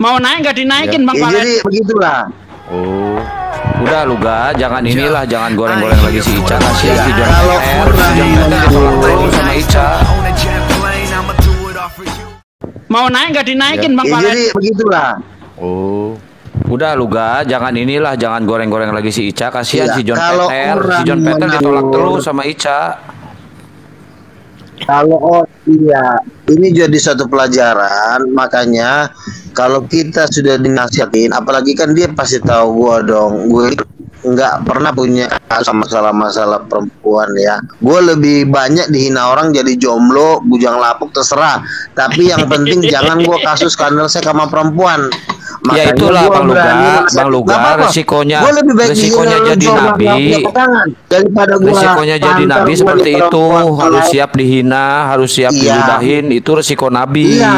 Mau naik nggak dinaikin Bang Ya, Palen. jadi begitulah. Oh. Udah lu ga, jangan inilah, jangan goreng-goreng lagi si Ica. Kasihan si John Kalau Peter, si John Peter ditolak terus sama Ica. Mau naik nggak dinaikin Bang Ya, Palen. jadi begitulah. Oh. Udah lu ga, jangan inilah, jangan goreng-goreng lagi si Ica. Kasihan Iya, si John kalau Peter, si orang John Peter ditolak menaruh- terus sama Ica. Kalau iya, ini jadi satu pelajaran. Makanya kalau kita sudah dinasihatin, apalagi kan dia pasti tahu gua dong. Gue nggak pernah punya masalah-masalah perempuan ya. Gue lebih banyak dihina orang jadi jomblo, bujang lapuk terserah. Tapi yang penting jangan gua kasus skandal seks sama perempuan. Ya itulah gua Bang Luga, berani Bang nasihatin. Luga, Nggak apa-apa. resikonya Gua lebih baik resikonya dihina jadi jomblo nabi. nggak punya pegangan daripada gua Resikonya jadi pantar nabi gua seperti di itu, perempuan. harus siap dihina, harus siap Iya. diludahin, itu resiko nabi. Iya,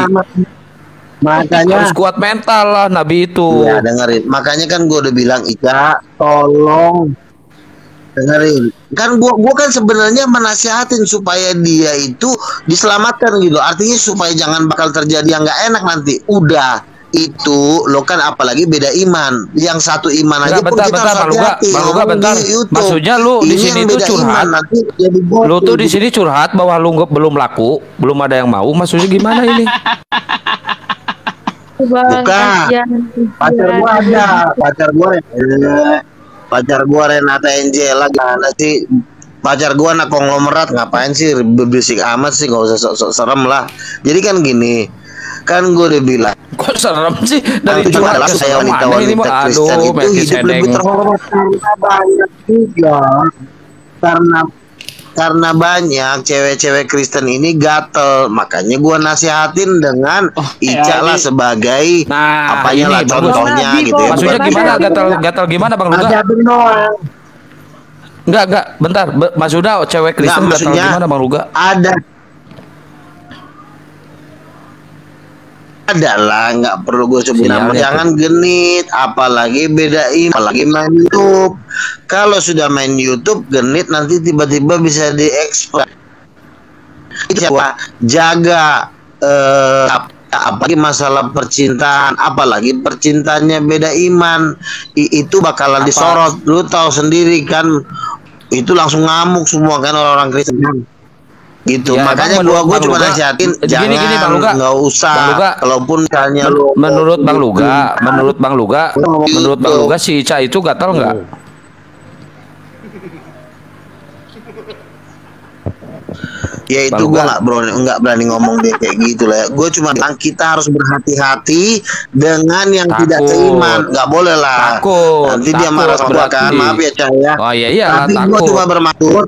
makanya Harus kuat mental lah nabi itu. ya dengerin. Makanya kan gue udah bilang Ica, tolong dengerin. Kan gua kan sebenarnya menasihatin supaya dia itu diselamatkan gitu. Artinya supaya jangan bakal terjadi yang nggak enak nanti. Udah itu lo kan apalagi beda iman. Yang satu iman aja Enggak, pun bentar, kita bentar, harus Bang Luga, hati-hati. Bang Luga, Ngomong bentar. di YouTube. Maksudnya lu di Ini sini yang tuh beda curhat. iman, nanti jadi bot. Lu tuh di sini curhat bahwa lu belum laku, belum ada yang mau. Maksudnya gimana ini? Bukan. Pacar gua ada, pacar gua Renata Angela, gimana sih? Pacar gua anak konglomerat, ngapain sih berbisik amat sih, nggak usah sok-sok serem lah. Jadi kan gini, kan gua udah bilang Kok serem sih dari itu curhat adalah ke saya serem wanita mana ini mah? Kristen Aduh, itu Meki hidup lebih Sedeng. terhormat karena banyak juga karena banyak cewek-cewek Kristen ini gatel, makanya gua nasihatin dengan Ica lah sebagai Nah, apanya lah ini bagus. contohnya Nabi gitu kok. ya. Maksudnya Bukan gimana kita. gatal gimana Bang Luga? Nasihatin doang. Enggak, bentar. Maksudnya cewek Kristen gatal maksudnya gimana Bang Luga? Adalah nggak perlu gue sebut nama, Sinyalnya jangan genit, apalagi beda iman, apalagi main YouTube. Kalau sudah main YouTube genit nanti tiba-tiba bisa diekspor. Jaga apalagi masalah percintaan, apalagi percintaannya beda iman, itu bakalan disorot. Lu tahu sendiri kan, itu langsung ngamuk semua kan orang-orang Kristen. Gitu, Ya, makanya emang gua Bang cuma Luga, nasihatin gini, jangan Bang Luga. nggak usah. Bang Luga, Kalaupun misalnya lu menurut Bang Luga si Ica itu gatal nggak? ya itu Bang gua Luga. nggak berani ngomong dia kayak gitu lah ya. Gue cuma bilang kita harus berhati-hati dengan yang tidak Takut. seiman, nggak boleh lah. Takut, Nanti dia takut marah sama gua kan, berarti. maaf ya Cahaya. Oh iya, Tapi gua takut. cuma bermaksud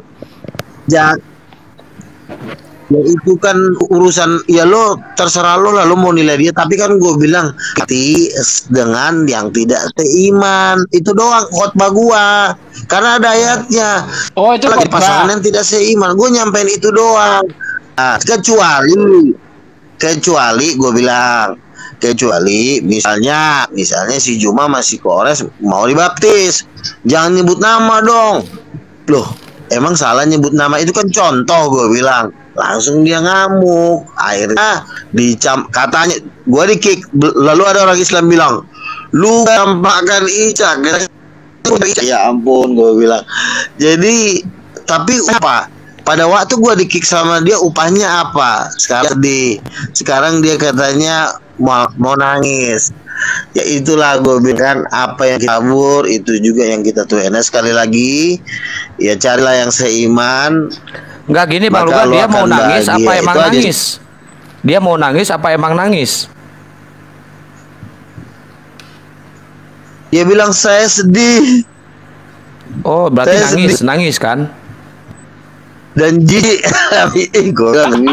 ya itu kan urusan ya, lo terserah lo lah, lo mau nilai dia, tapi kan gue bilang hati dengan yang tidak seiman, itu doang khotbah gua karena ada ayatnya. Oh, itu Lagi khotbah. pasangan yang tidak seiman, gue nyampein itu doang. Nah, kecuali gue bilang, kecuali misalnya si Juma masih kores mau dibaptis, jangan nyebut nama dong. Loh, emang salah nyebut nama, itu kan contoh, gue bilang. Langsung dia ngamuk, akhirnya katanya gue di kick. Lalu ada orang Islam bilang, lu tampakkan Ica. Ya ampun, gue bilang. Jadi tapi apa, pada waktu gue di kick sama dia, upahnya apa? Sekarang dia katanya mau nangis. Ya itulah gue bilang, apa yang kita kabur itu juga yang kita tuhin. Sekali lagi ya, carilah yang seiman. Enggak gini Bang Maka Luga, lo dia mau akan nangis bahagia. apa emang Itu aja. nangis? Dia mau nangis apa emang nangis? Dia bilang saya sedih Oh, berarti Saya nangis kan? dan jijik. Gue bilang,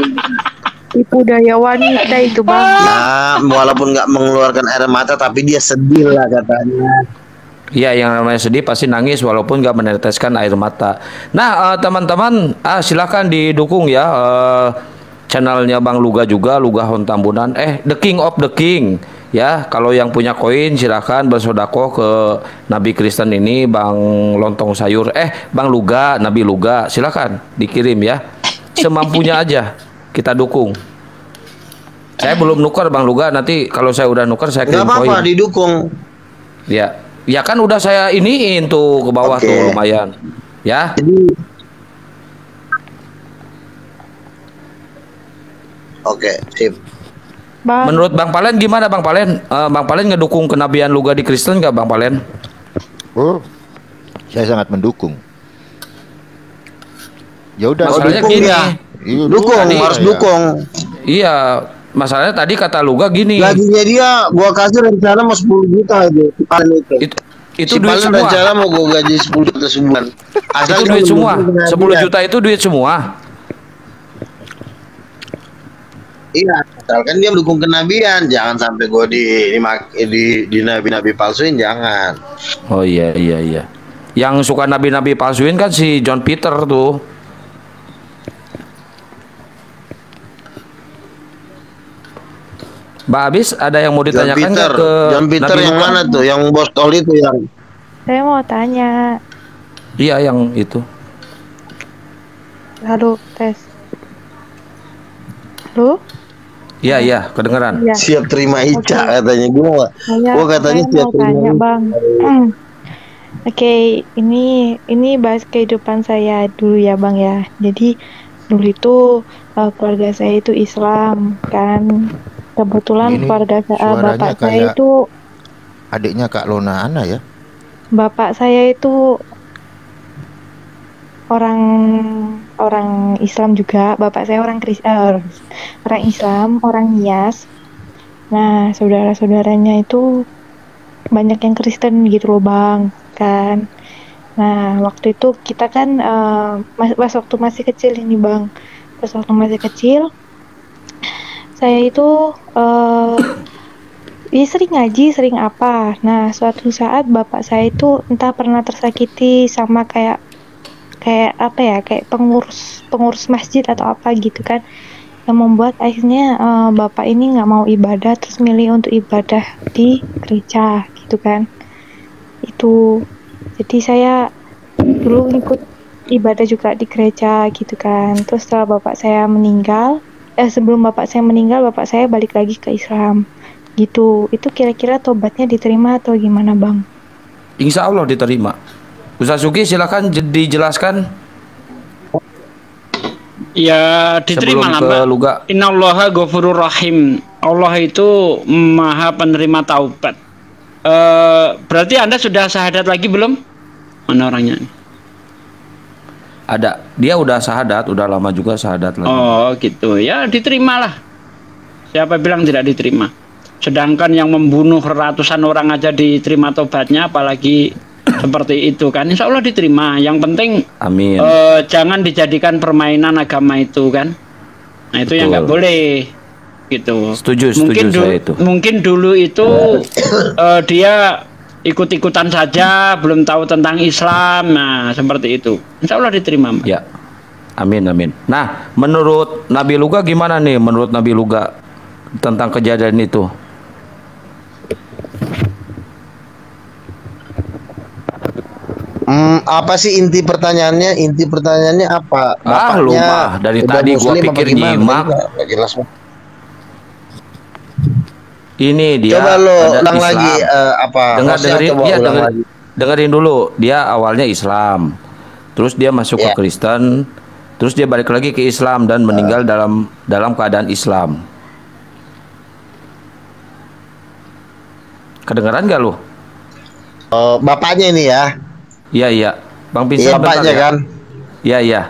Tipu daya wanita itu Bang. nah, walaupun nggak mengeluarkan air mata, tapi dia sedih lah katanya. Iya, yang namanya sedih pasti nangis walaupun nggak meneteskan air mata. Nah, teman-teman, silakan didukung ya channelnya Bang Luga juga, Luga Hon Tambunan. The King of the King. Ya, kalau yang punya koin silakan bersodako ke Nabi Kristen ini, Bang Lontong Sayur. Bang Luga, Nabi Luga, silakan dikirim ya. Semampunya aja kita dukung. Saya belum nuker Bang Luga, nanti kalau saya udah nuker saya Nggak kirim apa-apa, koin. didukung. Ya. Ya kan udah saya iniin tuh ke bawah Oke. tuh lumayan. Ya. Jadi oke, sip. Bang, Menurut Bang Palen gimana Bang Palen? Bang Palen ngedukung kenabian Luga di Kristen nggak Bang Palen? Oh, saya sangat mendukung. Ya udah, Masalahnya dukung gini. ya. Iya, Dukung, tadi harus saya. dukung. Iya, masalahnya tadi kata Luga gini. Gajinya dia gua kasih rencana mau 10 juta itu. Si Palen itu. Itu Si duit Palen semua. rencana mau gua gaji 10 juta sebulan. Itu duit semua. 10 juta itu duit semua. Iya, asalkan dia mendukung kenabian, jangan sampai gua di nabi-nabi palsuin, jangan. Oh iya iya iya. Yang suka nabi-nabi palsuin kan si John Peter tuh. Mbak Abis ada yang mau John ditanyakan Peter, nggak ke John Peter Nabi yang Luga? mana tuh? Yang bos tol itu yang saya mau tanya. Iya yang itu. Halo, tes. Halo? Iya iya kedengeran. Iya. siap terima Ica Oke. katanya gua katanya Saya siap mau terima tanya, Ica. Bang. Oke, ini bahas kehidupan saya dulu ya, Bang ya. Jadi dulu itu keluarga saya itu Islam kan. Kebetulan Ini keluarga suaranya bapak saya kayak itu adiknya Kak Lona Ana ya. bapak saya itu orang orang Islam juga. Bapak saya orang orang Islam, orang Nias. Nah, saudara-saudaranya itu banyak yang Kristen gitu loh, Bang, kan. Nah, waktu itu kita kan pas waktu masih kecil ini, Bang. Pas waktu masih kecil, saya itu ya sering ngaji, sering apa. Nah, suatu saat bapak saya itu entah pernah tersakiti sama kayak apa ya, kayak pengurus masjid atau apa gitu kan, yang membuat akhirnya bapak ini nggak mau ibadah, terus milih untuk ibadah di gereja gitu kan. Itu jadi saya dulu ikut ibadah juga di gereja gitu kan. Terus setelah bapak saya meninggal, sebelum bapak saya meninggal, bapak saya balik lagi ke Islam gitu. Itu kira-kira tobatnya diterima atau gimana, Bang? Insya Allah diterima. Ustaz Suki silakan dijelaskan Ya diterima sebelum lah ke Mbak. Luga. Innallaha ghafurur rahim. Allah itu maha penerima taubat. Berarti Anda sudah syahadat lagi belum? Mana orangnya? Ada. Dia udah syahadat, udah lama juga syahadat lagi. Oh gitu. Ya diterimalah. Siapa bilang tidak diterima? Sedangkan yang membunuh ratusan orang aja diterima tobatnya, apalagi seperti itu kan? Insya Allah diterima. Yang penting Amin. jangan dijadikan permainan agama itu kan? Nah itu yang nggak Betul. boleh gitu. Setuju Mungkin saya itu. mungkin dulu itu dia ikut-ikutan saja, belum tahu tentang Islam. Nah seperti itu. Insya Allah diterima, Mbak. Ya. Amin amin. Nah, menurut Nabi Luga gimana nih? Menurut Nabi Luga tentang kejadian itu? Apa sih inti pertanyaannya? Inti pertanyaannya apa? Lupa. Dari udah tadi gua muslim apa pikir gimana? nyimak. Nggak jelas. Ini dia. Coba lo ada ulang Islam. lagi apa? Hostnya Dengerin, coba ya, ulang lagi. dengerin dulu. Dia awalnya Islam, terus dia masuk ke Ya. Kristen, terus dia balik lagi ke Islam dan meninggal dalam keadaan Islam. Kedengeran gak lu? Oh, bapaknya ini ya. Iya iya, Bang Vincent. Iya, bentar bapaknya ya. kan. Iya iya.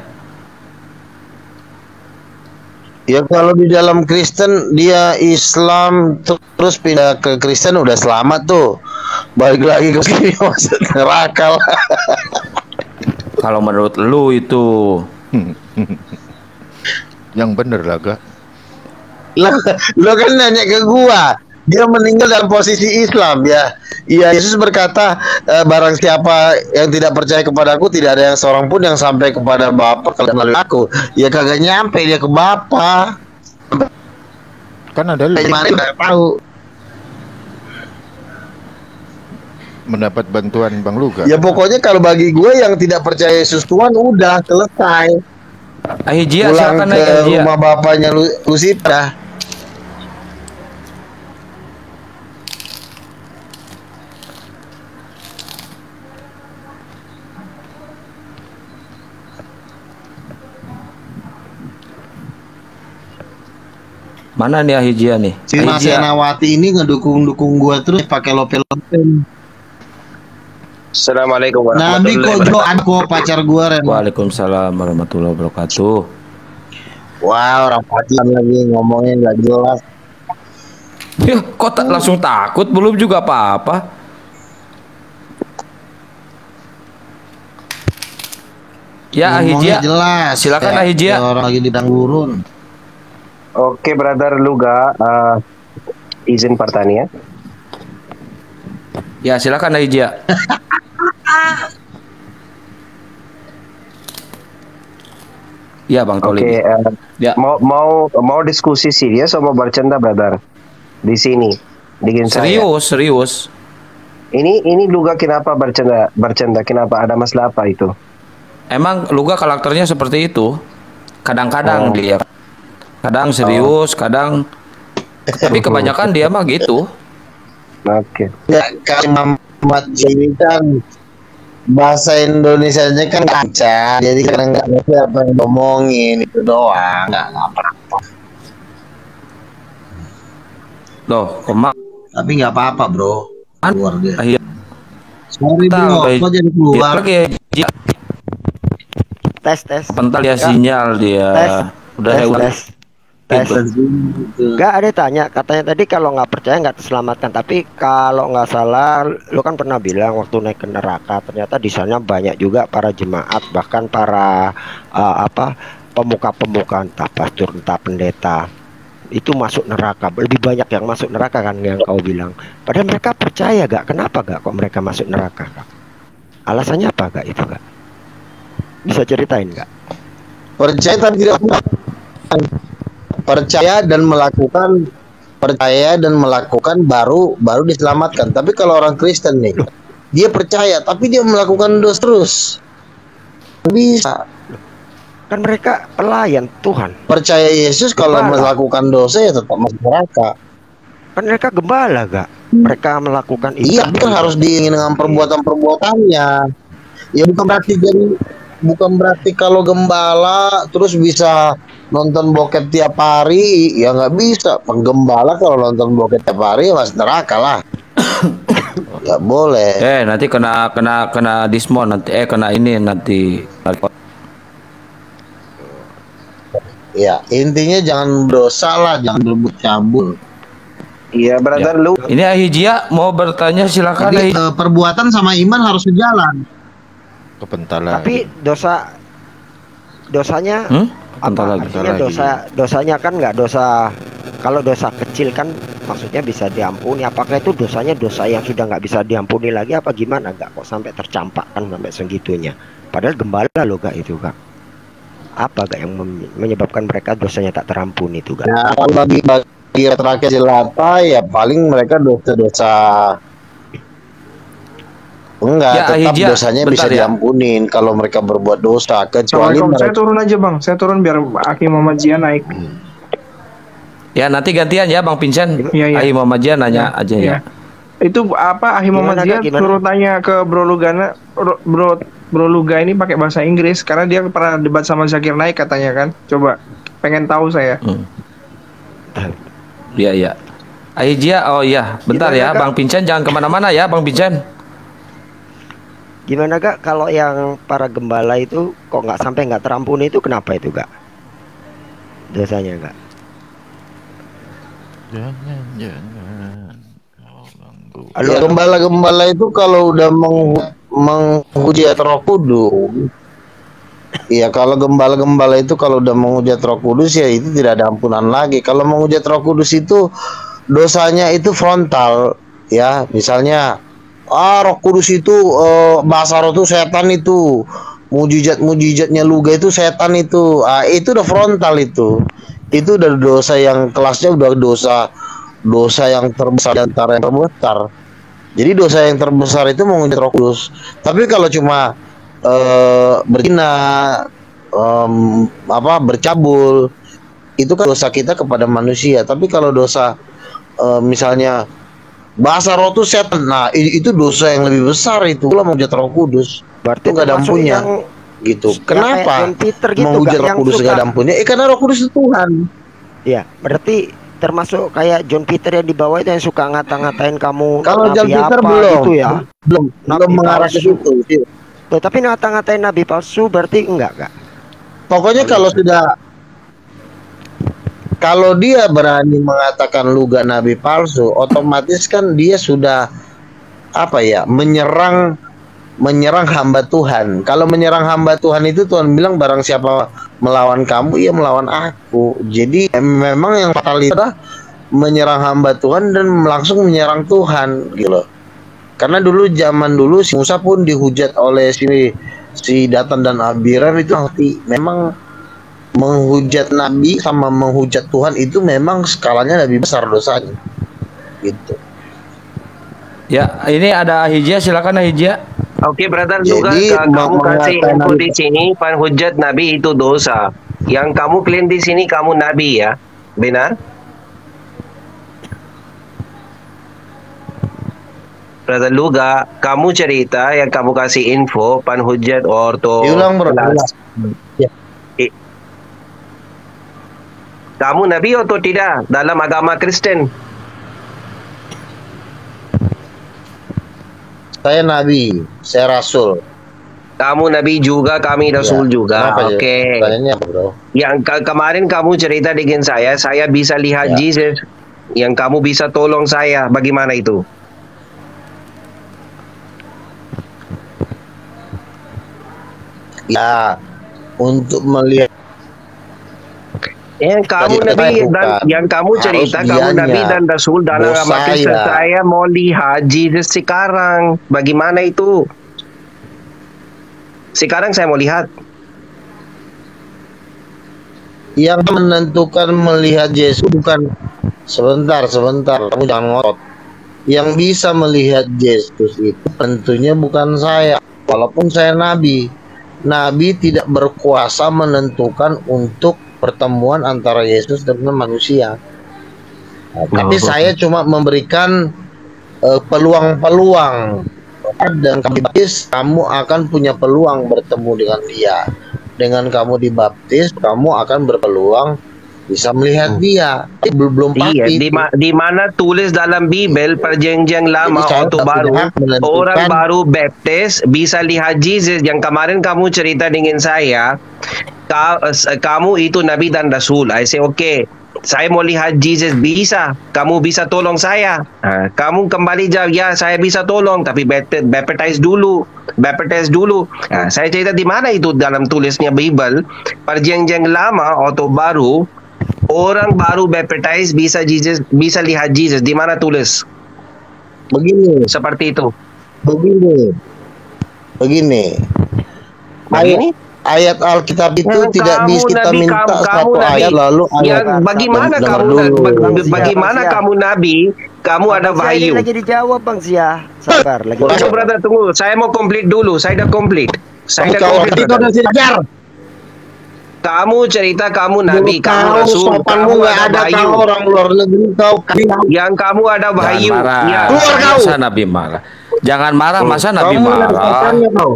Ya kalau di dalam Kristen dia Islam terus pindah ke Kristen udah selamat tuh. Balik lagi ke sini masuk neraka lah. Kalau menurut lu itu Yang bener lah Kak. Lo kan nanya ke gua. Dia meninggal dalam posisi Islam ya. Iya, Yesus berkata, barang siapa yang tidak percaya kepadaku, tidak ada yang seorang pun yang sampai kepada Bapa kalau melalui aku. Ya kagak nyampe dia ke Bapa. Kan ada lu Mari udah tahu. mendapat bantuan Bang Luga. Ya pokoknya kalau bagi gue yang tidak percaya Yesus Tuhan udah selesai. Ahijia Pulang silakan ke naik Ahijia. rumah bapaknya Lucifer. Mana nih Ahijia nih? Si Mas Ahijia. Senawati ini ngedukung gua terus pakai lope-lope. Assalamualaikum Nabi warahmatullahi kok wabarakatuh. aku pacar gua Ren. Waalaikumsalam warahmatullahi wabarakatuh. Wah, orang pacaran lagi ngomongnya nggak jelas. Ya, kok langsung takut? Belum juga apa-apa. Ya Ngomongnya Ahijia, jelas. silakan, Kayak Ahijia. orang lagi di gurun. Oke, Brother Luga, izin pertanyaan. Ya silakan Ahijia. Ya Bang Toli. Oke, Ya. mau diskusi serius sama bercanda, Brother? Di sini, dengan saya. Serius. Ini Luga kenapa bercanda? Kenapa ada masalah apa itu? Emang Luga karakternya seperti itu. Kadang-kadang dia, kadang serius, kadang. Tapi kebanyakan dia mah gitu. Oke. Ya, kalau Muhammad ini kan bahasa Indonesianya kan lancar, jadi kadang nggak ngerti apa yang ngomongin itu doang, nggak apa-apa. Loh, koma. Tapi nggak apa-apa bro, keluar dia. Ahijia. Sorry bro, kok jadi keluar? Lagi Ahijia. Tes. Pental ya sinyal dia. Tes. Udah ya udah. Tes. Gitu. Gak ada tanya, katanya tadi kalau nggak percaya nggak terselamatkan. Tapi kalau nggak salah, lu kan pernah bilang waktu naik ke neraka, ternyata di sana banyak juga para jemaat, bahkan para pemuka-pemuka, entah pastor, entah pendeta, itu masuk neraka. Lebih banyak yang masuk neraka kan yang kau bilang. Padahal mereka percaya gak? Kenapa gak kok mereka masuk neraka? Gak? Alasannya apa gak itu gak? Bisa ceritain nggak? Percaya tapi tidak percaya dan melakukan baru diselamatkan. Tapi kalau orang Kristen nih, dia percaya tapi dia melakukan dosa terus. Bisa. Kan mereka pelayan Tuhan. Percaya Yesus kalau Gembala. melakukan dosa ya tetap masuk neraka. Kan mereka gembala gak? Mereka melakukan itu. Iya, kan harus diingin dengan perbuatan-perbuatannya. Ya bukan berarti kalau gembala terus bisa nonton bokep tiap hari, ya nggak bisa. Penggembala kalau nonton bokep tiap hari ya masuk neraka lah. Nggak boleh. Nanti kena dismon nanti kena ini nanti. Ya intinya jangan dosa lah, jangan berebut cabul. Iya, Brother Lu. Ini Ahijia mau bertanya silakan. Jadi Ahijia. perbuatan sama iman harus sejalan. Kepentalan. Tapi dosanya Bentar apa? lagi. Artinya dosanya kan nggak dosa. Kalau dosa kecil kan maksudnya bisa diampuni. Apakah itu dosanya dosa yang sudah nggak bisa diampuni lagi apa gimana? Nggak kok sampai tercampakkan sampai segitunya. Padahal gembala loh gak itu gak. Apa gak yang menyebabkan mereka dosanya tak terampuni itu gak? Ya kalau bagi terakhir jelata ya paling mereka dosa-dosa. Enggak, Ya, tetap Ahijia, dosanya bisa bentar ya. diampunin kalau mereka berbuat dosa, kecuali Assalamualaikum, saya mereka turun aja bang, saya turun biar Aki Muhammad Zia naik. Ya nanti gantian ya Bang Vincent. Iya. Ahi Muhammadiyah nanya aja ya. Itu apa Aki Muhammad Zia Gimana? suruh tanya ke Bro Lugana, Bro Luga ini pakai bahasa Inggris karena dia pernah debat sama Zakir Naik katanya kan. Coba pengen tahu saya. Iya. Ahijia, oh iya, bentar Gimana, ya Kak? Bang Vincent, jangan kemana-mana ya Bang Vincent. Gimana gak kalau yang para gembala itu kok nggak terampuni itu kenapa itu gak? Dosanya gak? Jangan kau ganggu. ya, gembala-gembala itu kalau udah menghujat Roh Kudus. Iya, kalau gembala-gembala itu kalau udah menghujat Roh Kudus ya itu tidak ada ampunan lagi. Kalau menghujat Roh Kudus itu dosanya itu frontal, ya. Misalnya Roh Kudus itu bahasa roh itu setan itu. Mujizat-mujizatnya Luga itu setan itu. Itu udah frontal itu. Itu udah dosa yang kelasnya udah dosa yang terbesar di antara yang terbesar. Jadi dosa yang terbesar itu menghujat Roh Kudus. Tapi kalau cuma berzina, bercabul, itu kan dosa kita kepada manusia. Tapi kalau dosa misalnya bahasa roh itu setan, nah itu dosa yang lebih besar itu. Itulah menghujat Roh Kudus. Berarti Itu nggak ada termasuk ampunnya. yang Gitu. kayak Kenapa John Peter gitu, menghujat Kak, Roh yang Kudus suka- nggak ada ampunnya? Karena Roh Kudus itu Tuhan. ya berarti termasuk kayak John Peter yang di bawah itu yang suka ngata-ngatain kamu Kalau John nabi Peter apa belum, gitu ya. belum Nabi mengarah ke palsu. situ. Loh, tapi ngata-ngatain nabi palsu berarti enggak, Kak? Pokoknya kalau dia berani mengatakan Luga nabi palsu, otomatis kan dia sudah menyerang hamba Tuhan. Kalau menyerang hamba Tuhan itu Tuhan bilang barang siapa melawan kamu, ia melawan aku. Jadi memang yang fatal itu adalah menyerang hamba Tuhan dan langsung menyerang Tuhan gitu loh. Karena zaman dulu si Musa pun dihujat oleh si Datan dan Abiram itu memang menghujat nabi sama menghujat Tuhan itu memang skalanya lebih besar dosanya. Gitu. Ya, ini ada Hijia, silakan Hijia. Oke, brother Jadi, juga kamu kasih mengatakan info nabi- di sini penghujat nabi itu dosa. Yang kamu klaim di sini kamu nabi ya, benar? Brother Luga, kamu cerita yang kamu kasih info penghujat orto. Diulang, bro. Ya. Kamu nabi atau tidak dalam agama Kristen? Saya nabi, saya rasul. Kamu nabi juga, kami rasul Ya. juga. Kenapa, Oke. Pertanyaannya apa, bro? Yang kemarin kamu cerita dengan saya bisa lihat Ya. Jesus. Yang kamu bisa tolong saya, bagaimana itu? Ya, untuk melihat Yang kamu Tadi nabi saya dan bukan. yang kamu cerita Harus kamu nabi dianya. dan rasul dalam Bos agama Kristen. saya. Saya mau lihat Jesus sekarang. Bagaimana itu? Sekarang saya mau lihat. yang menentukan melihat Yesus bukan sebentar, kamu jangan ngotot. Yang bisa melihat Yesus itu tentunya bukan saya. Walaupun saya nabi, nabi tidak berkuasa menentukan untuk pertemuan antara Yesus dengan manusia. Nah, tapi saya cuma memberikan peluang-peluang, dan kamu akan punya peluang bertemu dengan dia. Dengan kamu dibaptis, kamu akan berpeluang bisa melihat dia. Belum Iya, pasti. di mana tulis dalam Bible perjanjian lama Jadi saya atau tak baru, punya hak menentukan. orang baru baptis bisa lihat Jesus. Yang kemarin kamu cerita dengan saya, kamu itu nabi dan rasul. I say okay, saya mau lihat Jesus, bisa. Kamu bisa tolong saya. Kamu kembali jawab, ya saya bisa tolong, tapi baptize dulu. Saya cerita di mana itu dalam tulisnya Bible, perjanjian lama atau baru, orang baru baptize bisa lihat Jesus. Di mana tulis? Begini, Seperti itu. begini. Ayat Alkitab itu Yang tidak kamu bisa kita nabi, minta kamu satu nabi. ayat lalu ayat. Yang bagaimana Dengar kamu dulu. bagaimana kamu nabi? Kamu ada Bang Zia, wahyu. ini lagi dijawab Bang Zia. Sabar lagi. Tunggu brother, tunggu. Saya mau komplit dulu. Saya dah komplit. Kamu udah belajar. Kamu cerita kamu nabi, Belum kamu tahu rasul, sopanmu kamu nggak ada ada wahyu. kau orang luar negeri kau. Yang kamu ada wahyu. Jangan marah. Ya. Keluar kau. Masa Nabi marah? Jangan marah, masa Nabi Kamu marah? sopannya kau.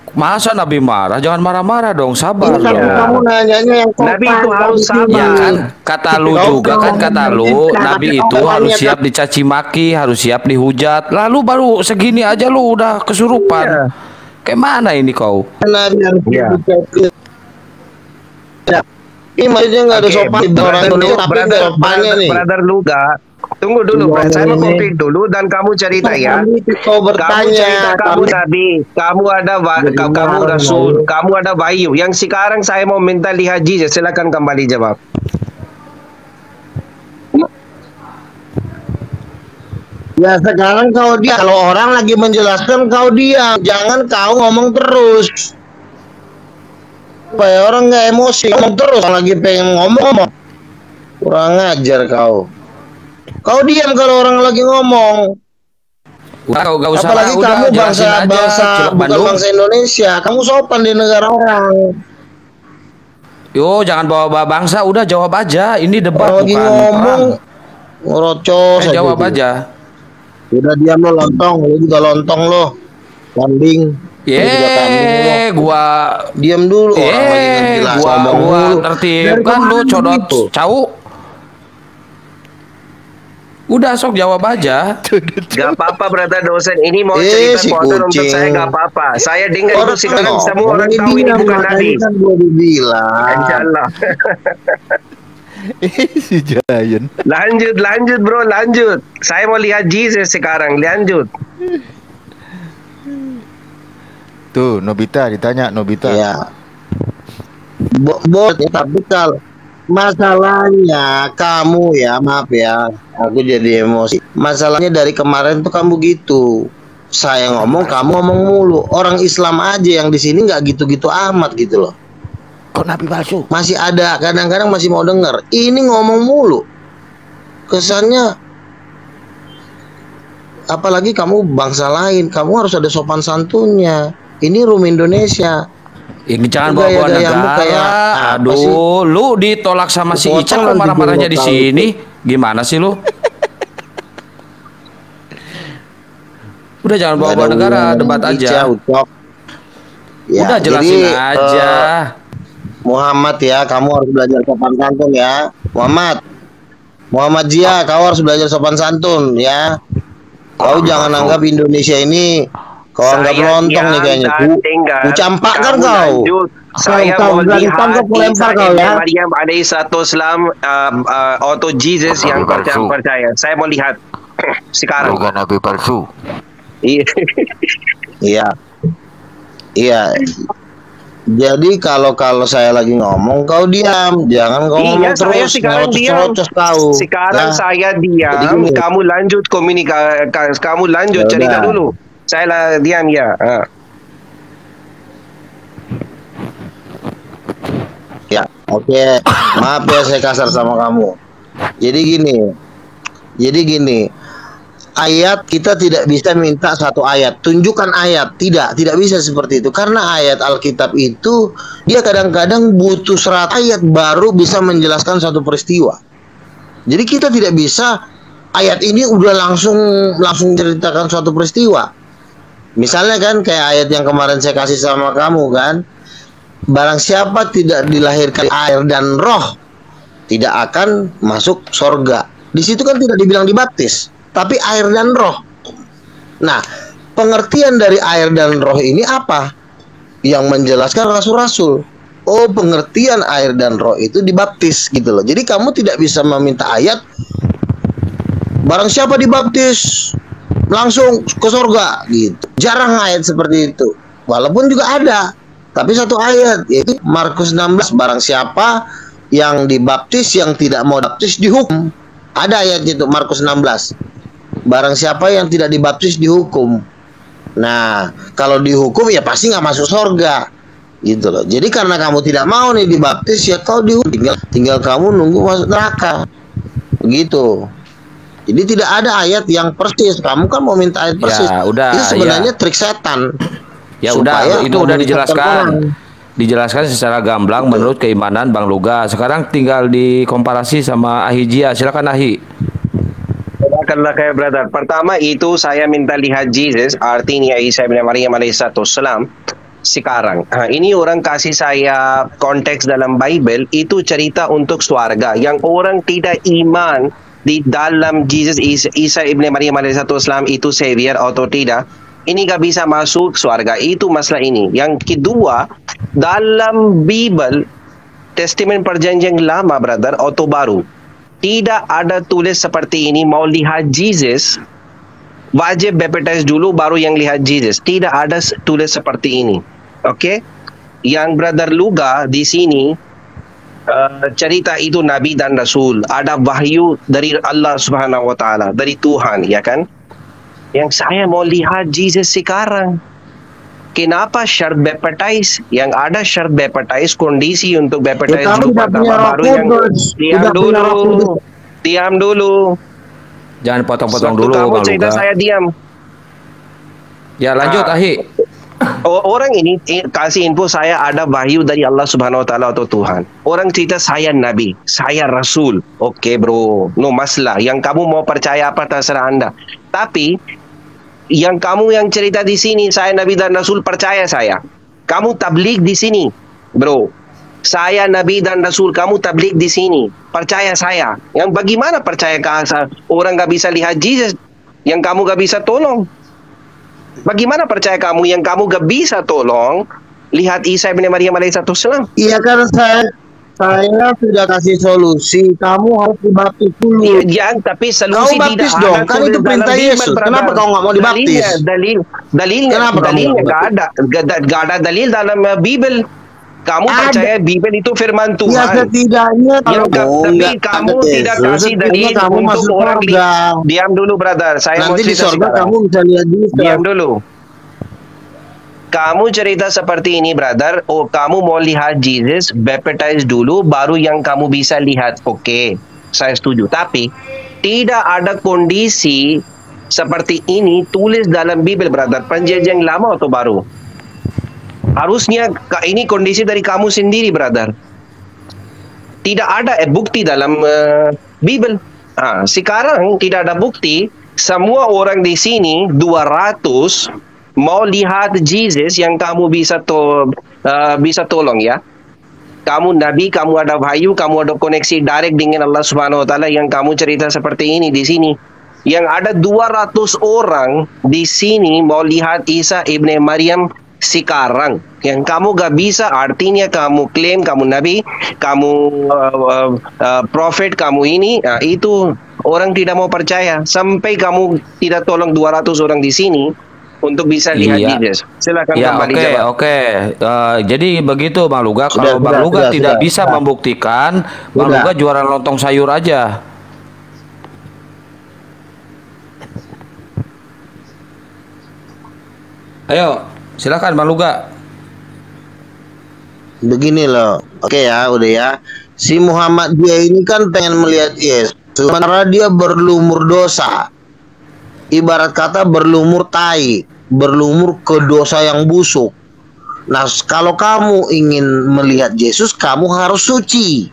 Masa Nabi marah? Jangan marah-marah dong, sabar Ini dong. kamu nanyanya yang sopan. Nabi itu harus sabar. Ya kan kata lu juga kan kata lu Nabi itu harus Iya. siap dicaci maki, harus siap dihujat. Lalu baru segini aja lu udah kesurupan. Kayak mana ini kau? Nabi harus dicocok. Ya. Ini maksudnya nggak ada Oke, sopan di orang Indonesia, tapi nggak sopannya nih. brother Luga. Tunggu dulu, Iya, saya mau ini. komplit dulu dan kamu cerita ya. Kau Kamu bertanya, cerita kamu nabi, kamu ada kamu marah, rasul, kamu ada wahyu. Yang sekarang saya mau minta lihat Jesus, silakan kembali jawab. Ya sekarang kau diam. Kalau orang lagi menjelaskan kau diam, jangan kau ngomong terus. Supaya orang nggak emosi, ngomong terus. Orang lagi pengen ngomong. Kurang ajar kau. Kau diam kalau orang lagi ngomong. Udah kau gak usah Apalagi udah kamu jelasin aja. Cilok bukan Bandung. bangsa Indonesia. Kamu sopan di negara orang. Yo, jangan bawa-bawa bangsa, udah jawab aja. Ini debat Kalau lagi bukan ngomong perang. ngerocos aja Jawab dia. aja. Udah diam lo, lontong, lo juga lontong lo. Kambing. Lo juga kambing lo. Gua Diam dulu orang lagi ngejelas ngomong gua dulu. ngerti Dari kan lu kemarin codot begitu. cau. Udah sok jawab aja. Gak apa-apa brother dosen. Ini mau Si cerita kotor untuk kucing. saya gak apa-apa. Saya dengar itu sekarang semua orang ini tahu ini dia, bukan makanya nabi. kan gua bilang. Insyaallah. Si Giant. Lanjut bro, lanjut. Saya mau lihat Jesus sekarang. Lanjut. Tuh, Nobita ditanya, Nobita. Ya. Tapi kalau masalahnya kamu ya, maaf ya, aku jadi emosi. Masalahnya dari kemarin tuh kamu gitu. Saya ngomong, kamu ngomong mulu. Orang Islam aja yang di sini nggak gitu-gitu amat gitu loh. Kok nabi palsu? Masih ada, kadang-kadang masih mau denger. Ini ngomong mulu. Kesannya, apalagi kamu bangsa lain, kamu harus ada sopan santunnya. Ini room Indonesia. Jangan bawa Gaya-gayamu negara. kayak apa sih? Aduh, lu ditolak sama si Potong Ica kok lagi marah-marahnya di dulu, sini? Gimana sih lu? Udah jangan bawa negara, debat aja. Ya, Udah jelasin jadi, aja. Muhammad ya, kamu harus belajar sopan santun ya. Muhammad Zia, kau harus belajar sopan santun ya. Kau jangan anggap Indonesia ini kau anggap lontong nih kayaknya. Ku campakkan kau. Saya Kau mau lihat ditangkap lempar kau ya. Maryam alaihissalam auto Jesus yang percaya. Saya mau lihat sekarang. Bukan nabi palsu. Iya. Iya. Jadi kalau saya lagi ngomong kau diam, jangan kau ngomong saya terus. sekarang diam. Kau. Sekarang Ya. saya Jadi diam, gini. kamu lanjut kamu lanjut Ya cerita udah. dulu. Saya diam ya. Ya, oke. Maaf ya saya kasar sama kamu. Jadi gini. Ayat kita tidak bisa minta satu ayat. Tunjukkan ayat. Tidak bisa seperti itu. Karena ayat Alkitab itu dia kadang-kadang butuh 100 ayat baru bisa menjelaskan satu peristiwa. Jadi kita tidak bisa ayat ini udah langsung ceritakan suatu peristiwa. Misalnya kan kayak ayat yang kemarin saya kasih sama kamu kan. Barang siapa tidak dilahirkan air dan roh tidak akan masuk sorga. Di situ kan tidak dibilang dibaptis, tapi air dan roh. Nah, pengertian dari air dan roh ini apa? Yang menjelaskan rasul-rasul. Oh, pengertian air dan roh itu dibaptis gitu loh. Jadi kamu tidak bisa meminta ayat barang siapa dibaptis langsung ke sorga gitu. Jarang ayat seperti itu. Walaupun juga ada, tapi satu ayat yaitu Markus 16, barang siapa yang dibaptis yang tidak mau dibaptis dihukum. Ada ayatnya itu Markus 16. Barang siapa yang tidak dibaptis dihukum. Nah, kalau dihukum ya pasti nggak masuk sorga gitu loh. Jadi karena kamu tidak mau nih dibaptis ya kau dihukum. Tinggal kamu nunggu masuk neraka. Begitu. Jadi tidak ada ayat yang persis. Kamu kan mau minta ayat persis. Ya, udah, itu sebenarnya trik setan. Ya Supaya udah, itu udah menyesatkan dijelaskan. orang. Dijelaskan secara gamblang menurut keimanan Bang Luga. Sekarang tinggal dikomparasi sama Ahijia. Silakan Ahi. Katakanlah kayak brother. Pertama itu saya minta lihat Jesus, artinya Isa bin Maryam alaihissalam sekarang. Ini orang kasih saya konteks dalam Bible itu cerita untuk swarga. Yang orang tidak iman di dalam Jesus Isa ibn Maryam alaihissalam itu savior atau tidak, ini gak bisa masuk surga. Itu masalah ini. Yang kedua, dalam Bible Testament Perjanjian Lama brother atau baru, tidak ada tulis seperti ini. Mau lihat Jesus wajib baptize dulu baru yang lihat Jesus. Tidak ada tulis seperti ini. Oke? Yang brother Luga di sini cerita itu Nabi dan Rasul, ada wahyu dari Allah Subhanahu wa Ta'ala, dari Tuhan, ya kan? Yang saya mau lihat Jesus sekarang. Kenapa syarat baptize? Yang ada syarat baptize, kondisi untuk baptize dulu pertama, baru yang diam dulu. Jangan potong-potong Waktu dulu kamu Bang cerita Luga. saya diam. Ya lanjut Ahi. Orang ini kasih info saya ada wahyu dari Allah Subhanahu wa Ta'ala atau Tuhan. Orang cerita saya Nabi, saya Rasul. Oke bro, no masalah. Yang kamu mau percaya apa terserah Anda. Tapi yang kamu yang cerita di sini saya Nabi dan Rasul, percaya saya. Kamu tabligh di sini, bro. Saya Nabi dan Rasul, kamu tabligh di sini. Percaya saya. Yang bagaimana percaya ke orang gak bisa lihat Jesus, yang kamu gak bisa tolong? Bagaimana percaya kamu yang kamu gak bisa tolong lihat Isa bin Maryam alaihissalam? Iya kan saya sudah kasih solusi. Kamu harus dibaptis dulu. Iya, tapi solusi kau baptis tidak dong. ada Kan itu perintah Yesus. Kenapa kau nggak mau dibaptis? Dalilnya nggak ada. Gak ada dalil dalam Bible. Kamu percaya Bible itu firman Tuhan. Ya setidaknya tapi kamu tidak kasih dalil untuk orang lihat. Diam dulu, brother. Saya nanti mau di cerita surga sekarang. kamu bisa lihat Jesus. Diam dulu. Kamu cerita seperti ini, brother. Oh, kamu mau lihat Jesus, baptize dulu, baru yang kamu bisa lihat. Oke, saya setuju. Tapi tidak ada kondisi seperti ini tulis dalam Bible, brother. Perjanjian lama atau baru? Harusnya ini kondisi dari kamu sendiri, brother. Tidak ada bukti dalam Bible. Sekarang tidak ada bukti. Semua orang di sini 200 mau lihat Jesus yang kamu bisa tolong ya. Kamu Nabi, kamu ada wahyu, kamu ada koneksi direct dengan Allah Subhanahu Wa Taala, yang kamu cerita seperti ini di sini. Yang ada 200 orang di sini mau lihat Isa ibn Maryam sekarang. Yang kamu gak bisa, artinya kamu klaim kamu Nabi, kamu prophet, kamu ini, itu orang tidak mau percaya. Sampai kamu tidak tolong 200 orang di sini untuk bisa lihat Jesus. Silakan kembali jawab. Oke. Jadi begitu Bang Luga. Kalau Bang Luga tidak bisa membuktikan, Bang Luga juara lontong sayur aja. Ayo, silakan Bang Luga. Begini loh, oke ya, udah ya. Si Muhammad dia ini kan pengen melihat Yesus, sementara dia berlumur dosa. Ibarat kata berlumur tai, berlumur ke dosa yang busuk. Nah, kalau kamu ingin melihat Yesus, kamu harus suci.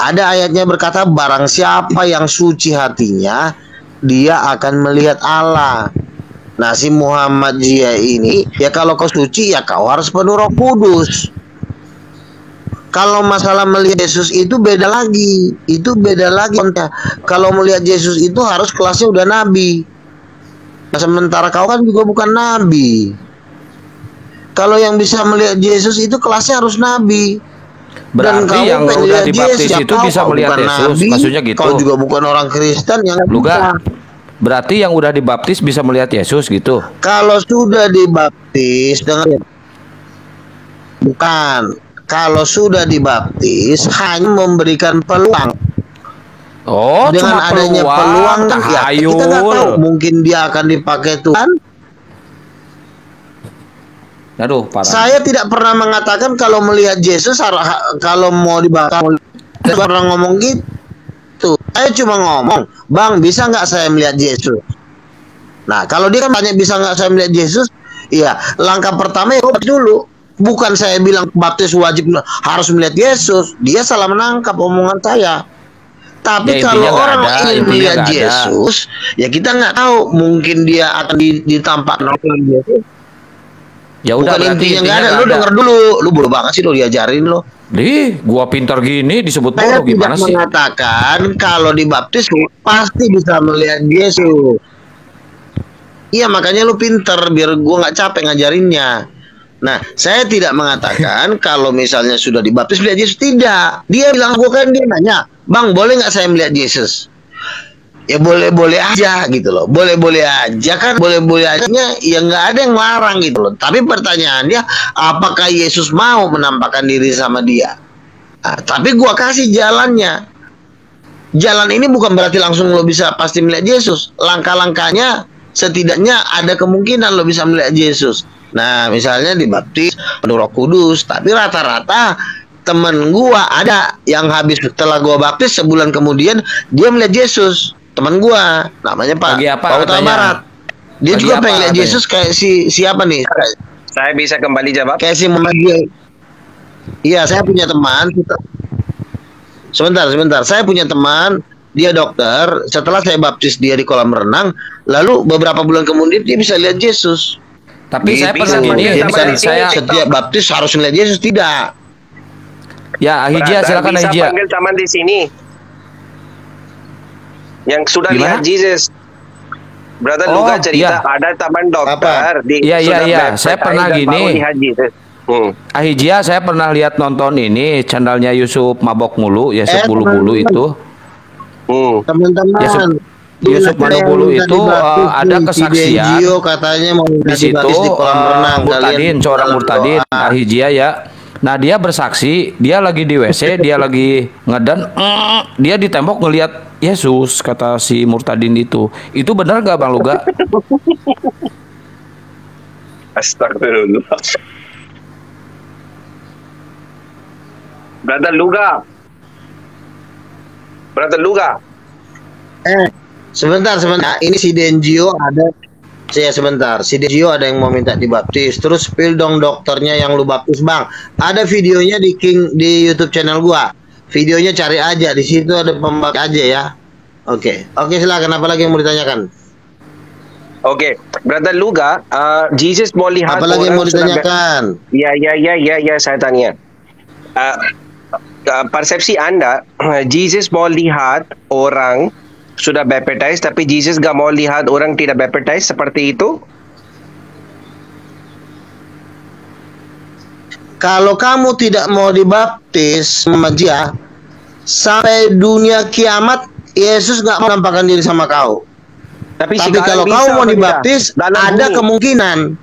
Ada ayatnya berkata, barang siapa yang suci hatinya, dia akan melihat Allah. Nah, si Muhammad dia ini, ya kalau kau suci, ya kau harus penuh Roh Kudus. Kalau masalah melihat Yesus itu beda lagi. Itu beda lagi. Kalau melihat Yesus itu harus kelasnya udah nabi. Nah, sementara kau kan juga bukan nabi. Kalau yang bisa melihat Yesus itu kelasnya harus nabi. Berarti dan yang udah dibaptis itu bisa melihat Yesus. Nabi, maksudnya gitu. Kau juga bukan orang Kristen yang Luga. Berarti yang udah dibaptis bisa melihat Yesus gitu. Kalau sudah dibaptis dengan bukan. Kalau sudah dibaptis hanya memberikan peluang. Oh, dengan cuma adanya peluang kan ya, kita nggak tahu, mungkin dia akan dipakai Tuhan. Aduh, parah. Saya tidak pernah mengatakan kalau melihat Yesus kalau mau dibakar. Saya pernah ngomong gitu. Saya cuma ngomong, Bang, bisa nggak saya melihat Yesus? Nah, kalau dia kan tanya bisa nggak saya melihat Yesus, iya, langkah pertama ya dulu. Bukan saya bilang baptis wajib harus melihat Yesus. Dia salah menangkap omongan saya. Tapi ya, kalau orang ingin melihat Yesus, ya kita nggak tahu. Mungkin dia akan ditampakkan oleh Yesus. Ya udah, bukan intinya nggak ada. Lu denger dulu. Lu bodoh banget sih lo diajarin lo. Gua pintar gini disebut bodoh gimana sih? Saya tidak mengatakan kalau dibaptis pasti bisa melihat Yesus. Iya, makanya lu pintar biar gua nggak capek ngajarinnya. Nah, saya tidak mengatakan kalau misalnya sudah dibaptis melihat Yesus, tidak. Dia bilang, dia nanya, Bang, boleh nggak saya melihat Yesus? Ya boleh-boleh aja gitu loh. Boleh-boleh aja kan, boleh-boleh aja ya nggak ada yang larang gitu loh. Tapi pertanyaannya, apakah Yesus mau menampakkan diri sama dia? Nah, tapi gua kasih jalannya. Jalan ini bukan berarti langsung lo bisa pasti melihat Yesus. Langkah-langkahnya setidaknya ada kemungkinan lo bisa melihat Yesus. Nah, misalnya dibaptis penuh Roh Kudus, tapi rata-rata temen gua ada yang habis setelah gua baptis sebulan kemudian dia melihat Yesus. Teman gua namanya Pak Pauta Barat. Dia juga pengen lihat Yesus kayak siapa nih? Saya bisa kembali jawab. Kayak si Muhammad. Iya, saya punya teman. Sebentar. Saya punya teman, dia dokter. Setelah saya baptis dia di kolam renang, lalu beberapa bulan kemudian dia bisa lihat Yesus. Tapi saya pernah gini, saya setiap baptis harus melihat Yesus, tidak. Ya, Ahijia, Brother, silakan bisa Ahijia. panggil teman di sini yang sudah Gimana? lihat Jesus. Brother Oh, Luga cerita iya. ada teman dokter Iya, iya, sudah iya. baptize Saya pernah dan gini. mau lihat Jesus. Ahijia, saya pernah lihat nonton ini channelnya Yusuf Mabok Mulu, Yusuf Bulu-Bulu itu. Teman-teman, Yusuf Manubulu itu ada kesaksian Gio katanya mau di situ di kolam renang. murtadin, seorang murtadin Ahijia ya. Nah dia bersaksi, dia lagi di WC, dia lagi ngedan, dia di tembok ngelihat Yesus, kata si murtadin itu. Itu benar nggak Bang Luga? Astagfirullah. Brother Luga. Brother Luga. Sebentar. Ini si Dengio ada. Sebentar. Si Dengio ada yang mau minta dibaptis. Terus spill dong dokternya yang lu baptis, Bang. Ada videonya di YouTube channel gua. Videonya cari aja, di situ ada pembaptis aja ya. Oke, silakan. Apa lagi yang mau ditanyakan? Oke, Brother Luga, Jesus mau lihat Apa lagi yang mau orang sudah ditanyakan? Ya, saya tanya. Persepsi Anda, Jesus mau lihat orang sudah baptize, tapi Jesus gak mau lihat orang tidak baptize, seperti itu? Kalau kamu tidak mau dibaptis sama dia, sampai dunia kiamat Yesus nggak menampakkan diri sama kau. Tapi kalau kau mau dibaptis, ada kemungkinan.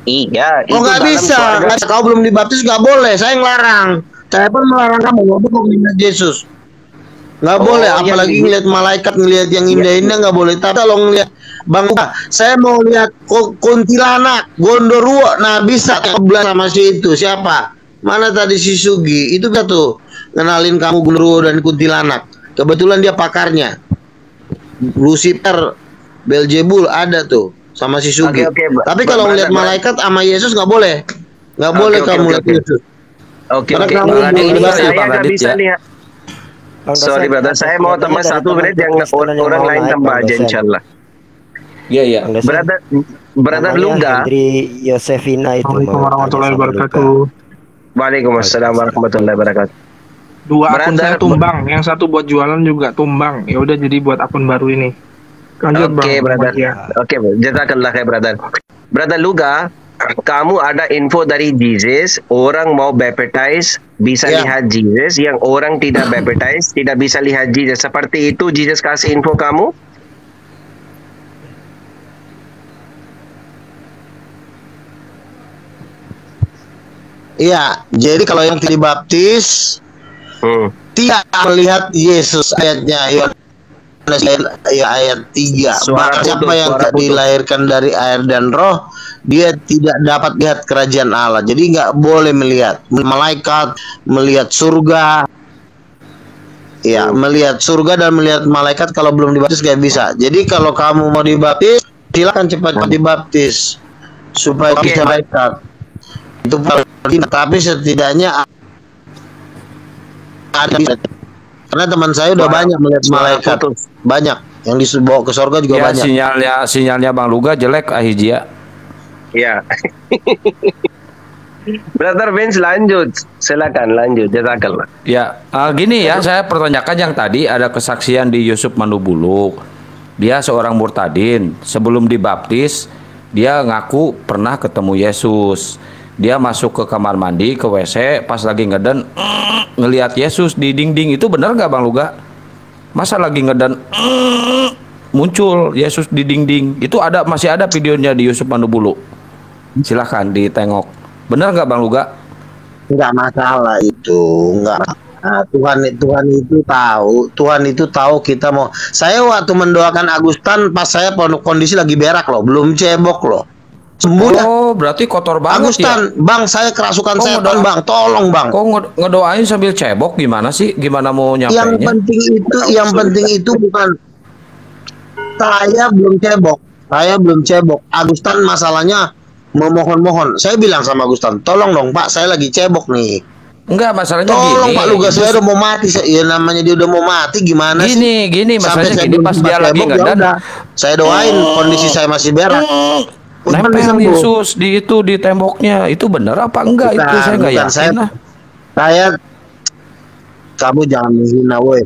Iya. Oh nggak bisa. Kau belum dibaptis nggak boleh. Saya ngelarang. Saya pun melarang kamu. Nggak boleh ngeliat Yesus. Nggak boleh. Apalagi ngeliat malaikat, ngeliat yang indah-indah nggak boleh. Tapi kalau ngeliat Bang, saya mau lihat kuntilanak, gondoruo. Nah bisa belas sama si itu. Siapa? Mana tadi si Sugi? Itu bisa tuh kenalin kamu gondoruo dan kuntilanak. Kebetulan dia pakarnya. Lucifer, Beelzebul ada tuh sama si Sugi. Tapi kalau ngeliat malaikat sama Yesus nggak boleh. Nggak boleh kamu lihat Yesus. Karena kamu saya nggak bisa lihat. Sorry brother, saya mau tambah 1 menit yang orang lain tambah aja insyaallah. Iya. Brother Luga. Dari Yosefina itu. Assalamualaikum warahmatullahi wabarakatuh. Waalaikumsalam warahmatullahi wabarakatuh. Dua akun saya tumbang, yang satu buat jualan juga tumbang. Ya udah jadi buat akun baru ini. Lanjut Oke, Bang. brother. Oke, jazakallah khair brother. Brother Luga, kamu ada info dari Jesus, orang mau baptize bisa lihat Jesus, yang orang tidak baptize tidak bisa lihat Jesus. Seperti itu Jesus kasih info kamu? Iya, jadi kalau yang tidak dibaptis tidak melihat Yesus, ayatnya Yohanes ayat 3. Maka siapa yang tak dilahirkan dari air dan roh, dia tidak dapat lihat kerajaan Allah. Jadi nggak boleh melihat malaikat, melihat surga. Ya, melihat surga dan melihat malaikat kalau belum dibaptis nggak bisa. Jadi kalau kamu mau dibaptis, silakan cepat dibaptis supaya bisa malaikat. Itu tapi setidaknya ada, karena teman saya udah banyak melihat malaikat, banyak yang dibawa ke surga juga ya, banyak. Sinyalnya Bang Luga jelek Ahijia. Ya. Brother Vince lanjut, silakan lanjut, jazakallah. Ya, gini ya, saya pertanyakan yang tadi ada kesaksian di Yusuf Manubulu. Dia seorang murtadin, sebelum dibaptis dia ngaku pernah ketemu Yesus. Dia masuk ke kamar mandi, ke WC, pas lagi ngeden ngelihat Yesus di dinding. Itu benar nggak Bang Luga? Masa lagi ngeden muncul Yesus di dinding? Itu masih ada videonya di Yusuf Manubulu. Silahkan ditengok. Benar nggak Bang Luga? Nggak masalah itu, nggak. Tuhan itu tahu kita mau. Saya waktu mendoakan Agustan pas saya kondisi lagi berak loh, belum cebok loh. Oh, berarti kotor banget Agustan, ya? Bang, saya kerasukan setan, Bang. Tolong, Bang. Kok ngedoain sambil cebok gimana sih? Gimana mau nyampainya? Yang penting itu bukan saya belum cebok. Agustan masalahnya memohon-mohon. Saya bilang sama Agustan, "Tolong dong, Pak, saya lagi cebok nih." Enggak, masalahnya tolong gini. Pak Luga, saya udah mau mati. Ya namanya dia udah mau mati, gimana Gini, masalahnya gini, pas dia lagi cebok, ngedan. saya doain kondisi saya masih berak. nempel Yesus di itu di temboknya. Itu benar apa enggak? Itu saya nggak yakin lah. Kamu jangan menghina, woi.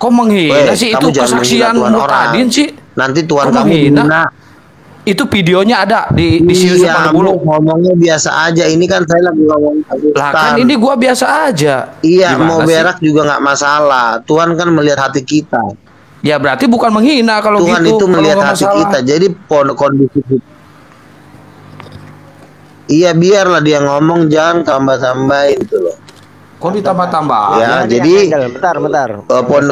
Kok menghina sih? Itu kesaksian Mutadin sih. Nanti Tuhan kamu menghina. Itu videonya ada di Sius Bulu. Ngomongnya biasa aja. Ini kan saya lagi ngomong. Lah kan ini gua biasa aja. Iya, gimana mau berak sih? Juga nggak masalah. Tuhan kan melihat hati kita. Ya berarti bukan menghina kalau Tuhan gitu. Tuhan itu melihat hati kita. Jadi kondisi iya, biarlah dia ngomong, jangan tambah-tambahin gitu loh. Kok ditambah-tambah? Ya, jadi bentar.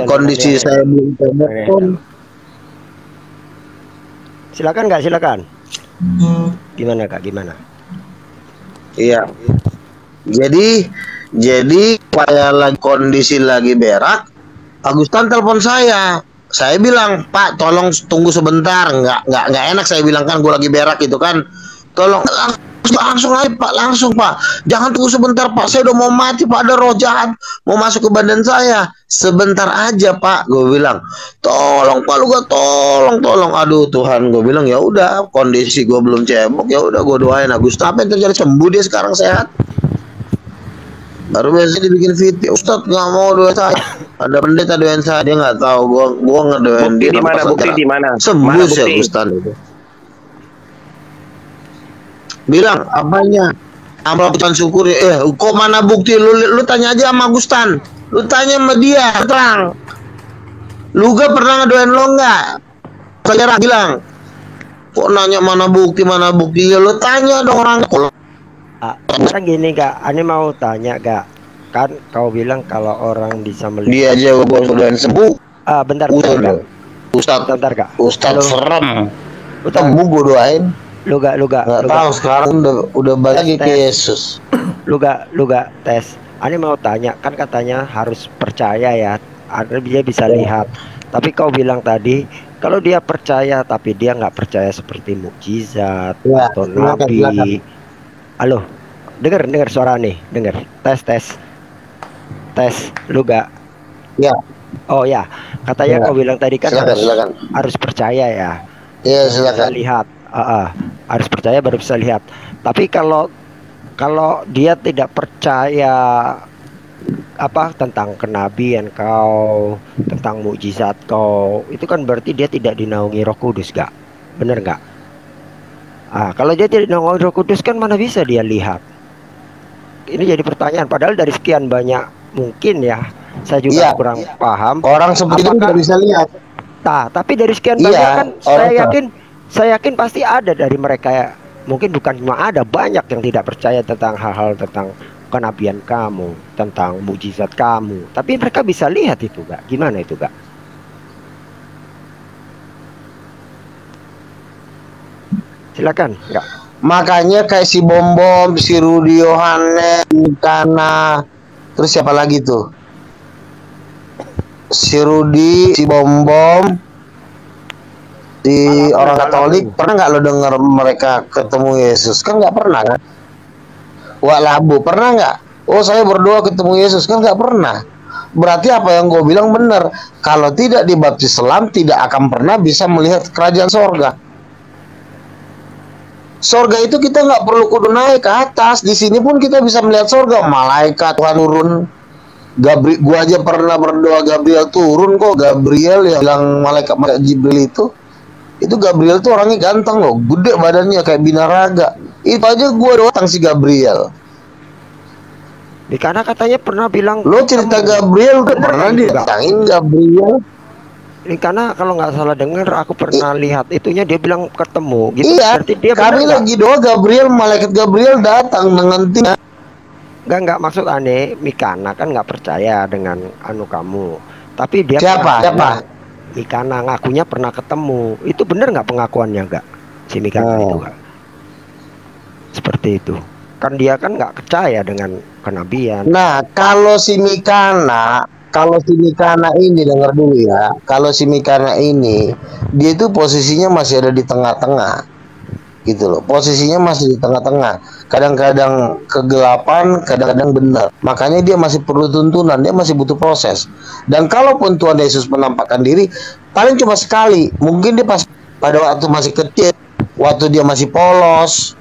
Kondisi saya belum telepon. Silakan Kak, silakan. Gimana Kak, gimana? Iya. Jadi saya lagi kondisi lagi berak, Agustan telepon saya. Saya bilang, "Pak, tolong tunggu sebentar." Nggak enak saya bilang, kan gue lagi berak gitu kan. Tolong langsung aja Pak, langsung Pak. Jangan tunggu sebentar Pak, saya udah mau mati Pak, ada roh jahat mau masuk ke badan saya. Sebentar aja Pak, gue bilang. Tolong Pak, lu gak tolong. Aduh Tuhan, gue bilang ya udah, kondisi gue belum cebok, ya udah gue doain Agustus. Apa yang terjadi, sembuh dia sekarang, sehat. Baru biasanya dibikin video, Ustadz nggak mau doain saya. Ada pendeta doain saya, dia nggak tahu. Gua ngedoain dia. Bukti di mana? Sembuh sih Agustus itu. Bilang apanya? Amal pujian syukur. Kok mana bukti? Lu tanya aja sama Agustan. Lu tanya sama dia, terang. Lu gak pernah ngedoain lo nggak? Saya bilang. Kok nanya mana bukti? Ya lu tanya dong orang. Sekarang gini Kak, Ani mau tanya Kak. Kan kau bilang kalau orang bisa melihat. Dia aja gua doain sembuh. Bentar. Ustadz, bentar Kak. Ustadz serem. Sembuh gua doain. Lu gak tahu sekarang udah balik ke Yesus. Lu gak tes. Ani mau tanya, kan katanya harus percaya ya, dia bisa lihat. Tapi kau bilang tadi kalau dia percaya tapi dia nggak percaya seperti mukjizat atau nabi. Halo, dengar suara nih, dengar. Tes. Lu gak? Ya. Oh ya, katanya kau bilang tadi kan silakan. Harus percaya ya. Iya, silakan. Bisa lihat. Harus percaya baru bisa lihat. Tapi kalau dia tidak percaya tentang kenabian kau, tentang mukjizat kau, itu kan berarti dia tidak dinaungi Roh Kudus, gak? Bener gak? Kalau dia tidak dinaungi Roh Kudus kan mana bisa dia lihat? Ini jadi pertanyaan. Padahal dari sekian banyak mungkin ya, saya juga kurang paham. Orang seperti itu tidak bisa lihat. Tapi dari sekian banyak kan saya yakin pasti ada dari mereka ya. Mungkin bukan cuma ada, banyak yang tidak percaya tentang hal-hal tentang kenabian kamu, tentang mukjizat kamu. Tapi mereka bisa lihat itu, Kak. Gimana itu, Kak? Silakan, Kak. Makanya kayak si Bom, si Rudi Yohanes, Kana, terus siapa lagi tuh? Si Rudi, si Bom, di orang Katolik. Pernah nggak lo dengar mereka ketemu Yesus? Kan nggak pernah kan? Wak Labu pernah nggak? Oh saya berdoa ketemu Yesus, kan nggak pernah. Berarti apa yang gue bilang benar. Kalau tidak dibaptis selam, tidak akan pernah bisa melihat kerajaan sorga. Sorga itu kita nggak perlu kudu naik ke atas. Di sini pun kita bisa melihat sorga. Malaikat Tuhan turun. Gua aja pernah berdoa Gabriel turun kok. Gabriel yang bilang malaikat Jibril itu Gabriel tuh orangnya ganteng loh, gede badannya kayak binaraga. Itu aja gua datang si Gabriel. Karena katanya pernah bilang. Lo cerita Gabriel pernah didatangin Gabriel? Karena kalau nggak salah dengar aku pernah lihat itunya dia bilang ketemu. Gitu. Iya. Berarti dia kami lagi doa malaikat Gabriel datang dengan tim. Nggak maksud aneh, Mikana kan nggak percaya dengan kamu. Tapi dia siapa? Mikana ngakunya pernah ketemu. Itu bener nggak pengakuannya nggak? Si Mikana itu nggak? Seperti itu. Kan dia kan nggak percaya dengan kenabian. Nah, kalau si Mikana ini dengar dulu ya. Kalau si Mikana ini, dia itu posisinya masih ada di tengah-tengah. Gitu loh. Posisinya masih di tengah-tengah. Kadang-kadang kegelapan, kadang-kadang benar. Makanya dia masih perlu tuntunan, dia masih butuh proses. Dan kalaupun Tuhan Yesus menampakkan diri, paling cuma sekali. Mungkin dia pas pada waktu masih kecil, waktu dia masih polos.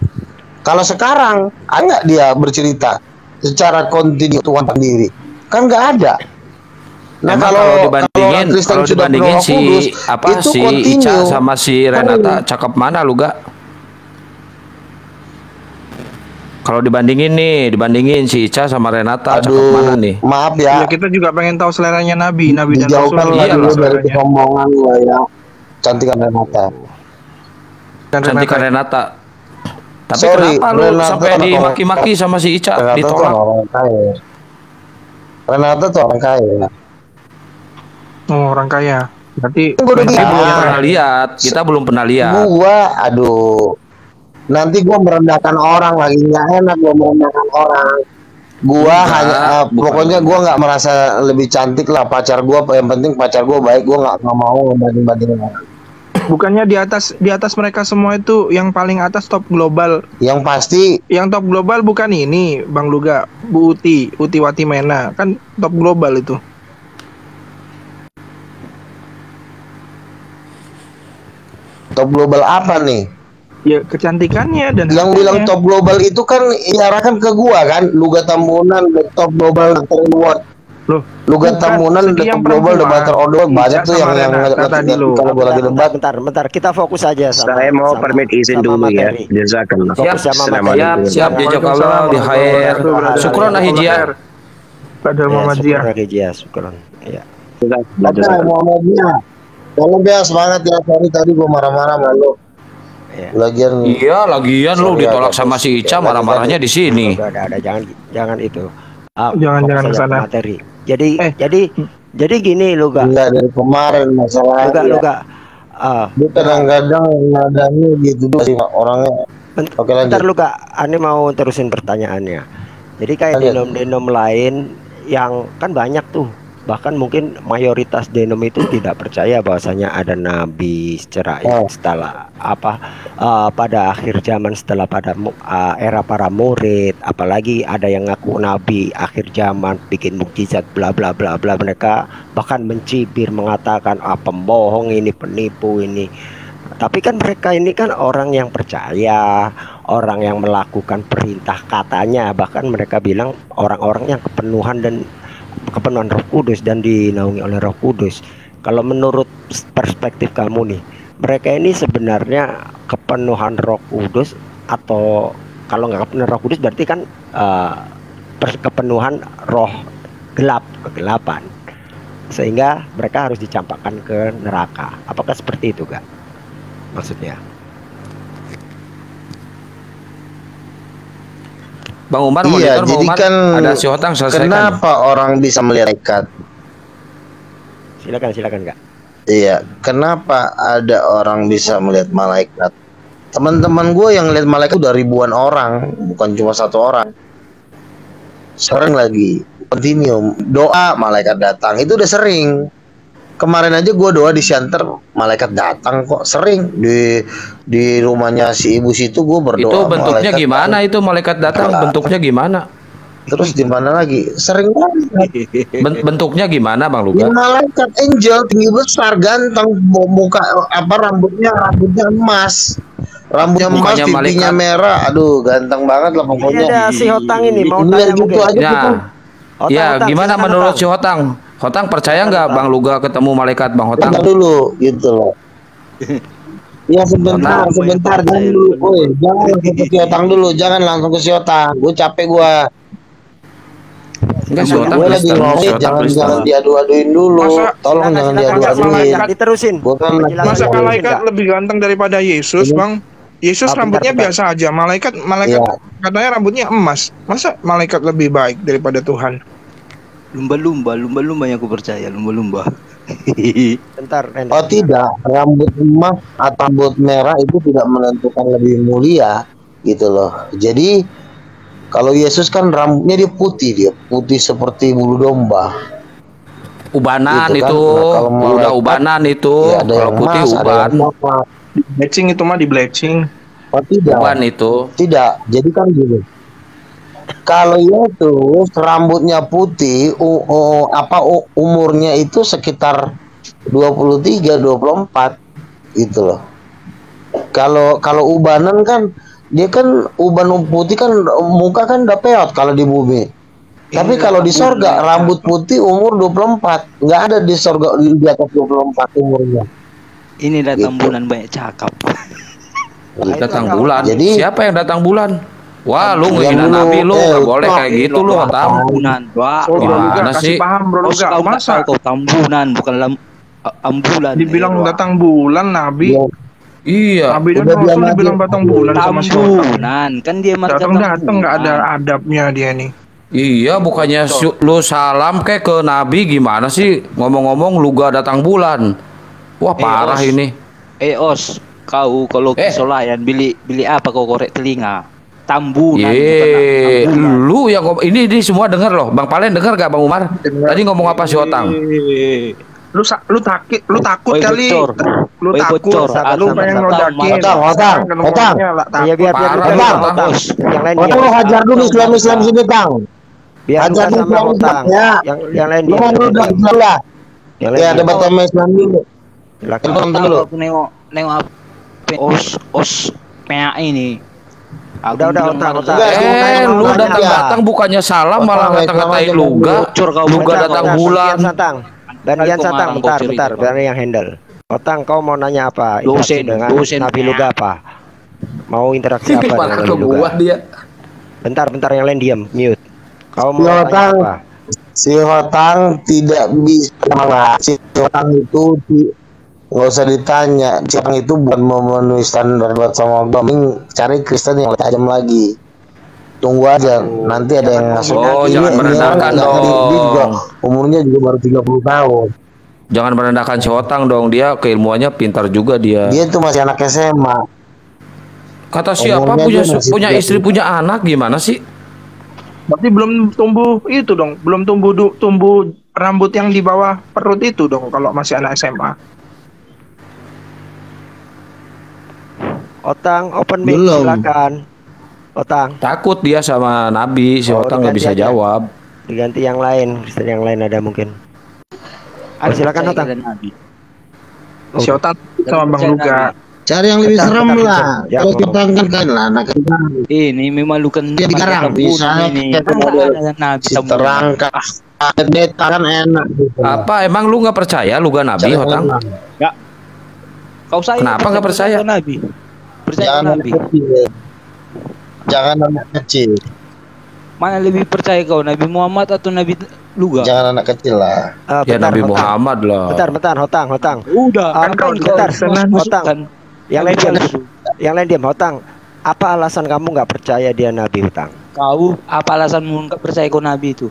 Kalau sekarang ada nggak dia bercerita secara kontinu Tuhan sendiri? Kan nggak ada. Nah, Emang kalau dibandingin si Ica sama si Renata cakep mana lu gak? Kalau dibandingin si Ica sama Renata cakep mana nih? Maaf ya. Kita juga pengen tahu seleranya Nabi dan Dijauhkan Rasul. lagi dari kesombongan lah ya. Cantikan Renata. Cantikan Renata. Tapi kenapa lu sampai dimaki-maki sama si Ica? Ditolak. Renata tuh orang kaya. Oh, orang kaya. Berarti kita belum pernah lihat. Aduh. Nanti gua merendahkan orang lagi, nggak enak gua merendahkan orang. Pokoknya gua nggak merasa lebih cantik lah pacar gua. Yang penting pacar gua baik. Gua nggak mau banding-bandingin orang. Bukannya di atas mereka semua itu yang paling atas top global. Yang pasti yang top global bukan ini, Bang Luga, Bu Uti Watimena, kan top global itu. Top global apa nih? Ya kecantikannya dan yang bilang top global itu kan diarahkan ke gua kan, Luga Tambunan top global award. Luga Tambunan top global debater award banyak tuh yang kalau gua lagi debat. Bentar, kita fokus aja sama. Saya mau permit izin dulu ya. Jazakallah. Siap jazakallah di khair. Syukron Ahijiyah. Padahal Muhammadiyah. Syukron. Ya. Muhammadiyah. Kalau biasa banget ya, tadi gua marah-marah malu. Lagian lu ditolak sama si Ica, marah-marahnya di sini. Jangan itu. Jangan kesana. Materi. Jadi gini lu gak? Enggak dari kemarin masalahnya. Luga. Dia kadang-kadang nadanya gitu sih orangnya. Oke, lanjut. Bentar Luga, Ani mau terusin pertanyaannya. Jadi kayak denom-denom lain yang kan banyak tuh. Bahkan mungkin mayoritas denom itu tidak percaya bahwasanya ada nabi secara setelah pada akhir zaman, setelah pada era para murid, apalagi ada yang ngaku nabi akhir zaman bikin mukjizat bla bla bla bla, mereka bahkan mencibir mengatakan pembohong ini, penipu ini. Tapi kan mereka ini kan orang yang percaya, orang yang melakukan perintah katanya, bahkan mereka bilang orang-orang yang kepenuhan Roh Kudus dan dinaungi oleh Roh Kudus. Kalau menurut perspektif kamu nih, mereka ini sebenarnya kepenuhan Roh Kudus, atau kalau nggak kepenuhan Roh Kudus berarti kan kepenuhan roh kegelapan, sehingga mereka harus dicampakkan ke neraka. Apakah seperti itu gak maksudnya? Bang Umar, iya, jadi kan ada si Hotang selesaikan. Kenapa orang bisa melihat malaikat? Silakan Kak. Iya, kenapa ada orang bisa melihat malaikat? Teman-teman gue yang lihat malaikat udah ribuan orang, bukan cuma satu orang. Sering lagi, continuum doa malaikat datang, itu udah sering. Kemarin aja gue doa di Siantar, malaikat datang kok, sering di rumahnya si ibu situ gue berdoa. Itu bentuknya gimana datang. Itu malaikat datang bentuknya gimana? Terus di mana lagi? Sering banget. Bentuknya gimana Bang Luga? Malaikat angel tinggi besar, ganteng, muka rambutnya emas. Rambutnya emas, pipinya merah. Aduh, ganteng banget lah pokoknya. Ada si Hotang ini mau tanya gitu aja gitu. Ya, gimana menurut si Hotang? Hotang percaya nggak Bang Luga ketemu malaikat, Bang Hotang? Bentar dulu, gitu loh. Ya sebentar jangan dulu, jangan langsung ke si Hotang dulu, jangan langsung ke si Hotang. Gue capek gue. Enggak, si Hotang gue lagi ngomong, jangan diadu-aduin dulu. Tolong jangan diadu-aduin. Diterusin. Masa malaikat lebih ganteng daripada Yesus, Bang? Yesus rambutnya biasa aja. Malaikat katanya rambutnya emas. Masa malaikat lebih baik daripada Tuhan? Lumba-lumba yang aku percaya, lumba-lumba. Bentar. Oh tidak, rambut emas atau rambut merah itu tidak menentukan lebih mulia, gitu loh. Jadi kalau Yesus kan rambutnya dia putih seperti bulu domba. Ubanan gitu itu, kan? Nah, udah ubanan itu. Ya, kalau putih uban. Di bleaching itu mah di bleaching. Oh tidak. Uban itu. Tidak. Jadi kan gini. Kalau Yesus rambutnya putih, umurnya itu sekitar 23, 24 gitu loh. kalau ubanan kan dia kan uban putih kan muka kan udah peot kalau di bumi. Tapi kalau di sorga rambut putih umur 24. Nggak ada di sorga di atas 24 umurnya. Ini datang Gitu. bulan banyak cakap. Datang bulan. Jadi- Siapa yang datang bulan? Wah, lu Yang ngehina dulu, Nabi lu, nggak boleh Tok. kayak gitu lu, Otam. Tambunan. Wah, Oh, Bro Luga, Gimana kasih sih? paham Bro Luga. kau nggak Masa tahu kau tambunan bukan ambulan. dibilang Wah. datang bulan Nabi? Ya, Iya. Nabi dan Udah Rasul bilang dibilang aja. batang bulan sama si Otak. Tambunan kan dia marga Datang nggak ada adabnya dia nih. Iya, bukannya lu salam kayak ke Nabi gimana sih? Ngomong-ngomong lu gak datang bulan. Wah, parah Os. ini. Os, kau kalau kesolayan beli apa kau korek telinga? Tambunan. Ye, bukan ambulan. lu yang ini semua dengar loh. Bang Palen dengar gak Bang Umar? Tadi ngomong apa si Otang? Lu takut Oi, kali. bocor. Lu Oi, takut. bocor. Lu pengen Sabar, ngodakin. Otang. Iya biar Parah, Luga, Bang. Otang. Yang lain Otang lu hajar dulu Islam sini Tang. Biar Luga Hajar dulu sama Islam, Otang. ya. Yang lain Lu kan udah lah. Yang lain Ya diam. debat sama Islam dulu. Silakan. Tonton dulu. Aku nengok apa? Os PA ini. Aku Udah, bilang Otang, marga. Otang. Lu Tanya, datang-datang bukannya salam malah Otang, ngata-ngatain Islam aja, Luga. Bocor kau, Luga bocor datang kau. bulan. Bandian Kau Satang, ngarang, kau bentar, cerita, bentar, kau. biar yang handle. Otang, kau mau nanya apa? Dosen, Interaksi dengan dosen. Nabi Luga apa? Mau interaksi apa dengan Parah Nabi ke Luga? gua dia. Bentar, yang lain diam, mute. Kau mau Ya, nanya Otang. apa? Si Hotang tidak bisa. Si Hotang itu nggak usah ditanya. Si Hotang itu bukan memenuhi standar buat sama agama. Cari Kristen yang tajam lagi. Tunggu aja, nanti ada yang ngasih. Oh, jangan merendahkan Dia juga dong. umurnya juga baru 30 tahun. Jangan merendahkan si Otang dong. Dia keilmuannya pintar juga dia. Dia tuh masih anak SMA. Kata siapa Umurnya punya dia masih punya 30. istri punya anak gimana sih? Berarti belum tumbuh itu dong, belum tumbuh rambut yang di bawah perut itu dong kalau masih anak SMA. Otang, open mic, Belum. silakan. Otang, Takut dia sama Nabi, si Oh, Otang nggak diganti bisa aja. jawab. diganti yang lain, Kristen yang lain ada mungkin. Ada silakan, percaya Otang. kepada Nabi. Si Otak sama Bang Percaya Luga. Nabi. Cari yang lebih Bentar, serem bentar, lah. Vincent. Ya, Kalau ngomong. kita kan lah anak kita. Ini memalukan Dia sekarang bisa ini. kayak Masa model ada Nabi si tambunan? terangkat. Deta kan enak gitu. Apa emang lu nggak percaya Luga Nabi, Cari Otang? enak. Kau saya Kenapa nggak percaya? kepada Nabi. Percaya Jangan kepada anak Nabi. kecil. Jangan anak kecil. Mana lebih percaya kau, Nabi Muhammad atau Nabi Luga? Jangan anak kecil lah. Ya Nabi Muhammad lah. Bentar, Otang. Udah, Kan kau bentar, Otang. Yang lain diam, yang lain diam, Otang. Apa alasan kamu nggak percaya dia Nabi, Otang? Kau apa alasanmu nggak percaya kau Nabi itu?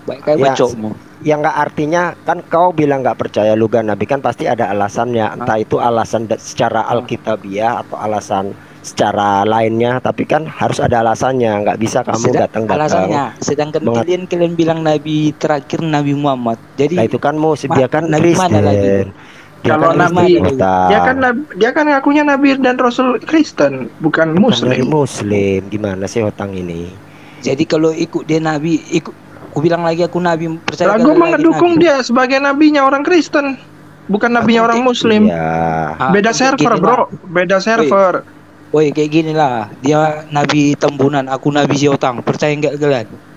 Baik kayak Ya, bacokmu. Yang nggak artinya kan kau bilang nggak percaya Luga Nabi kan pasti ada alasannya. Entah itu alasan secara alkitabiah atau alasan secara lainnya. Tapi kan harus ada alasannya. Nggak bisa kamu datang-datang. Alasannya, sedangkan kalian bilang Nabi terakhir Nabi Muhammad. Jadi Nah itu kan dia kan Nabi mana lagi? Kristen. Dia Kalau kan Nabi, Kristen, dia kan ngakunya Nabi dan Rasul Kristen, bukan Muslim. Muslim gimana sih Otang ini? Jadi kalau ikut dia Nabi, aku bilang lagi aku Nabi percaya. Gue mengedukung dia sebagai nabinya orang Kristen, bukan nabinya orang Muslim. Ya. Beda server bro, beda server. Woi kayak gini lah, dia Nabi Tambunan, aku Nabi Siotang, percaya nggak kalian?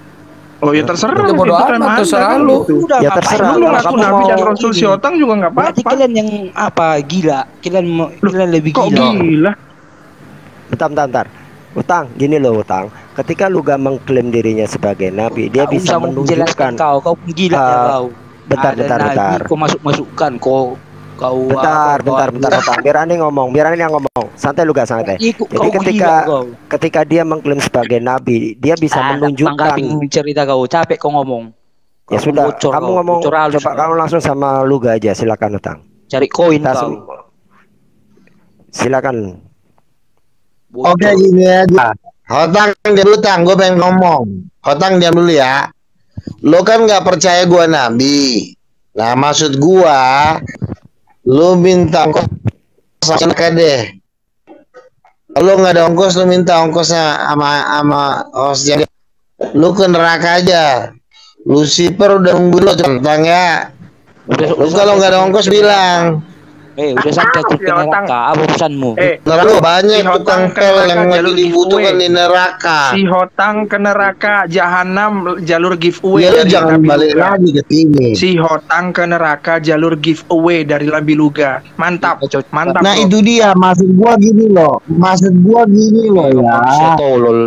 Oh ya terserah. Itu bodo kan amat, Anda, terserah kan lu. gitu. Udah, Ya ngapain terserah, lu Lu kalau ngaku kamu nabi dan mau Rasul gini? Siotang juga nggak Berarti apa-apa. kalian yang apa gila? Kalian lebih Kok gila. gila? Bentar. Utang, gini loh Utang. Ketika Luga mengklaim dirinya sebagai nabi, dia Kau bisa usah menunjukkan. kau pun gila ya kau. Bentar. Ada Nabi, kau masukkan kau Bentar, Otang. Biar Ani ngomong, yang ngomong. Santai Luga, santai. Jadi ketika dia mengklaim sebagai nabi, dia bisa menunjukkan. Cerita kau, capek kau ngomong. Ya sudah, kamu ngomong. Coba kamu langsung sama Luga aja, silakan Utang. Cari koin kau. Silakan. Oke gini aja. Hotang diam dulu Tang, gue pengen ngomong. Hotang diam dulu ya. Lo kan nggak percaya gua nabi. Nah maksud gua, lo minta ongkos deh. Kalau nggak ada ongkos, lo minta ongkosnya sama hostnya. Lo ke neraka aja. Lucifer udah nunggu lo Tang ya. Lo kalau nggak ada ongkos bilang. Udah sampai aku ke neraka. Apa pesanmu? Neraka banyak si Hotang tukang ke pel neraka, yang lagi jalur dibutuhkan giveaway. di neraka. Si Hotang ke neraka, jahanam jalur giveaway Ya lu dari jangan Nabi balik Luga. lagi ke sini. Si Hotang ke neraka, jalur giveaway dari Nabi Luga. Mantap, mantap. Nah bro. itu dia maksud gua gini loh. Ya.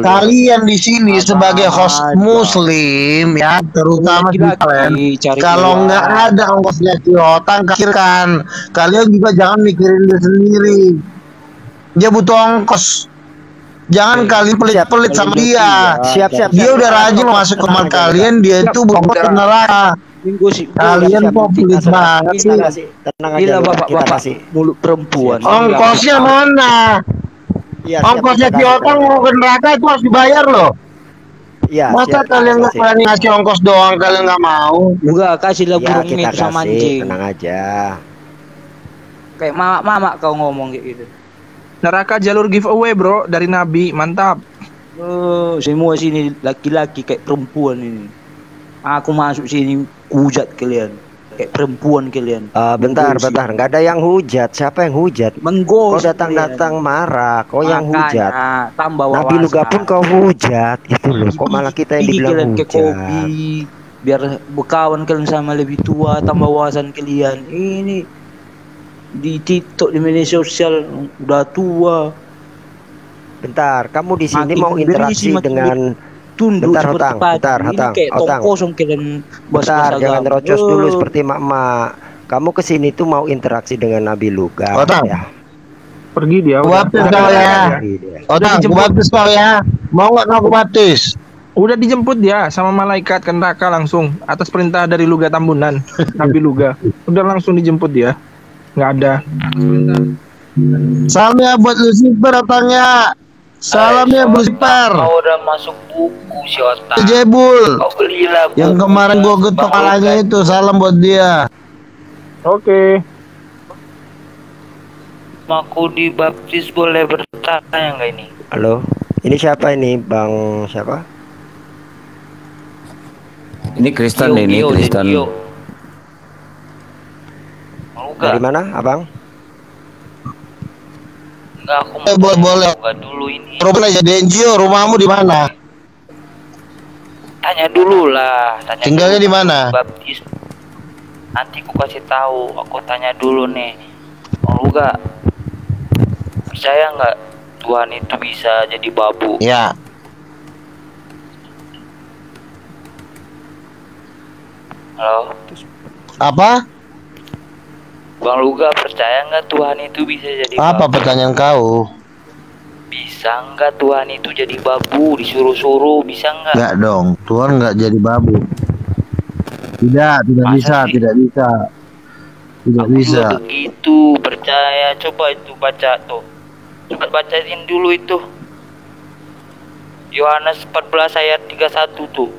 Kalian di sini sebagai host muslim ya, terutama di kalian. Kalau nggak ada ongkosnya si Hotang, pikirkan. Kalian juga jangan mikirin dia sendiri. Dia butuh ongkos. Jangan kalian pelit-pelit sama dia. Siap. Dia udah rajin masuk ke kamar kalian, dia itu bukan ke neraka. Kalian kok pelit banget sih. Tenang aja. Bapak mulut perempuan. Ongkosnya mana? Ongkosnya si Hotang mau ke neraka itu harus dibayar loh. Iya. Masa kalian nggak berani ngasih ongkos doang, kalian nggak mau? Enggak, kasihlah burung kita itu sama kasih, anjing. tenang aja. Kayak mama kau ngomong kayak gitu. Neraka jalur giveaway bro dari Nabi, mantap. Semua sini laki-laki kayak perempuan ini. Aku masuk sini hujat kalian. Kayak perempuan kalian. Bentar, nggak ada yang hujat. Siapa yang hujat? Kau datang-datang marah. Kau yang hujat. Tambah wawasan. Nabi Luga pun kau hujat. Itu loh. Kok malah kita yang dibilang hujat? Kopi, biar berkawan kalian sama lebih tua, tambah wawasan kalian. Ini di TikTok, di media sosial udah tua. Bentar, kamu di sini mau interaksi dengan tunduk. Bentar, kosong kalian. Bentar, jangan rocos dulu seperti mak-mak. Kamu kesini tuh mau interaksi dengan Nabi Luga. Ya. Pergi dia. Baptis kau ya. Baptis kau ya. Mau nggak kau baptis? Udah dijemput dia sama malaikat ke neraka langsung atas perintah dari Luga Tambunan. Nabi Luga. Udah langsung dijemput dia. Nggak ada. Salamnya buat Lucifer datangnya. Salamnya Lucifer. Kau udah masuk buku si Hotang. Jebul. Kau belilah buku. Yang kemarin gua getok kepalanya itu, salam buat dia. Oke. Aku dibaptis boleh bertanya nggak ini? Halo, ini siapa ini, Bang siapa? Ini Kristen ini, Kristen. Dari mana, Abang? Enggak, aku mau boleh. Dulu ini. Problem aja Denjio, rumahmu di mana? Tanya dulu lah. Tinggalnya di mana? Baptis. Nanti aku kasih tahu. Aku tanya dulu nih. Mau enggak? Percaya nggak Tuhan itu bisa jadi babu? Ya. Halo. Apa? Bang Luga, percaya nggak Tuhan itu bisa jadi Apa babu? pertanyaan kau? Bisa nggak Tuhan itu jadi babu? Disuruh-suruh bisa nggak? Nggak dong, Tuhan nggak jadi babu. Tidak bisa, tidak bisa. Tidak bisa. Begitu, percaya. Coba itu baca tuh. Coba bacain dulu itu. Yohanes 14 ayat 31 tuh.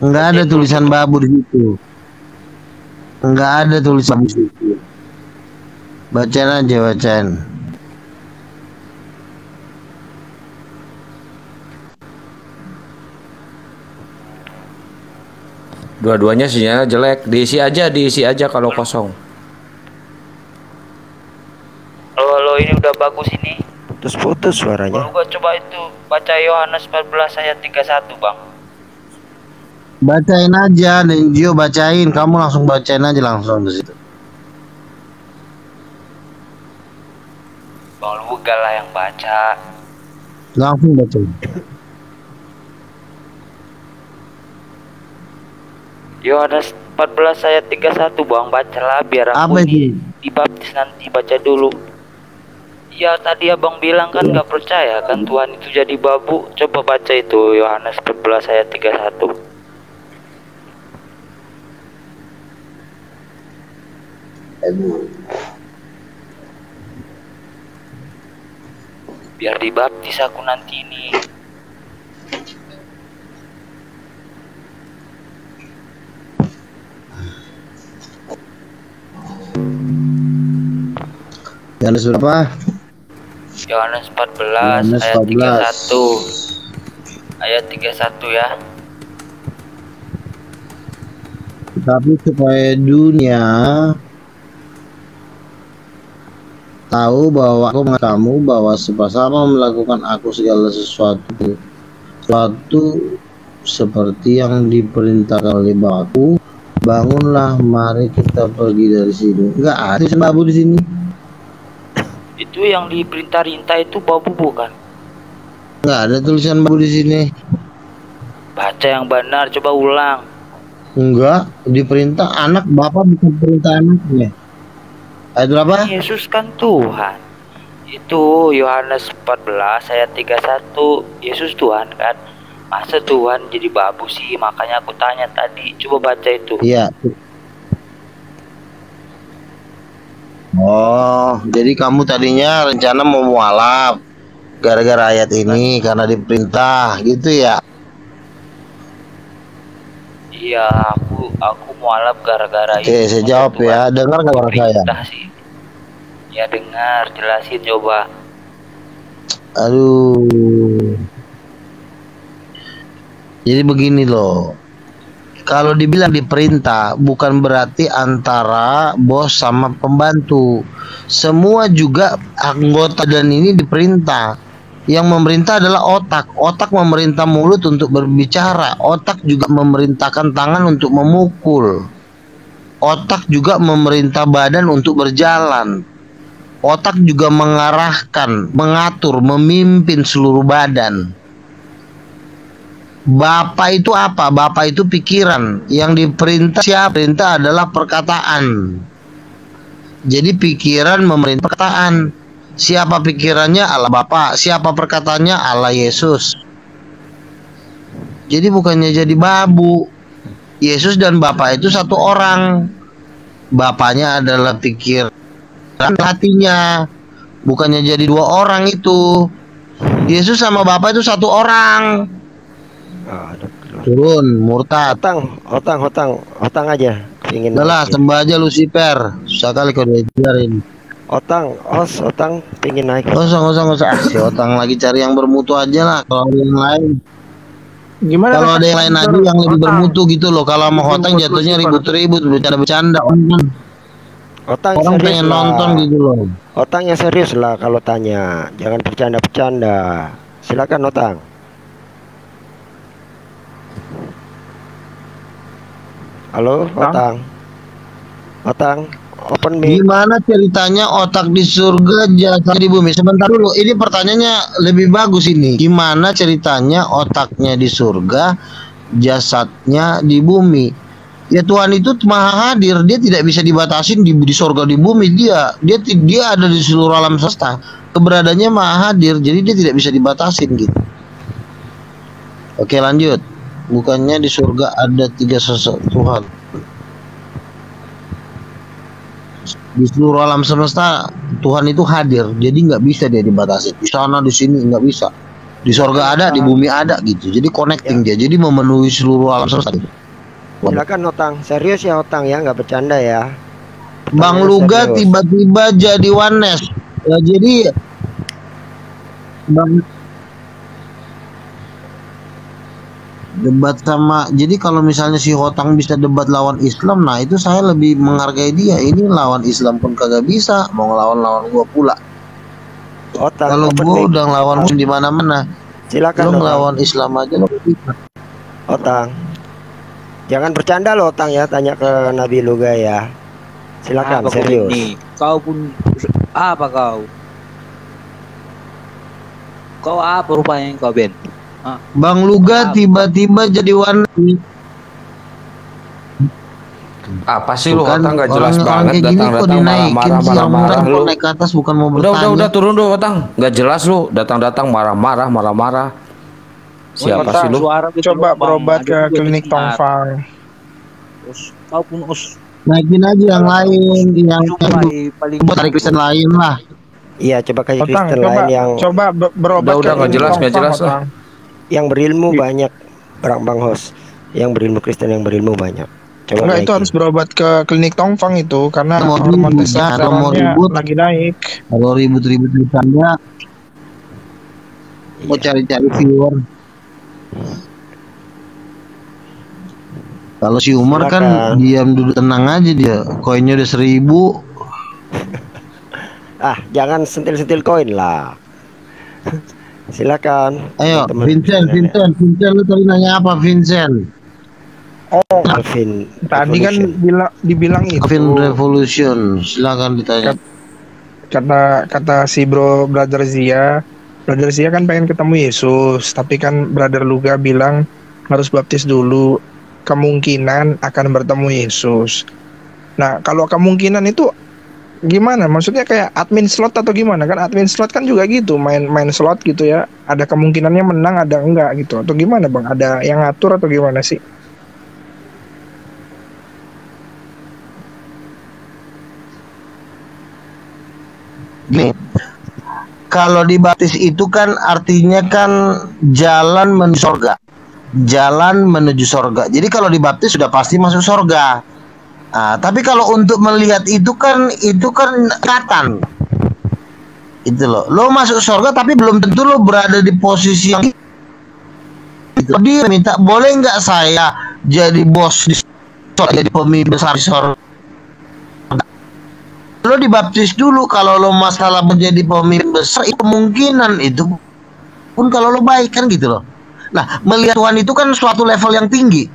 Nggak ada tulisan babu di situ. Nggak ada tulisan di situ. Bacain aja, bacain. Dua-duanya sinyalnya jelek. Diisi aja kalau kosong. Halo, ini udah bagus ini. Putus-putus suaranya. Kalau gua coba itu baca Yohanes 14 ayat 31, Bang. Bacain aja, Denjio bacain. Kamu langsung bacain aja langsung di situ. Bang Luga lah yang baca. Langsung bacain. Yohanes 14 ayat 31, Bang. Bacalah biar aku Apa itu? dibaptis nanti. Baca dulu. Ya tadi abang bilang kan nggak percaya kan Tuhan itu jadi babu. Coba baca itu Yohanes 14 ayat 31. Biar dibaptis aku nanti ini. Yohanes berapa? Yohanes 14 Yohanes ayat 14. 31. Ayat 31 ya. Tapi supaya dunia tahu bahwa aku mengatakan kamu bahwa sama melakukan aku segala sesuatu seperti yang diperintahkan oleh Bapakku. Bangunlah, mari kita pergi dari sini. Enggak ada babu di sini. Itu yang diperintah-perintah itu babu bukan? Enggak ada tulisan babu di sini. Baca yang benar, coba ulang. Enggak, diperintah anak, bapak bukan perintah anaknya. Ayat berapa? Yesus kan Tuhan. Itu Yohanes 14 ayat 31. Yesus Tuhan kan. Masa Tuhan jadi babu sih? Makanya aku tanya tadi. Coba baca itu. Iya. Oh, jadi kamu tadinya rencana mau mualaf gara-gara ayat ini karena diperintah gitu ya? Iya, aku mualaf gara-gara Oke, itu. saya jawab ya. Dengar nggak suara saya? Sih. Ya dengar, jelasin coba. Aduh. Jadi begini loh. Kalau dibilang diperintah bukan berarti antara bos sama pembantu. Semua juga anggota dan ini diperintah. Yang memerintah adalah otak. Otak memerintah mulut untuk berbicara. Otak juga memerintahkan tangan untuk memukul. Otak juga memerintah badan untuk berjalan. Otak juga mengarahkan, mengatur, memimpin seluruh badan. Bapak itu apa? Bapak itu pikiran. Yang diperintah siapa? Perintah adalah perkataan. Jadi pikiran memerintah perkataan. Siapa pikirannya? Allah Bapa. Siapa perkataannya? Allah Yesus. Jadi bukannya jadi babu. Yesus dan Bapa itu satu orang. Bapaknya adalah pikiran hatinya. Bukannya jadi dua orang itu. Yesus sama Bapa itu satu orang. Turun, murtad. Otang aja. Pingin Udah sembah aja Lucifer. Susah kali kau diajarin. Otang pingin naik. Nggak usah. Si Otang lagi cari yang bermutu aja lah. Kalau ada yang lain, Gimana? kalau ada yang lain aja yang lebih bermutu gitu loh. Kalau sama Otang jatuhnya ribut-ribut, bercanda-bercanda. Otang orang pengen lah. nonton gitu loh. Otang yang serius lah kalau tanya, jangan bercanda-bercanda. Silakan Otang. Halo Otang. Open mic. Gimana ceritanya otak di surga, jasa di bumi? Sebentar dulu, ini pertanyaannya lebih bagus ini. Gimana ceritanya otaknya di surga, jasadnya di bumi? Ya Tuhan itu maha hadir, dia tidak bisa dibatasin di surga di bumi. Dia ada di seluruh alam semesta. Keberadaannya maha hadir, jadi dia tidak bisa dibatasin gitu. Oke, lanjut. Bukannya di surga ada 3 sosok Tuhan. Di seluruh alam semesta Tuhan itu hadir, jadi nggak bisa dia dibatasi. Di sana di sini nggak bisa. Di surga ada, di bumi ada gitu. Jadi connecting dia, jadi memenuhi seluruh alam semesta. Silakan Otang, serius ya Otang ya, nggak bercanda ya. Bang Luga tiba-tiba jadi oneness. Ya, jadi Bang debat sama, jadi kalau misalnya si Otang bisa debat lawan Islam, nah itu saya lebih menghargai dia. Ini lawan Islam pun kagak bisa, mau ngelawan gua pula. Kalau gua udah ngelawan di mana-mana, silakan lo ngelawan Islam aja lo bisa. Otang, jangan bercanda lo Otang ya, tanya ke Nabi Luga ya. Silakan serius. Kau pun apa kau? Kau apa rupanya kau Ben? Bang Luga tiba-tiba jadi warna. Apa sih lu Otang nggak jelas banget, datang-datang marah-marah lu. Naik ke atas bukan mau bertanya. Udah turun dulu Otang, nggak jelas lu, datang-datang marah-marah. Siapa sih lu? Coba berobat ke klinik Tongfang. Kau pun naikin aja yang lain, yang buat hari Kristen lain lah. Iya, coba kayak Kristen lain yang coba berobat. Udah nggak jelas lah. Yang berilmu banyak, Bang Hos. Yang berilmu Kristen yang berilmu banyak. Coba enggak, itu harus berobat ke klinik Tongfang itu karena hormon testosteronnya lagi naik. Kalau ribut-ribut di sana, mau cari-cari viewer. Kalau si Umar kan diam duduk tenang aja dia, koinnya udah 1000. Jangan sentil-sentil koin lah. Silakan. Ayo, teman-teman. Vincent, lu tadi nanya apa, Vincent? Oh, Alvin tadi kan dibilang itu. Alvin Revolution, silakan ditanya. Kata si brother Zia kan pengen ketemu Yesus, tapi kan brother Luga bilang harus baptis dulu, kemungkinan akan bertemu Yesus. Nah, kalau kemungkinan itu gimana? Maksudnya kayak admin slot atau gimana? Kan admin slot kan juga gitu, main slot gitu ya. Ada kemungkinannya menang, ada enggak gitu. Atau gimana, Bang? Ada yang ngatur atau gimana sih? Nih, kalau dibaptis itu kan artinya kan jalan menuju sorga. Jalan menuju sorga. Jadi kalau dibaptis sudah pasti masuk sorga. Tapi kalau untuk melihat itu kan ikatan. Itu loh. Lo masuk sorga tapi belum tentu lo berada di posisi yang itu. Dia minta, boleh nggak saya jadi bos di sorga, jadi pemimpin besar di sorga. Lo dibaptis dulu. Kalau lo masalah menjadi pemimpin besar, itu kemungkinan itu pun kalau lo baik kan gitu loh. Nah, melihat Tuhan itu kan suatu level yang tinggi.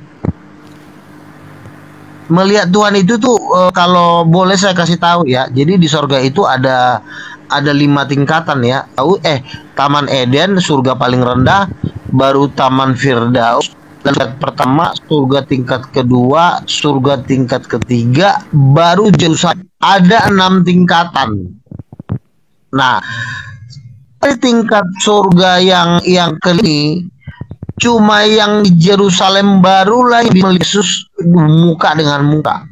Melihat Tuhan itu tuh kalau boleh saya kasih tahu ya. Jadi di sorga itu ada 5 tingkatan ya. Taman Eden, surga paling rendah, baru Taman Firdaus, tingkat pertama, surga tingkat kedua, surga tingkat ketiga, baru Yerusalem. Ada 6 tingkatan. Nah, tingkat surga yang kelima, cuma yang di Yerusalem barulah yang bisa Yesus muka dengan muka,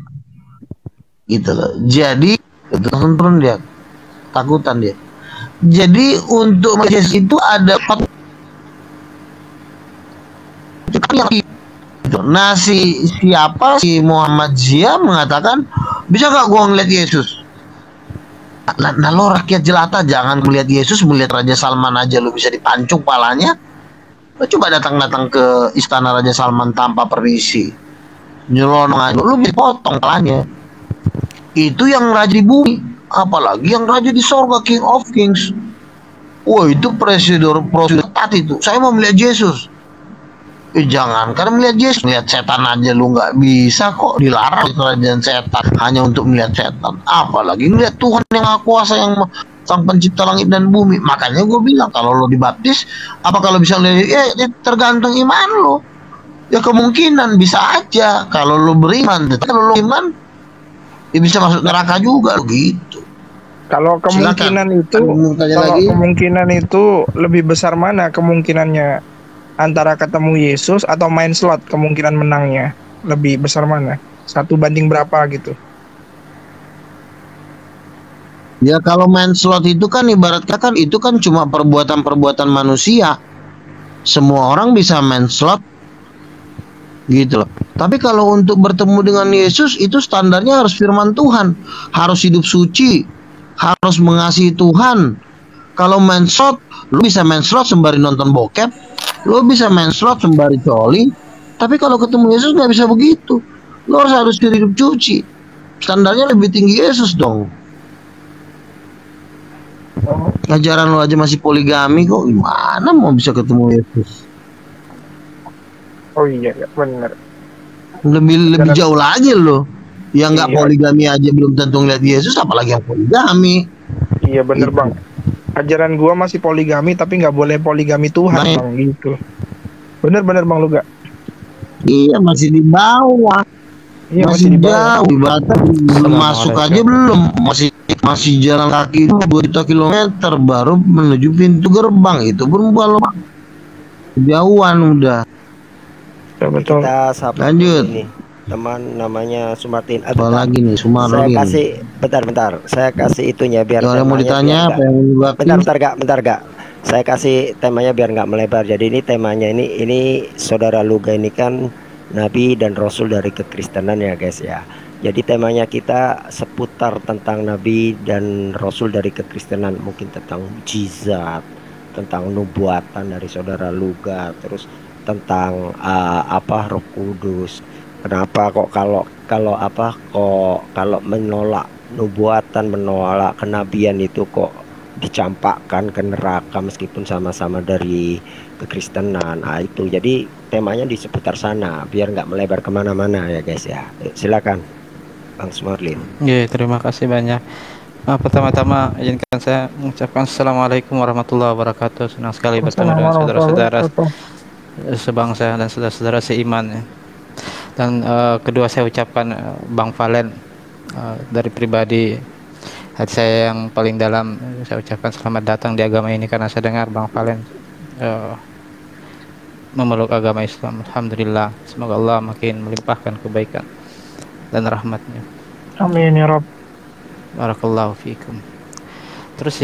gitu loh. Jadi itu langsung turun dia, takutan dia. Jadi untuk Yesus itu ada nah siapa si Muhammad Zia mengatakan, bisa gak gua ngeliat Yesus? Nah lo rakyat jelata, jangan melihat Yesus, melihat Raja Salman aja lo bisa dipancung palanya. Lo coba datang ke istana Raja Salman tanpa permisi, nyelonong aja, lo bisa potong palanya. Itu yang raja di bumi, apalagi yang raja di sorga, King of Kings. Wah, itu prosedur ketat itu. Saya mau melihat Yesus. Jangan, karena melihat Yesus, melihat setan aja lu nggak bisa kok, dilarang kerajaan setan hanya untuk melihat setan. Apalagi melihat Tuhan yang Maha Kuasa, yang Sang Pencipta langit dan bumi. Makanya gue bilang kalau lo dibaptis, apa kalau bisa lihat, tergantung iman lo. Ya kemungkinan bisa aja kalau lo beriman, tapi kalau lo iman, ya bisa masuk neraka juga gitu. Kalau kemungkinan kemungkinan itu lebih besar mana kemungkinannya? Antara ketemu Yesus atau main slot, kemungkinan menangnya lebih besar mana? 1 banding berapa gitu? Ya kalau main slot itu kan ibaratnya kan itu kan cuma perbuatan manusia. Semua orang bisa main slot, gitu loh. Tapi kalau untuk bertemu dengan Yesus itu standarnya harus firman Tuhan, harus hidup suci, harus mengasihi Tuhan. Kalau main slot, lu bisa main slot sembari nonton bokep, lu bisa main slot sembari coli. Tapi kalau ketemu Yesus nggak bisa begitu. Lu harus hidup suci. Standarnya lebih tinggi Yesus dong. Ajaran lu aja masih poligami kok, gimana mau bisa ketemu Yesus? Oh iya, benar. Lebih jauh lagi lo. Yang nggak poligami aja belum tentu ngeliat Yesus, apalagi yang poligami. Iya bener Bang. Ajaran gua masih poligami tapi nggak boleh poligami Tuhan Bang, gitu. Bener-bener Bang Luga. Iya masih di bawah. Iya, masih jauh. Ibaratnya belum masuk aja belum. Masih jalan kaki 2 kilometer baru menuju pintu gerbang. Itu pun kalau jauhan udah. Betul. Kita lanjut ini. Teman namanya Sumartin. Apalagi nih Sumartin. Saya kasih bentar. Saya kasih itunya biar yang mau ditanya apa yang bentar gak. Saya kasih temanya biar nggak melebar. Jadi ini temanya ini saudara Luga ini kan Nabi dan Rasul dari kekristenan ya guys ya. Jadi temanya kita seputar tentang Nabi dan Rasul dari kekristenan, mungkin tentang mukjizat, tentang nubuatan dari saudara Luga, terus tentang Roh Kudus. Kenapa kok kalau menolak nubuatan, menolak kenabian itu kok dicampakkan ke neraka meskipun sama-sama dari kekristenan. Nah, itu jadi temanya di seputar sana biar nggak melebar kemana-mana ya guys ya. Silakan Bang Smorlin. Ya, terima kasih banyak. Pertama-tama izinkan saya mengucapkan Assalamualaikum warahmatullahi wabarakatuh. Senang sekali bertemu dengan saudara-saudara sebangsa dan saudara-saudara seiman ya. Dan kedua saya ucapkan Bang Valen, dari pribadi hati saya yang paling dalam, saya ucapkan selamat datang di agama ini karena saya dengar Bang Valen memeluk agama Islam. Alhamdulillah, semoga Allah makin melimpahkan kebaikan dan rahmatnya. Amin ya Rabb. Barakallahu fiikum. Terus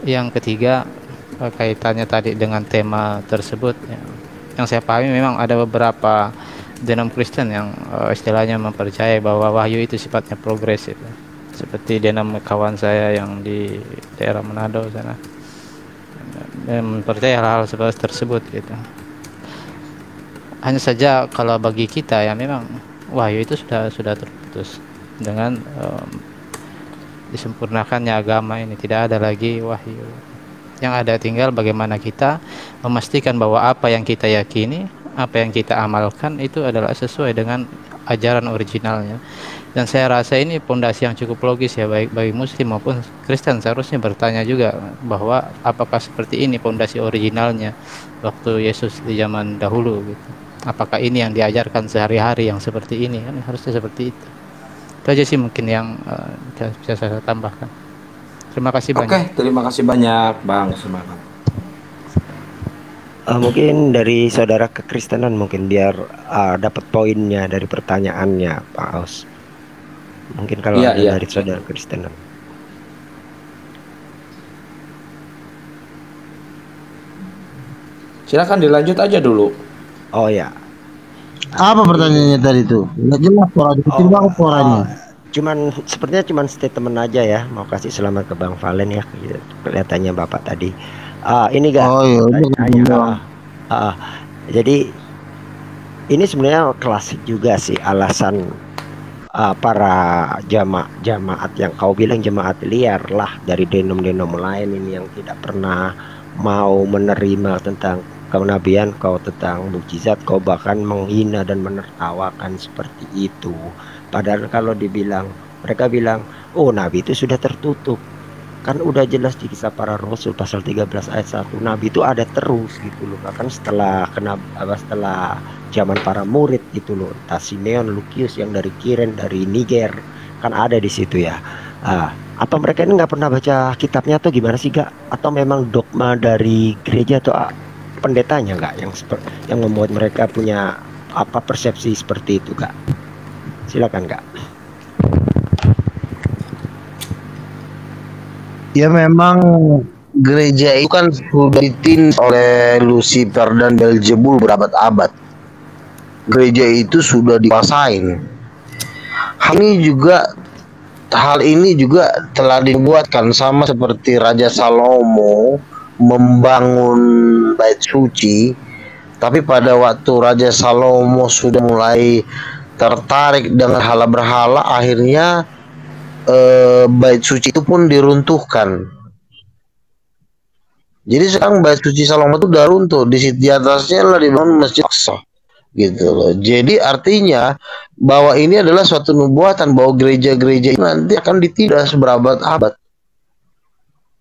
yang ketiga, kaitannya tadi dengan tema tersebut ya, yang saya pahami memang ada beberapa denom Kristen yang istilahnya mempercayai bahwa wahyu itu sifatnya progresif ya. Seperti denom kawan saya yang di daerah Manado sana, mempercayai hal-hal seperti tersebut gitu. Hanya saja kalau bagi kita ya memang wahyu itu sudah terputus dengan disempurnakannya agama ini, tidak ada lagi wahyu. Yang ada tinggal bagaimana kita memastikan bahwa apa yang kita yakini, apa yang kita amalkan itu adalah sesuai dengan ajaran originalnya. Dan saya rasa ini pondasi yang cukup logis ya, baik bagi Muslim maupun Kristen seharusnya bertanya juga bahwa apakah seperti ini pondasi originalnya waktu Yesus di zaman dahulu gitu. Apakah ini yang diajarkan sehari-hari yang seperti ini, kan harusnya seperti itu. Itu aja sih mungkin yang bisa saya tambahkan. Terima kasih banyak. Oke, terima kasih banyak Bang. Semangat. Mungkin dari saudara kekristenan mungkin biar dapat poinnya dari pertanyaannya Pak Aus. Mungkin kalau ada dari saudara kekristenan. Silakan dilanjut aja dulu. Oh ya. Apa pertanyaannya tadi tuh? Nggak jelas suaranya, kecil banget suaranya. Sepertinya cuman statement aja ya. Mau kasih selamat ke Bang Valen ya. Kelihatannya Bapak tadi. Ini gak? Oh iya. Jadi ini sebenarnya klasik juga sih alasan para jamaat yang kau bilang jemaat liar lah dari denom-denom lain ini yang tidak pernah mau menerima tentang kenabian, kau tentang mukjizat, kau bahkan menghina dan menertawakan seperti itu. Padahal kalau mereka bilang, oh Nabi itu sudah tertutup. Kan udah jelas di Kisah Para Rasul pasal 13 ayat 1, Nabi itu ada terus gitu loh. Bahkan setelah zaman para murid gitu loh, entah Simeon, Lukius yang dari Kiren, dari Niger, kan ada di situ ya. Atau mereka ini nggak pernah baca kitabnya atau gimana sih Kak? Atau memang dogma dari gereja atau pendetanya nggak yang membuat mereka punya persepsi seperti itu Kak? Silakan Kak. Ya memang gereja itu kan sudah ditindas oleh Lucifer dan Beelzebul berabad-abad. Gereja itu sudah dikuasain. Hal ini juga telah dibuatkan sama seperti Raja Salomo membangun bait suci, tapi pada waktu Raja Salomo sudah mulai tertarik dengan hala berhala, akhirnya bait suci itu pun diruntuhkan. Jadi sekarang bait suci Salomo itu udah runtuh, di atasnya lah dibangun Masjid Aqsa gitu loh. Jadi artinya bahwa ini adalah suatu nubuatan bahwa gereja-gereja ini nanti akan ditindas berabad-abad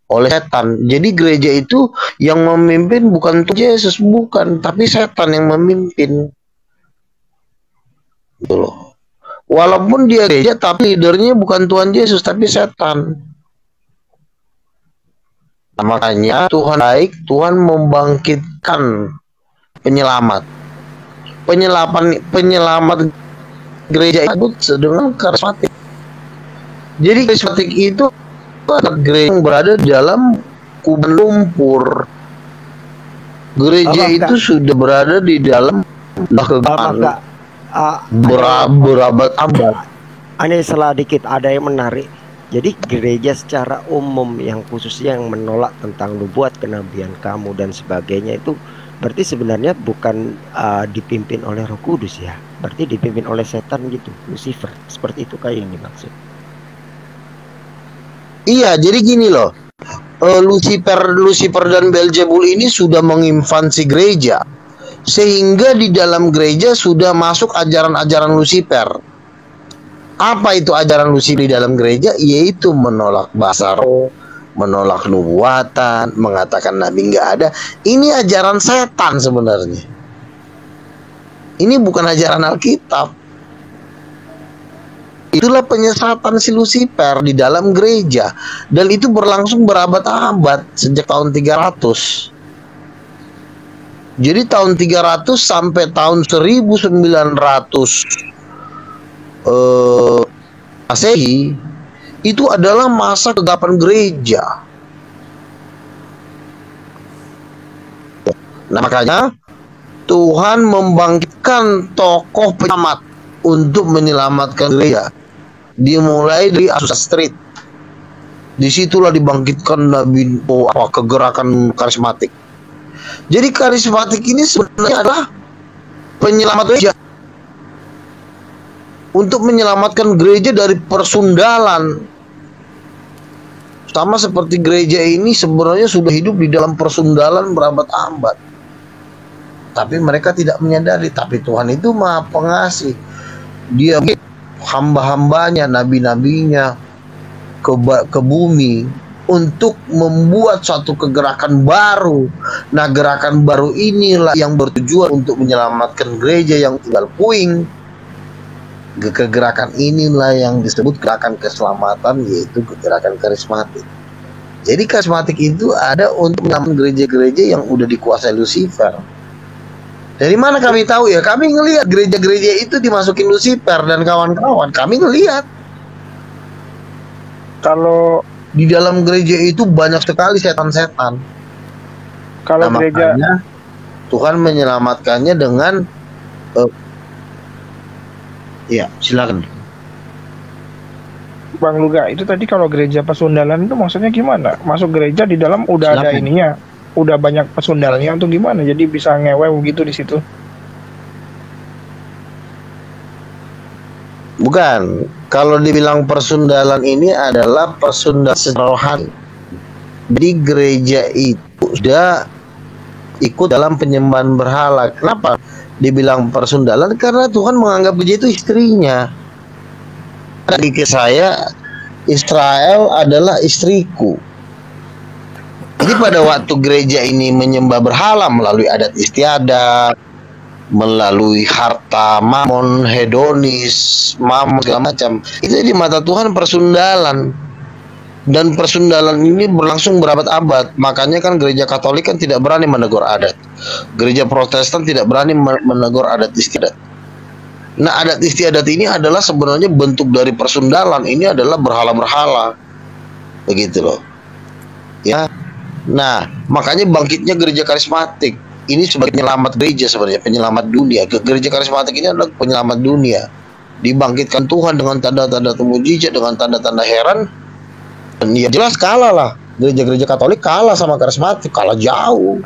oleh setan. Jadi gereja itu yang memimpin bukan Yesus, bukan, tapi setan yang memimpin. Gitu loh. Walaupun dia gereja tapi leadernya bukan Tuhan Yesus tapi setan. Nah, makanya Tuhan baik, Tuhan membangkitkan penyelamat. Penyelamat gereja itu dengan karismatik. Jadi karismatik itu gereja yang berada dalam kuburan lumpur. Gereja itu sudah berada di dalam kegelapan berabad-abad. Ini salah dikit, ada yang menarik. Jadi gereja secara umum yang khususnya yang menolak tentang nubuat, kenabian kamu dan sebagainya itu berarti sebenarnya bukan dipimpin oleh Roh Kudus ya. Berarti dipimpin oleh setan gitu, Lucifer. Seperti itu kayak ini maksud. Iya, jadi gini loh. Lucifer dan Beelzebul ini sudah menginvasi gereja, sehingga di dalam gereja sudah masuk ajaran-ajaran Lucifer. Apa itu ajaran Lucifer di dalam gereja? Yaitu menolak bahasa roh, menolak nubuatan, mengatakan nabi nggak ada. Ini ajaran setan sebenarnya. Ini bukan ajaran Alkitab. Itulah penyesatan si Lucifer di dalam gereja, dan itu berlangsung berabad-abad sejak tahun 300. Jadi tahun 300 sampai tahun 1900 Masehi itu adalah masa kegelapan gereja. Nah, makanya Tuhan membangkitkan tokoh penyelamat untuk menyelamatkan gereja. Dimulai dari Azusa Street. Disitulah dibangkitkan kegerakan karismatik. Jadi karismatik ini sebenarnya adalah penyelamat gereja, untuk menyelamatkan gereja dari persundalan. Sama seperti gereja ini sebenarnya sudah hidup di dalam persundalan berabad-abad, tapi mereka tidak menyadari. Tapi Tuhan itu Maha Pengasih. Dia hamba-hambanya, nabi-nabinya ke bumi untuk membuat suatu kegerakan baru. Nah, gerakan baru inilah yang bertujuan untuk menyelamatkan gereja yang tinggal puing. Kegerakan inilah yang disebut gerakan keselamatan, yaitu gerakan karismatik. Jadi karismatik itu ada untuk menyelamatkan gereja-gereja yang udah dikuasai Lucifer. Dari mana kami tahu ya? Kami ngelihat gereja-gereja itu dimasukin Lucifer dan kawan-kawan. Kami ngelihat kalau di dalam gereja itu banyak sekali setan-setan. Kalau gereja, makanya Tuhan menyelamatkannya dengan ya, silakan. Bang Luga, itu tadi kalau gereja pesundalan itu maksudnya gimana? Masuk gereja di dalam udah ada ininya, udah banyak pesundalannya atau gimana? Jadi bisa ngewew gitu di situ? Bukan. Kalau dibilang persundalan ini adalah persundalan secara rohani. Jadi gereja itu sudah ikut dalam penyembahan berhala. Kenapa dibilang persundalan? Karena Tuhan menganggap gereja itu istrinya. Di saya, Israel adalah istriku. Jadi pada waktu gereja ini menyembah berhala melalui adat istiadat, melalui harta mamon, hedonis, mamon segala macam, itu di mata Tuhan persundalan. Dan persundalan ini berlangsung berabad-abad. Makanya kan gereja Katolik kan tidak berani menegur adat. Gereja Protestan tidak berani menegur adat istiadat. Nah, adat istiadat ini adalah sebenarnya bentuk dari persundalan. Ini adalah berhala-berhala. Begitu loh. Ya. Nah, makanya bangkitnya gereja karismatik. Ini sebagai penyelamat gereja sebenarnya, penyelamat dunia. Gereja karismatik ini adalah penyelamat dunia. Dibangkitkan Tuhan dengan tanda-tanda mujizat, dengan tanda-tanda heran. Dan ya jelas kalah lah. Gereja-gereja Katolik kalah sama karismatik, kalah jauh.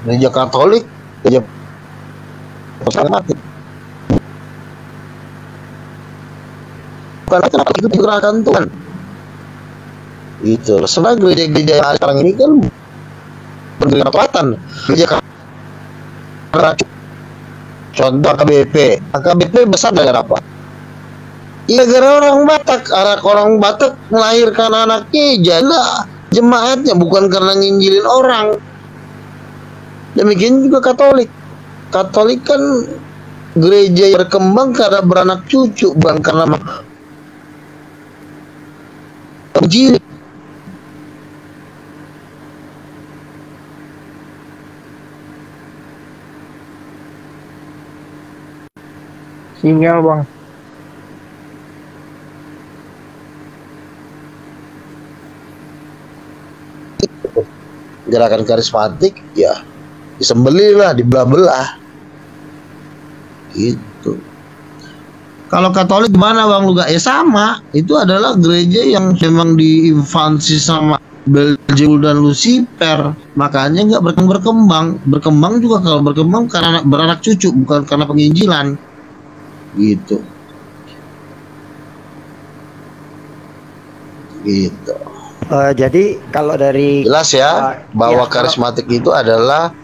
Gereja Katolik, gereja karismatik. Bukan itu gerakan Tuhan. Itu. Sebenarnya gereja-gereja yang sekarang ini kan bergerak kekuatan. Gereja contoh KBP besar dari apa? Iya, gara orang Batak. Orang Batak melahirkan anaknya jadilah jemaatnya, bukan karena nginjilin orang. Demikian juga Katolik. Katolik kan gereja yang berkembang karena beranak cucu, bukan karena menginjil. Sinyal, Bang. Gerakan karismatik ya disembelih lah, dibelah-belah gitu. Kalau Katolik gimana Bang Luga? Ya sama, itu adalah gereja yang memang diinvasi sama Beelzebul dan Lucifer, makanya nggak berkembang. Berkembang juga kalau berkembang karena beranak cucu, bukan karena penginjilan gitu. Gitu. Jadi kalau dari Jelas ya bahwa iya, karismatik itu adalah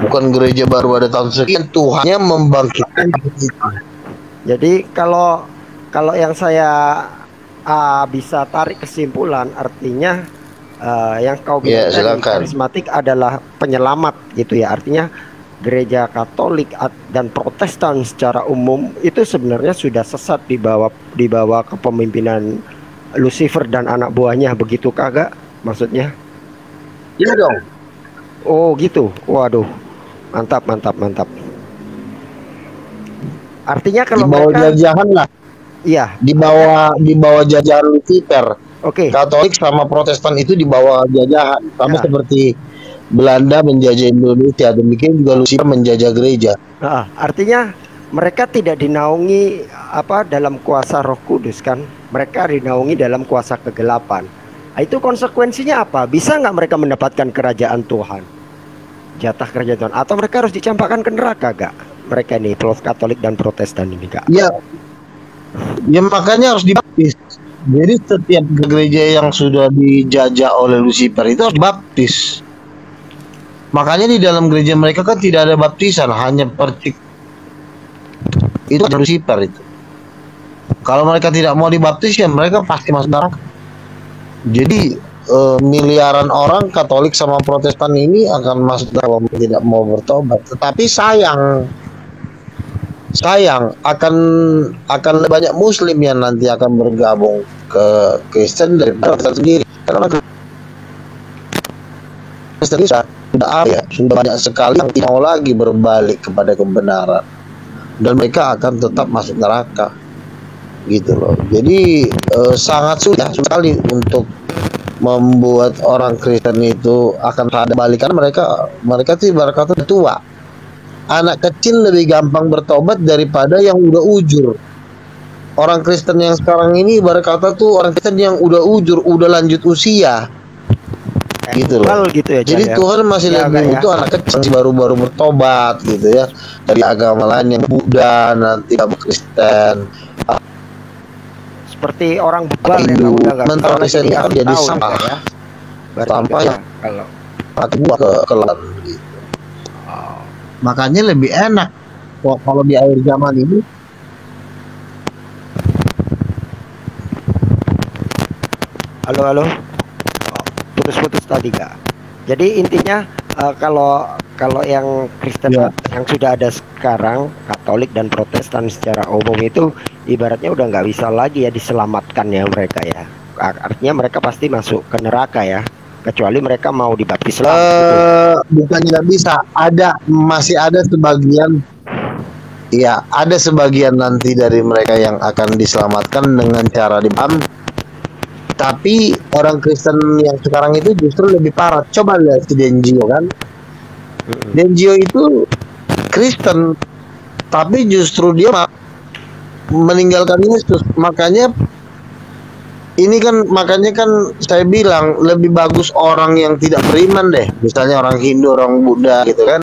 bukan gereja baru ada tahun sekian, Tuhannya membangkitkan kita. Jadi kalau yang saya bisa tarik kesimpulan, artinya yang kau bilang tadi, silakan. karismatik adalah penyelamat gitu ya. Artinya gereja Katolik dan Protestan secara umum itu sebenarnya sudah sesat di bawah kepemimpinan Lucifer dan anak buahnya, begitu kagak maksudnya? Iya dong. Oh gitu. Waduh. Mantap. Artinya kalau di bawah mereka jajahan lah. Iya, di bawah jajahan Lucifer. Oke. Katolik sama Protestan itu di bawah jajahan, sama seperti Belanda menjajah Indonesia, demikian juga Lucifer menjajah gereja. Artinya mereka tidak dinaungi dalam kuasa Roh Kudus kan? Mereka dinaungi dalam kuasa kegelapan. Itu konsekuensinya apa? Bisa nggak mereka mendapatkan kerajaan Tuhan? Jatah kerajaan Tuhan? Atau mereka harus dicampakkan ke neraka gak? Mereka ini Katolik dan Protestan ini Kak. Ya makanya harus dibaptis. Jadi setiap gereja yang sudah dijajah oleh Lucifer itu harus dibaptis. Makanya di dalam gereja mereka kan tidak ada baptisan, hanya percik. Itu Lucifer itu. Kalau mereka tidak mau dibaptis ya mereka pasti masuk neraka. Jadi miliaran orang Katolik sama Protestan ini akan masuk kalau tidak mau bertobat. Tetapi sayang akan lebih banyak Muslim yang nanti akan bergabung ke Kristen daripada Protestan sendiri. Karena Kristen sudah banyak sekali yang tidak mau lagi berbalik kepada kebenaran, dan mereka akan tetap masuk neraka. Gitu loh. Jadi sangat sulit sekali untuk membuat orang Kristen itu akan sadar balik, karena mereka tuh ibarat kata tua. Anak kecil lebih gampang bertobat daripada yang udah ujur. Orang Kristen yang sekarang ini ibarat kata tuh orang Kristen yang udah ujur, udah lanjut usia. Gitu loh. Gitu ya, jadi Tuhan masih lebih butuh anak kecil baru-baru bertobat gitu ya, dari agama lain yang Buddha, nanti Kristen. Seperti orang bebal yang udah mental Kristen akan jadi sampah ya. Sampah ya kalau ke laut gitu. Makanya lebih enak kalau di akhir zaman ini. Halo. Putus-putus tadi Kak. Jadi intinya kalau yang Kristen yang sudah ada sekarang, Katolik dan Protestan secara umum itu ibaratnya udah nggak bisa lagi ya diselamatkan ya mereka ya. Artinya mereka pasti masuk ke neraka ya, kecuali mereka mau dibaptis bukan tidak bisa, masih ada sebagian. Ya, ada sebagian nanti dari mereka yang akan diselamatkan dengan cara dibaptis. Tapi orang Kristen yang sekarang itu justru lebih parah. Coba lihat si Denzio kan. Denzio itu Kristen, tapi justru dia meninggalkan Yesus. Makanya saya bilang lebih bagus orang yang tidak beriman deh. Misalnya orang Hindu, orang Buddha gitu kan,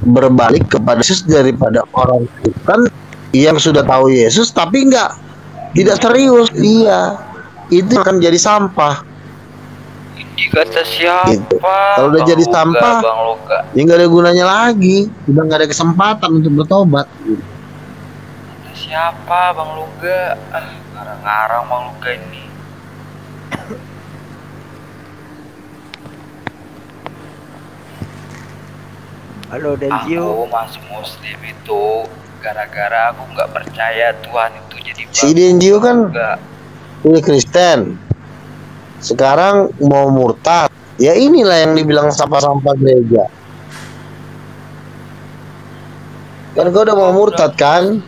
berbalik kepada Yesus daripada orang Kristen yang sudah tahu Yesus tapi tidak serius. Iya, itu akan jadi sampah. Ini kata siapa? Gitu. Kalau udah jadi sampah, ya nggak ada gunanya lagi. Udah nggak ada kesempatan untuk bertobat. Gitu. Kata siapa Bang Luga? Ngarang-ngarang Bang Luga ini. Halo Denzio. Aku masuk Muslim itu gara-gara aku nggak percaya Tuhan itu jadi si Denzio kan udah Kristen, sekarang mau murtad. Ya inilah yang dibilang sampah-sampah gereja. Kan kau udah mau murtad kan?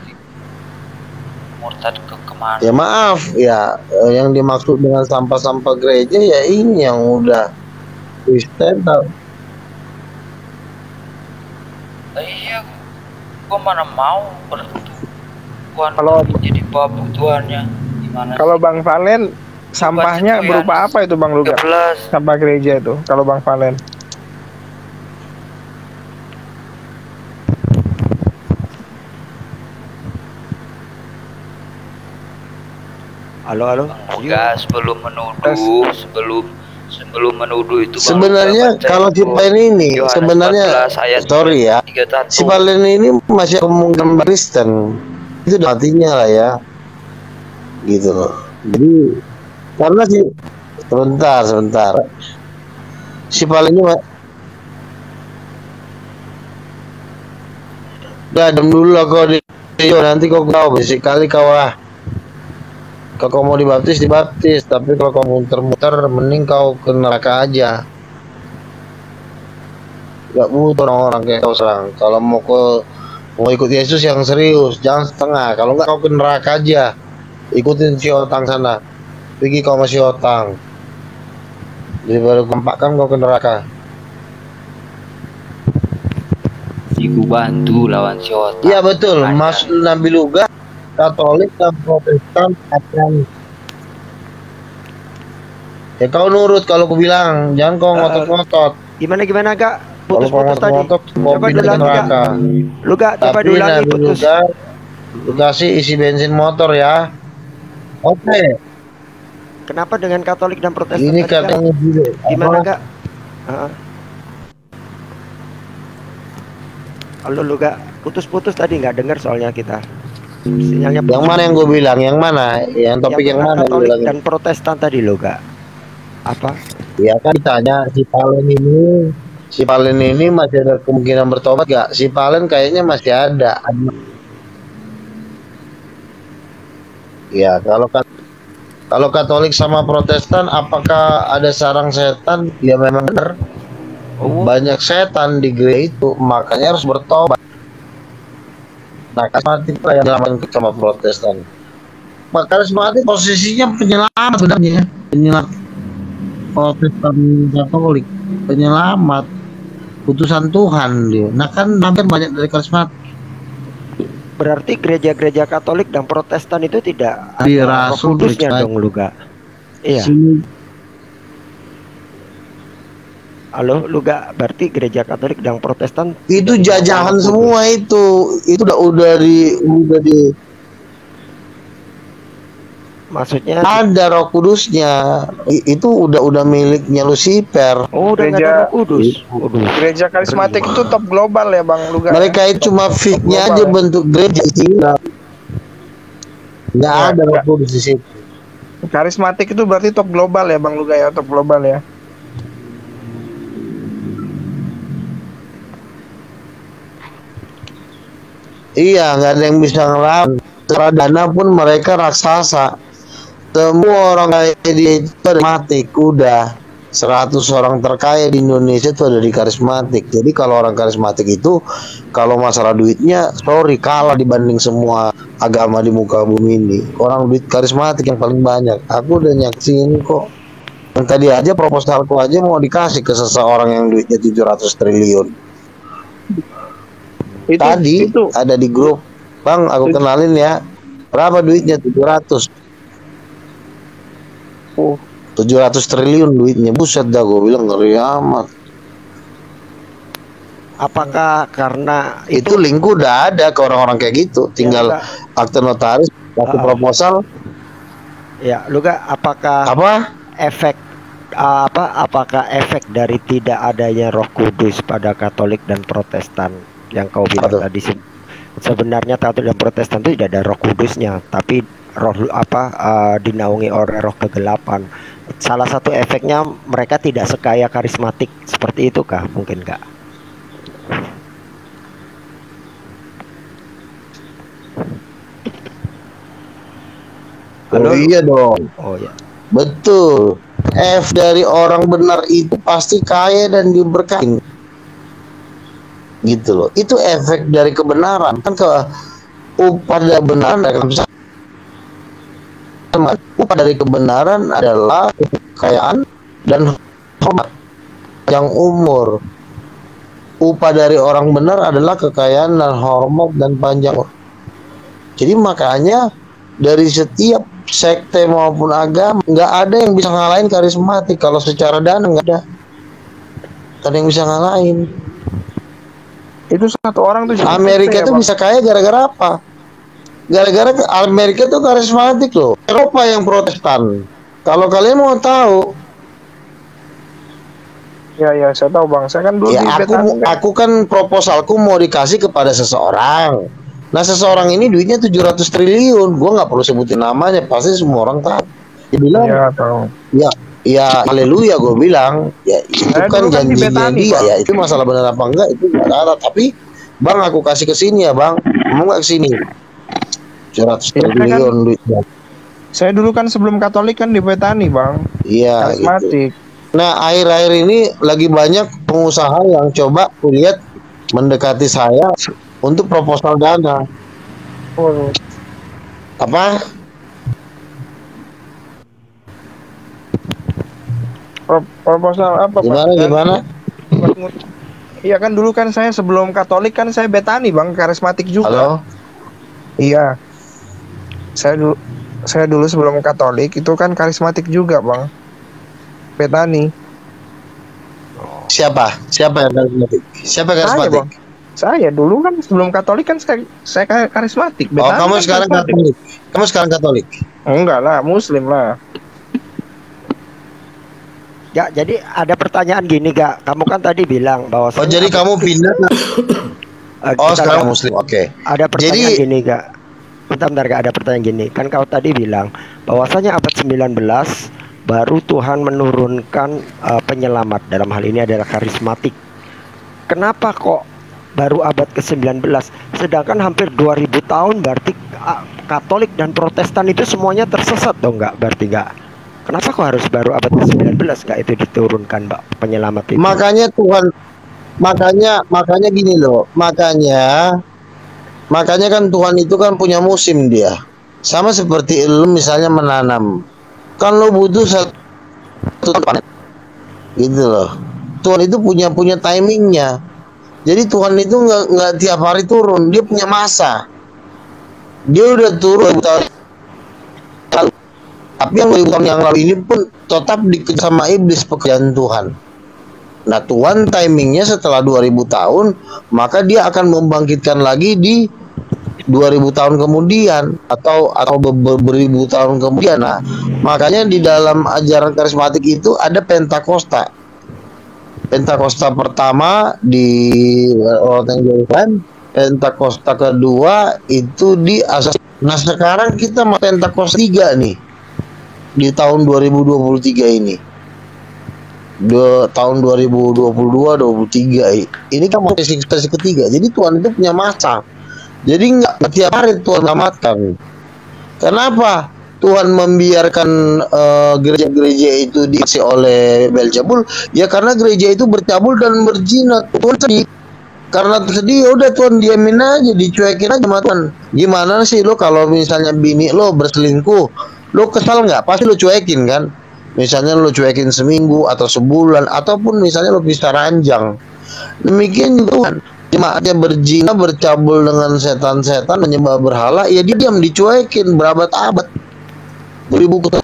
Murtad ke kemana? Ya maaf ya, yang dimaksud dengan sampah-sampah gereja ya ini yang udah Kristen tau. Iya, gua mana mau Tuhan kalau jadi babu Tuhannya gimana? Kalau Bang Valen sampahnya berupa apa itu Bang Luga? Sampah gereja itu kalau Bang Valen. Halo. Enggak, sebelum menuduh itu Bang Sebenarnya Luga baca kalau itu si Palen ini Yohanes sebenarnya 14 ayat sorry ya, 31. si Palen ini masih kemungkinan Kristen. Itu artinya lah ya, gitu loh. Jadi karena si sebentar. Si Palen ini udah diam dulu lah kau nanti kau sekali kau kalau kau mau dibaptis, tapi kalau kau muter-muter mending kau ke neraka aja. Gak butuh orang-orang kayak kau serang. Kalau mau ikut Yesus yang serius, jangan setengah. Kalau enggak kau ke neraka aja. Ikutin si Otang sana. Pergi kau masih Otang. Jadi baru gampangkan kau ke neraka. Ibu bantu lawan si Otang. Iya betul, Mas Nabi Luga Katolik dan Protestan akan. Ya kau nurut kalau aku bilang, jangan kau ngotot-ngotot. Gimana Kak? Kalau kau ngotot-ngotot, kau pindah ke neraka. Luga, coba Tapi diulangi Nabi putus. Luga, lu kasih isi bensin motor ya. Oke. Kenapa dengan Katolik dan Protestan? Ini tadi, Kak? katanya gitu. Gimana Apa? Kak? Halo Luga, putus-putus tadi nggak dengar soalnya kita. Sinyalnya Yang mana yang gue bilang? Yang mana? Yang topik yang mana? Katolik dan Protestan tadi Luga. Apa? Ya kan ditanya si Palen ini masih ada kemungkinan bertobat gak? Si Palen kayaknya masih ada. Ya kalau Katolik sama Protestan, apakah ada sarang setan? Ya memang benar. Banyak setan di gereja itu, makanya harus bertobat. Nah, karismatik lah yang dilakukan sama Protestan. Maka karismatik posisinya penyelamat sebenarnya, penyelamat. Protestan Katolik penyelamat, putusan Tuhan dia. Nah kan hampir banyak dari karismatik. Berarti gereja-gereja Katolik dan Protestan itu tidak Di ada Roh Rasul Kudusnya dong Luga. Iya. Halo Luga, berarti gereja Katolik dan Protestan itu jajahan semua itu udah di maksudnya ada Roh Kudusnya. Itu udah miliknya Lucifer. Oh, udah ada Roh Kudus. Gereja karismatik itu top global ya Bang Luga. Mereka itu cuma fitnya aja bentuk gereja isinya. Nggak ada Roh Kudus di situ. Karismatik itu berarti top global ya Bang Luga ya, top global ya. Iya, nggak ada yang bisa ngelawan. Pradana pun mereka raksasa. Semua orang kaya di karismatik udah 100 orang terkaya di Indonesia itu ada di karismatik. Jadi kalau orang karismatik itu kalau masalah duitnya sorry kalah dibanding semua agama di muka bumi ini. Orang duit karismatik yang paling banyak. Aku udah nyaksin kok. Yang tadi aja proposalku aja mau dikasih ke seseorang yang duitnya 700 triliun. Tadi ada di grup, Bang, aku kenalin ya. Berapa duitnya? 700. 700 triliun duitnya. Buset dah, gue bilang ngeri amat. Apakah karena itu link udah ada ke orang-orang kayak gitu, tinggal akte notaris, kasih proposal. Ya, Luga, apakah apakah efek dari tidak adanya Roh Kudus pada Katolik dan Protestan yang kau bilang tadi sebenarnya Katolik dan Protestan itu tidak ada Roh Kudusnya, tapi dinaungi oleh roh kegelapan. Salah satu efeknya mereka tidak sekaya karismatik seperti itu kah? Mungkin enggak? Oh iya dong. Oh ya. Betul. F dari orang benar itu pasti kaya dan diberkahi. Gitu loh. Itu efek dari kebenaran. Kan pada kebenaran upah dari kebenaran adalah kekayaan dan hormat yang umur. Upah dari orang benar adalah kekayaan dan hormat dan panjang. Jadi makanya dari setiap sekte maupun agama nggak ada yang bisa ngalahin karismatik. Kalau secara dana nggak ada yang bisa ngalahin. Itu satu orang tuh Amerika itu bisa kaya gara-gara apa? Gara-gara Amerika tuh karismatik loh. Eropa yang Protestan. Kalau kalian mau tahu, Ya, saya tahu bang. Saya kan dulu ya di Betani. aku kan proposalku mau dikasih kepada seseorang. Nah seseorang ini duitnya 700 triliun. Gua nggak perlu sebutin namanya, pasti semua orang tahu. Dia bilang, Ya tahu. ya haleluya, gue bilang, ya itu Saya kan dulu kan di janjinya Betani, dia. Bang. Ya itu masalah benar apa enggak itu nggak ada. Tapi bang aku kasih ke sini ya bang, mau nggak ke sini? 700 triliun duitnya. Saya dulu kan sebelum Katolik kan di Betani bang. Iya. Karismatik. Gitu. Nah akhir-akhir ini lagi banyak pengusaha yang coba kulihat mendekati saya untuk proposal dana. Oh. Apa? Proposal apa? Gimana? Iya kan dulu kan saya sebelum Katolik kan saya Betani bang, karismatik juga. Halo? Iya. Saya dulu sebelum Katolik itu kan karismatik juga bang. Betani. Siapa yang karismatik? Siapa karismatik? Bang. Saya dulu kan sebelum Katolik kan saya karismatik. Oh, kamu sekarang Katolik. Kamu sekarang Katolik? Enggak lah, Muslim lah. Ya, jadi ada pertanyaan gini, Kak. Kamu kan tadi bilang bahwa Oh, jadi kamu pindah. Oh, sekarang Muslim. Oke. Ada pertanyaan gini, Kak. Bentar, Kak, ada pertanyaan gini. Kan kau tadi bilang bahwasanya abad 19 baru Tuhan menurunkan penyelamat, dalam hal ini adalah karismatik. Kenapa kok baru abad ke-19? Sedangkan hampir 2000 tahun berarti Katolik dan Protestan itu semuanya tersesat dong, nggak? Berarti nggak? Kenapa kok harus baru abad ke-19 Kak itu diturunkan, Mbak, penyelamat itu? Makanya Tuhan, makanya gini loh. Makanya kan Tuhan itu kan punya musim dia. Sama seperti lu misalnya menanam. Kan lo butuh satu panen, gitu loh. Tuhan itu punya timingnya. Jadi Tuhan itu nggak tiap hari turun, dia punya masa. Dia udah turun tahun lalu, tapi yang 2000 tahun yang lalu ini pun tetap dikejar sama iblis pekerjaan Tuhan. Nah Tuhan timingnya setelah 2000 tahun, maka dia akan membangkitkan lagi di 2000 tahun kemudian atau beribu tahun kemudian. Nah, makanya di dalam ajaran karismatik itu ada Pentakosta. Pentakosta pertama di Orteng, Pentakosta kedua itu di asas. Nah, sekarang kita mau Pentakosta 3 nih. Di tahun 2023 ini. Tahun 2022-23 ini kan mau sesi ketiga. Jadi Tuhan itu punya masa. Jadi nggak tiap hari Tuhan selamatkan. Kenapa Tuhan membiarkan gereja-gereja itu diisi oleh Beelzebul? Ya karena gereja itu bercabul dan berzina. Tuhan sedih. Karena sedih, udah Tuhan diamin aja, dicuekin aja sama Tuhan. Gimana sih lo kalau misalnya bini lo berselingkuh, lo kesal nggak? Pasti lo cuekin kan? Misalnya lo cuekin seminggu atau sebulan, ataupun misalnya lo bisa ranjang. Demikian juga Tuhan. Jemaatnya berzina, bercabul dengan setan-setan, menyembah berhala, ya dia diam, dicuekin berabad-abad, beribu tahun.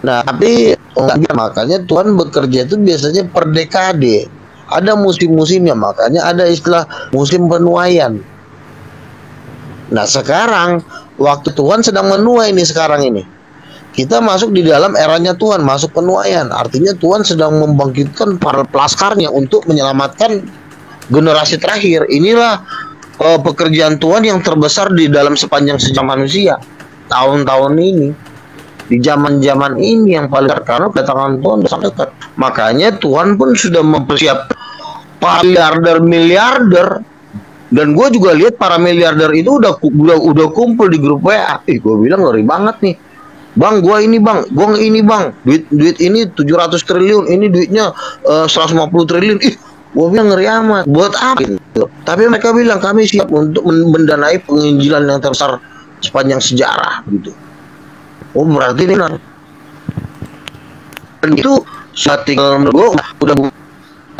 Nah, tapi makanya Tuhan bekerja itu biasanya per dekade. Ada musim-musimnya, makanya ada istilah musim penuaian. Nah, sekarang waktu Tuhan sedang menuai nih sekarang ini. Kita masuk di dalam eranya Tuhan, masuk penuaian. Artinya Tuhan sedang membangkitkan para pelaskarnya untuk menyelamatkan generasi terakhir. Inilah pekerjaan Tuhan yang terbesar di dalam sepanjang sejarah manusia. Tahun-tahun ini, di zaman-zaman ini yang paling dekat, karena kedatangan Tuhan sangat dekat. Makanya Tuhan pun sudah mempersiapkan para miliarder. Dan gue juga lihat para miliarder itu udah kumpul di grup WA. Gue bilang ngeri banget nih. Bang, gua ini bang, duit ini 700 triliun, ini duitnya 150 triliun. Ih, gua bilang ngeri amat. Buat apa gitu? Tapi mereka bilang kami siap untuk mendanai penginjilan yang terbesar sepanjang sejarah gitu. Oh, berarti ini benar. Dan itu saat tinggal gua udah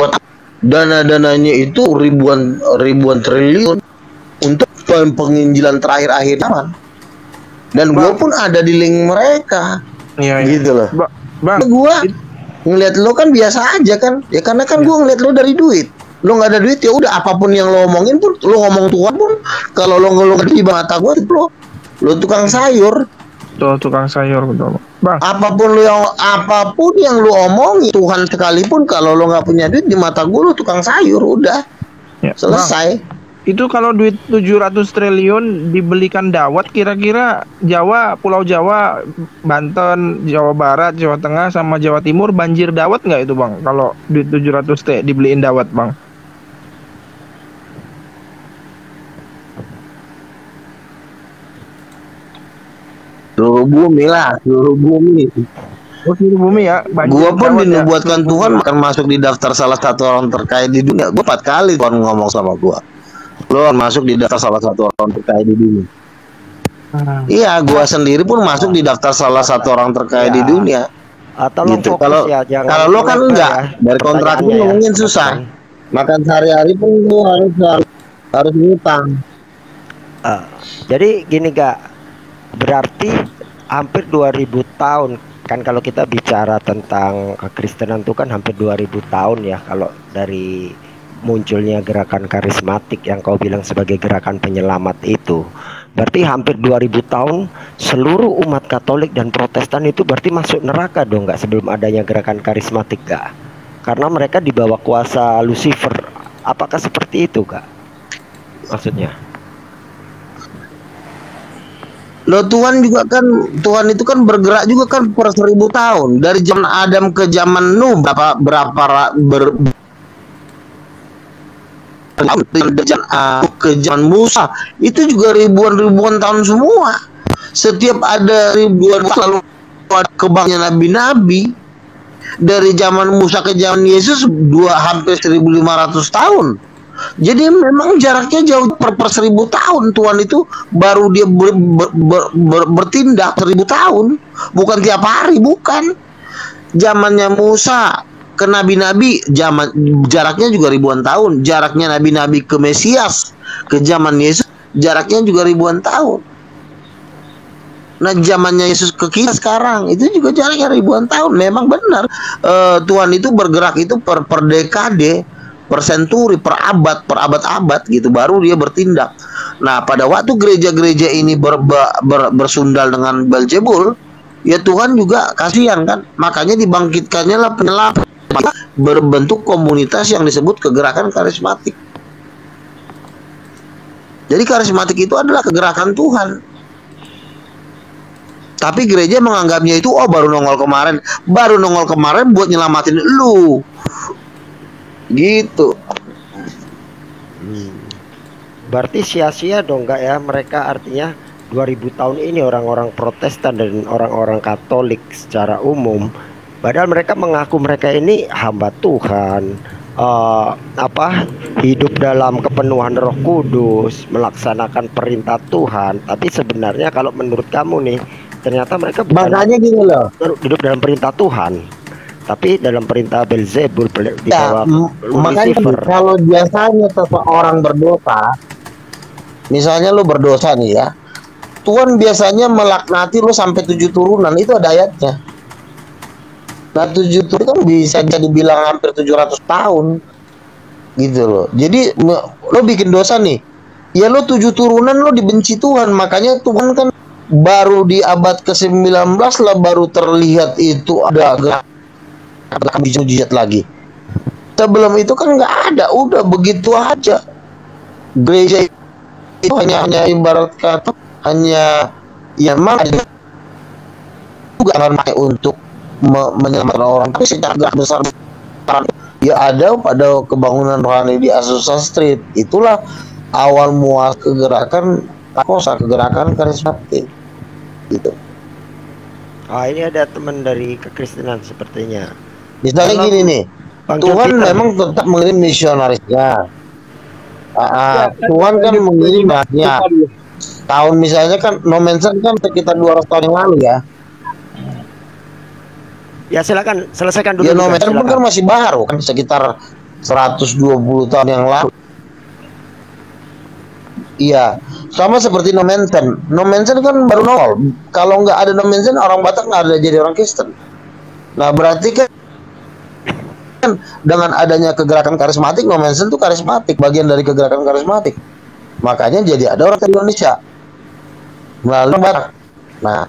buat dana-dananya itu ribuan triliun untuk penginjilan terakhir akhir zaman. Dan gue pun ada di link mereka, gitu loh. Gue ngeliat lo kan biasa aja kan, ya karena kan gue ngeliat lo dari duit. Lo nggak ada duit ya udah, apapun yang lo omongin pun, lo ngomong Tuhan pun, kalau lo ngeluh di mata gue, lo tukang sayur. Tuh, tukang sayur betul. Bang, apapun yang lo omongin Tuhan sekalipun, kalau lo nggak punya duit di mata gue, lo tukang sayur, udah. Ya, selesai. Bang, itu kalau duit 700 triliun dibelikan dawet, kira-kira Jawa, Pulau Jawa, Banten, Jawa Barat, Jawa Tengah, sama Jawa Timur banjir dawet nggak itu bang? Kalau duit 700 T dibeliin dawet bang? Seluruh bumi lah, seluruh bumi. Oh, seluruh bumi ya. Gua pun dinubuatkan Tuhan akan masuk di daftar salah satu orang terkaya di dunia. Gua 4 kali Tuhan ngomong sama gua. Lo masuk di daftar salah satu orang terkaya di dunia. Iya, gua sendiri pun masuk di daftar salah satu orang terkaya di dunia. Gitu. Kalau lo kan enggak, dari kontrak pun ngomongin susah. Makan sehari-hari pun lo harus ngutang. Jadi gini Kak, berarti hampir 2000 tahun kan kalau kita bicara tentang kekristenan itu kan hampir 2000 tahun ya, kalau dari munculnya gerakan karismatik yang kau bilang sebagai gerakan penyelamat itu. Berarti hampir 2000 tahun seluruh umat Katolik dan Protestan itu berarti masuk neraka dong nggak sebelum adanya gerakan karismatik Kak? Karena mereka di bawah kuasa Lucifer. Apakah seperti itu Kak? Maksudnya? Loh Tuhan juga kan, Tuhan itu kan bergerak juga kan per 1000 tahun. Dari zaman Adam ke zaman Nuh ke zaman Musa itu juga ribuan hampir semua. Setiap ada ribuan selalu ada kebangnya nabi-nabi. Dari zaman Musa ke zaman Yesus hampir 1500 tahun. Jadi memang jaraknya jauh per 1000 tahun. Tuhan itu baru dia bertindak 1000 tahun, bukan tiap hari, bukan. Zamannya Musa ke nabi-nabi jaraknya juga ribuan tahun. Jaraknya nabi-nabi ke Mesias, ke zaman Yesus jaraknya juga ribuan tahun. Nah zamannya Yesus ke kita sekarang itu juga jaraknya ribuan tahun. Memang benar Tuhan itu bergerak itu per dekade, per senturi, per abad gitu, baru dia bertindak. Nah pada waktu gereja-gereja ini bersundal dengan Beelzebul, ya Tuhan juga kasihan kan, makanya dibangkitkannya lah penyelamat berbentuk komunitas yang disebut kegerakan karismatik. Jadi karismatik itu adalah kegerakan Tuhan. Tapi gereja menganggapnya itu baru nongol kemarin buat nyelamatin lu. Gitu. Berarti sia-sia dong nggak ya mereka, artinya 2000 tahun ini orang-orang Protestan dan orang-orang Katolik secara umum, padahal mereka mengaku mereka ini hamba Tuhan, hidup dalam kepenuhan Roh Kudus, melaksanakan perintah Tuhan, tapi sebenarnya kalau menurut kamu nih ternyata mereka bukan gini loh, hidup dalam perintah Tuhan, tapi dalam perintah Beelzebul di bawah Lucifer. Kalau biasanya seseorang berdosa, misalnya lu berdosa nih ya, Tuhan biasanya melaknati lu sampai 7 turunan, itu ada ayatnya. Nah 7 turunan kan bisa dibilang hampir 700 tahun gitu loh. Jadi lo bikin dosa nih, ya lo 7 turunan lo dibenci Tuhan. Makanya Tuhan kan baru di abad ke-19 lah baru terlihat itu ada mujizat lagi. Sebelum itu kan nggak ada, udah begitu aja. Gereja itu hanya ibarat kata hanya ya memang juga pakai untuk menyelamatkan orang, tapi secara gerak besar ya ada pada kebangunan rohani di Azusa Street. Itulah awal muas kegerakan karismatik gitu. Ini ada teman dari kekristenan sepertinya. Misalnya gini nih, Tuhan memang tetap mengirim misionarisnya. Tuhan kan mengirim banyak tahun, misalnya kan No Man's Land kan sekitar 200 tahun yang lalu ya. Ya silakan selesaikan dulu. Ya No Man's Land pun kan masih baru kan, sekitar 120 tahun yang lalu. Iya, sama seperti No Man's Land. No Man's Land kan baru nol. Kalau nggak ada No Man's Land, orang Batak nggak ada jadi orang Kristen. Nah berarti kan dengan adanya kegerakan karismatik, No Mansion itu karismatik, bagian dari kegerakan karismatik. Makanya jadi ada orang di Indonesia melalui Barat. Nah,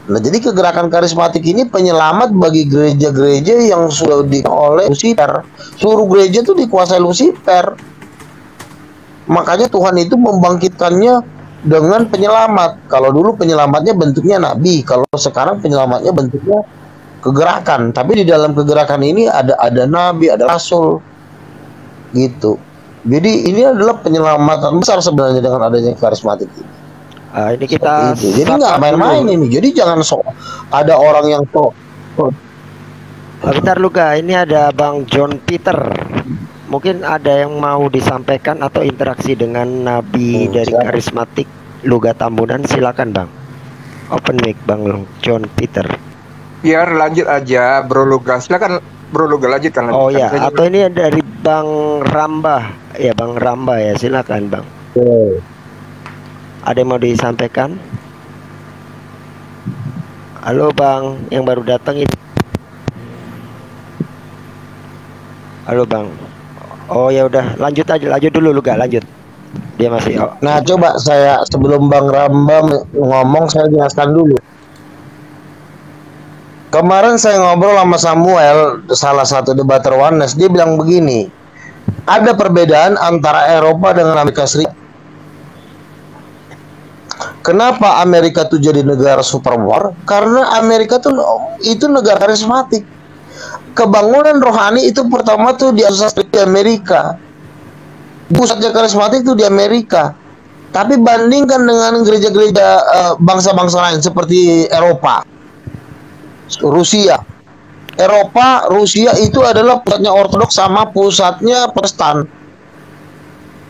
jadi kegerakan karismatik ini penyelamat bagi gereja-gereja yang sudah oleh Lucifer. Seluruh gereja itu dikuasai Lucifer. Makanya Tuhan itu membangkitkannya dengan penyelamat. Kalau dulu penyelamatnya bentuknya nabi, kalau sekarang penyelamatnya bentuknya kegerakan. Tapi di dalam kegerakan ini ada nabi, ada rasul, gitu. Jadi ini adalah penyelamatan besar sebenarnya dengan adanya karismatik ini. Ini kita jadi nggak main-main ini. Jadi jangan ada orang yang bentar Luga, ini ada Bang John Peter. Mungkin ada yang mau disampaikan atau interaksi dengan nabi dari karismatik Luga Tambunan, silakan Bang. Open mic Bang John Peter. Biar lanjut aja Bro Luga. Silakan Bro Luga lanjutkan. Oh ya, atau ini dari Bang Ramba. Ya Bang Ramba ya, silakan Bang. Ada yang mau disampaikan? Halo Bang, yang baru datang ini. Halo Bang. Oh ya udah, lanjut dulu Luga, lanjut. Dia masih. Nah, coba saya sebelum Bang Ramba ngomong, saya jelaskan dulu. Kemarin saya ngobrol sama Samuel, salah satu debater Oneness, dia bilang begini, ada perbedaan antara Eropa dengan Amerika Serikat. Kenapa Amerika tuh jadi negara superpower? Karena Amerika tuh itu negara karismatik. Kebangunan rohani itu pertama tuh di Amerika. Pusatnya karismatik tuh di Amerika. Tapi bandingkan dengan gereja-gereja bangsa-bangsa lain seperti Eropa, Rusia. Rusia itu adalah pusatnya Ortodoks sama pusatnya Protestan.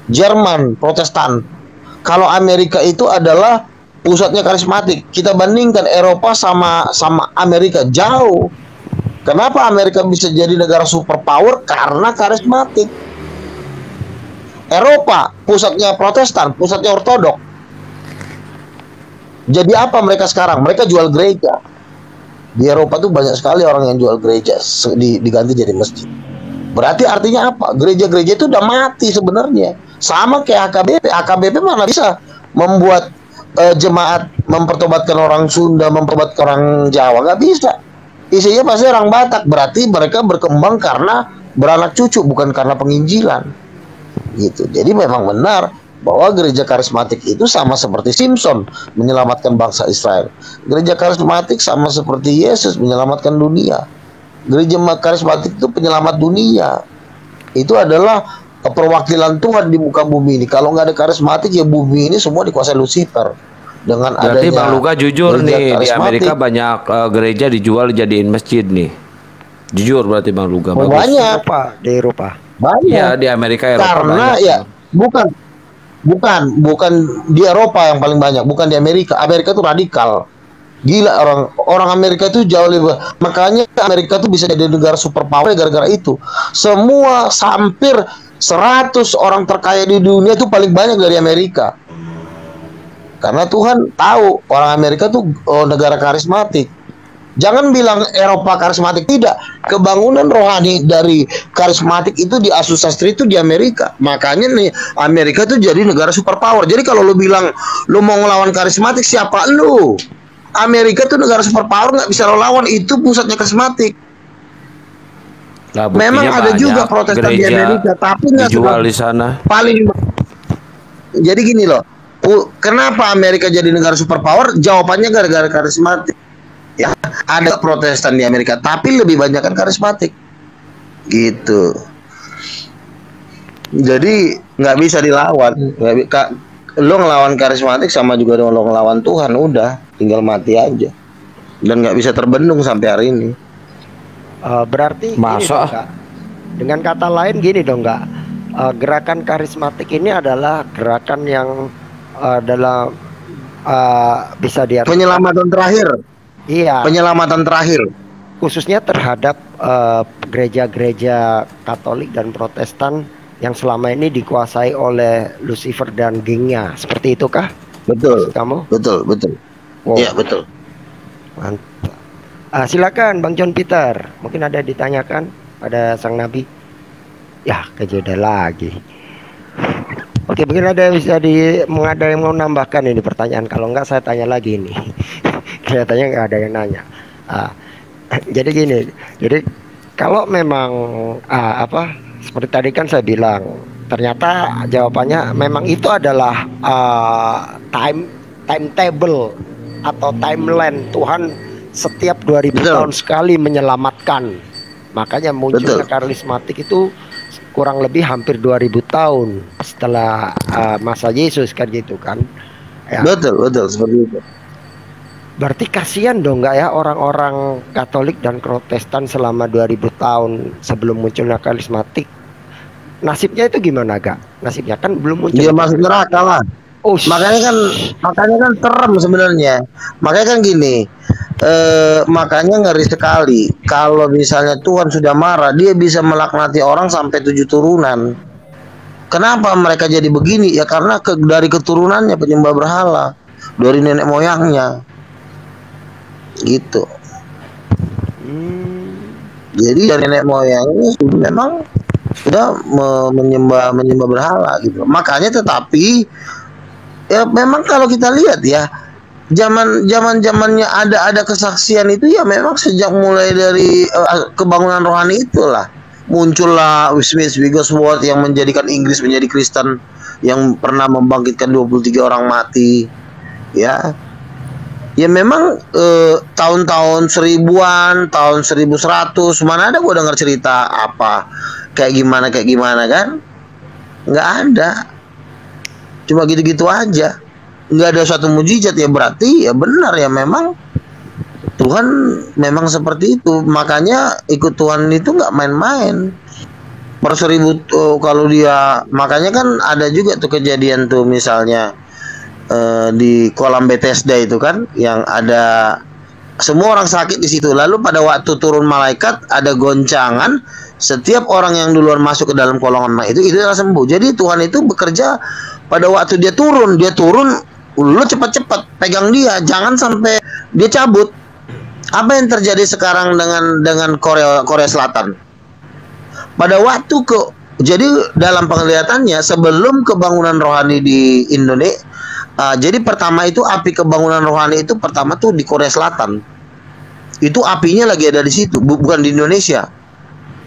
Jerman, Protestan. Kalau Amerika itu adalah pusatnya karismatik. Kita bandingkan Eropa sama Amerika, jauh. Kenapa Amerika bisa jadi negara superpower? Karena karismatik. Eropa pusatnya Protestan, pusatnya Ortodok. Jadi apa mereka sekarang? Mereka jual gereja. Di Eropa tuh banyak sekali orang yang jual gereja diganti jadi masjid. Berarti artinya apa? Gereja-gereja itu udah mati sebenarnya. Sama kayak AKBP. AKBP mana bisa membuat jemaat mempertobatkan orang Sunda, mempertobatkan orang Jawa? Nggak bisa. Isinya pasti orang Batak. Berarti mereka berkembang karena beranak cucu, bukan karena penginjilan. Gitu. Jadi memang benar bahwa gereja karismatik itu sama seperti Simpson menyelamatkan bangsa Israel. Gereja karismatik sama seperti Yesus menyelamatkan dunia. Gereja karismatik itu penyelamat dunia. Itu adalah perwakilan Tuhan di muka bumi ini. Kalau nggak ada karismatik, ya bumi ini semua dikuasai Lucifer. Dengan Berarti adanya Bang Luka jujur nih, karismatik, di Amerika banyak gereja dijual jadiin masjid nih. Jujur berarti Bang Luka. Oh, banyak Pak di Eropa. Banyak. Ya di Amerika, Eropa karena banyak. Ya bukan di Eropa yang paling banyak, bukan di Amerika. Amerika itu radikal. Gila, orang Amerika itu jauh lebih. Makanya Amerika itu bisa jadi negara superpower gara-gara itu. Semua hampir 100 orang terkaya di dunia itu paling banyak dari Amerika. Karena Tuhan tahu orang Amerika tuh negara karismatik. Jangan bilang Eropa karismatik, tidak. Kebangunan rohani dari karismatik itu di Asusastri itu di Amerika. Makanya nih Amerika tuh jadi negara superpower. Jadi kalau lu bilang lu mau ngelawan karismatik, siapa lu? Amerika tuh negara superpower, nggak bisa lo lawan. Itu pusatnya karismatik. Nah, memang ada juga Protestan di Amerika, tapi nggak dijual di sana. Paling. Jadi gini loh. Kenapa Amerika jadi negara superpower? Jawabannya gara-gara karismatik. Ya, ada Protestan di Amerika, tapi lebih banyak kan karismatik. Gitu. Jadi nggak bisa dilawan. Lo ngelawan karismatik sama juga dengan lo ngelawan Tuhan, udah tinggal mati aja. Dan nggak bisa terbendung sampai hari ini. Berarti masa gini dong, dengan kata lain gini dong, nggak? Gerakan karismatik ini adalah gerakan yang dalam bisa diartikan penyelamatan terakhir. Iya. Penyelamatan terakhir. Khususnya terhadap gereja-gereja Katolik dan Protestan yang selama ini dikuasai oleh Lucifer dan gengnya. Seperti itu kah? Betul. Kamu? Betul. Wow. Iya, betul. Mantap. Silakan Bang John Peter. Mungkin ada ditanyakan. pada sang nabi. Ya, kejadian lagi. Oke, mungkin ada yang bisa ada yang mau nambahkan ini pertanyaan. Kalau enggak saya tanya lagi ini. Kelihatannya nggak ada yang nanya. Jadi gini, jadi kalau memang seperti tadi kan saya bilang, ternyata jawabannya memang itu adalah timetable atau timeline Tuhan setiap 2000 tahun sekali menyelamatkan. Makanya munculnya karismatik itu kurang lebih hampir 2000 tahun setelah masa Yesus kan gitu kan. Ya. Betul seperti itu. Berarti kasihan dong nggak ya orang-orang Katolik dan Protestan selama 2000 tahun sebelum munculnya karismatik. Nasibnya itu gimana gak? Nasibnya kan belum muncul. Dia masuk neraka lah. Makanya kan serem sebenarnya. Makanya kan gini, makanya ngeri sekali kalau misalnya Tuhan sudah marah, dia bisa melaknati orang sampai 7 turunan. Kenapa mereka jadi begini? Ya karena dari keturunannya penyembah berhala, dari nenek moyangnya, gitu. Jadi dari nenek moyangnya memang sudah menyembah berhala gitu. Makanya tetapi ya memang kalau kita lihat ya zamannya ada kesaksian itu ya memang sejak mulai dari kebangunan rohani itulah muncullah Smith Wigglesworth yang menjadikan Inggris menjadi Kristen, yang pernah membangkitkan 23 orang mati. Ya memang tahun-tahun 1000-an, tahun 1100 mana ada gua dengar cerita apa kayak gimana kan, nggak ada, cuma gitu-gitu aja, nggak ada suatu mujizat. Ya berarti ya benar ya memang Tuhan memang seperti itu. Makanya ikut Tuhan itu nggak main-main. Per 1000 kalau dia, makanya kan ada juga tuh kejadian tuh misalnya di kolam Bethesda itu kan, yang ada semua orang sakit di situ. Lalu pada waktu turun malaikat ada goncangan, setiap orang yang duluan masuk ke dalam kolam itu adalah sembuh. Jadi Tuhan itu bekerja pada waktu dia turun, lu cepat-cepat pegang dia, jangan sampai dia cabut. Apa yang terjadi sekarang dengan Korea Selatan? Pada waktu jadi dalam penglihatannya sebelum kebangunan rohani di Indonesia, jadi pertama itu api kebangunan rohani itu pertama tuh di Korea Selatan. Itu apinya lagi ada di situ, bukan di Indonesia.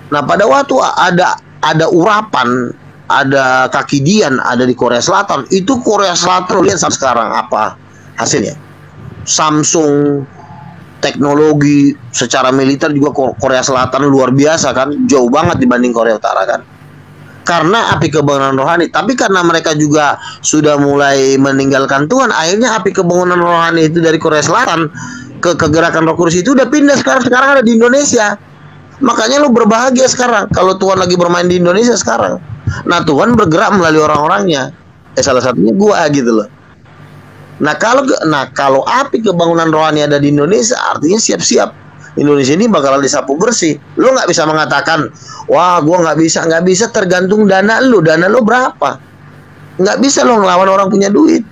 Nah, pada waktu ada urapan, ada kaki dian ada di Korea Selatan, itu Korea Selatan lihat sekarang apa hasilnya. Samsung, teknologi secara militer juga Korea Selatan luar biasa kan, jauh banget dibanding Korea Utara kan. Karena api kebangunan rohani. Tapi karena mereka juga sudah mulai meninggalkan Tuhan, akhirnya api kebangunan rohani itu dari Korea Selatan ke gerakan Roh Kudus itu udah pindah sekarang ada di Indonesia. Makanya lu berbahagia sekarang kalau Tuhan lagi bermain di Indonesia sekarang. Nah, Tuhan bergerak melalui orang-orangnya. Salah satunya gua gitu loh. Nah, kalau api kebangunan rohani ada di Indonesia, artinya siap-siap Indonesia ini bakalan disapu bersih. Lu nggak bisa mengatakan, wah gua nggak bisa, tergantung dana lu berapa. Nggak bisa lo ngelawan orang punya duit.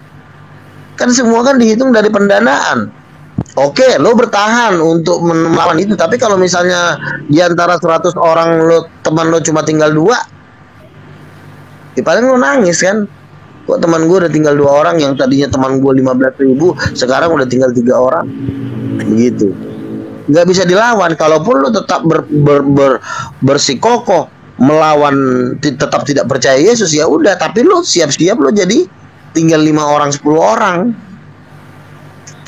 Kan semua kan dihitung dari pendanaan. Oke, lo bertahan untuk melawan itu, tapi kalau misalnya di antara 100 orang teman lo cuma tinggal 2, ya paling lo nangis kan. Kok teman gue udah tinggal 2 orang, yang tadinya teman gue 15.000, sekarang udah tinggal 3 orang. Begitu. Nggak bisa dilawan. Kalaupun lo tetap bersikokoh melawan, tetap tidak percaya Yesus, ya udah. Tapi lo siap-siap lo jadi tinggal 5 orang, 10 orang.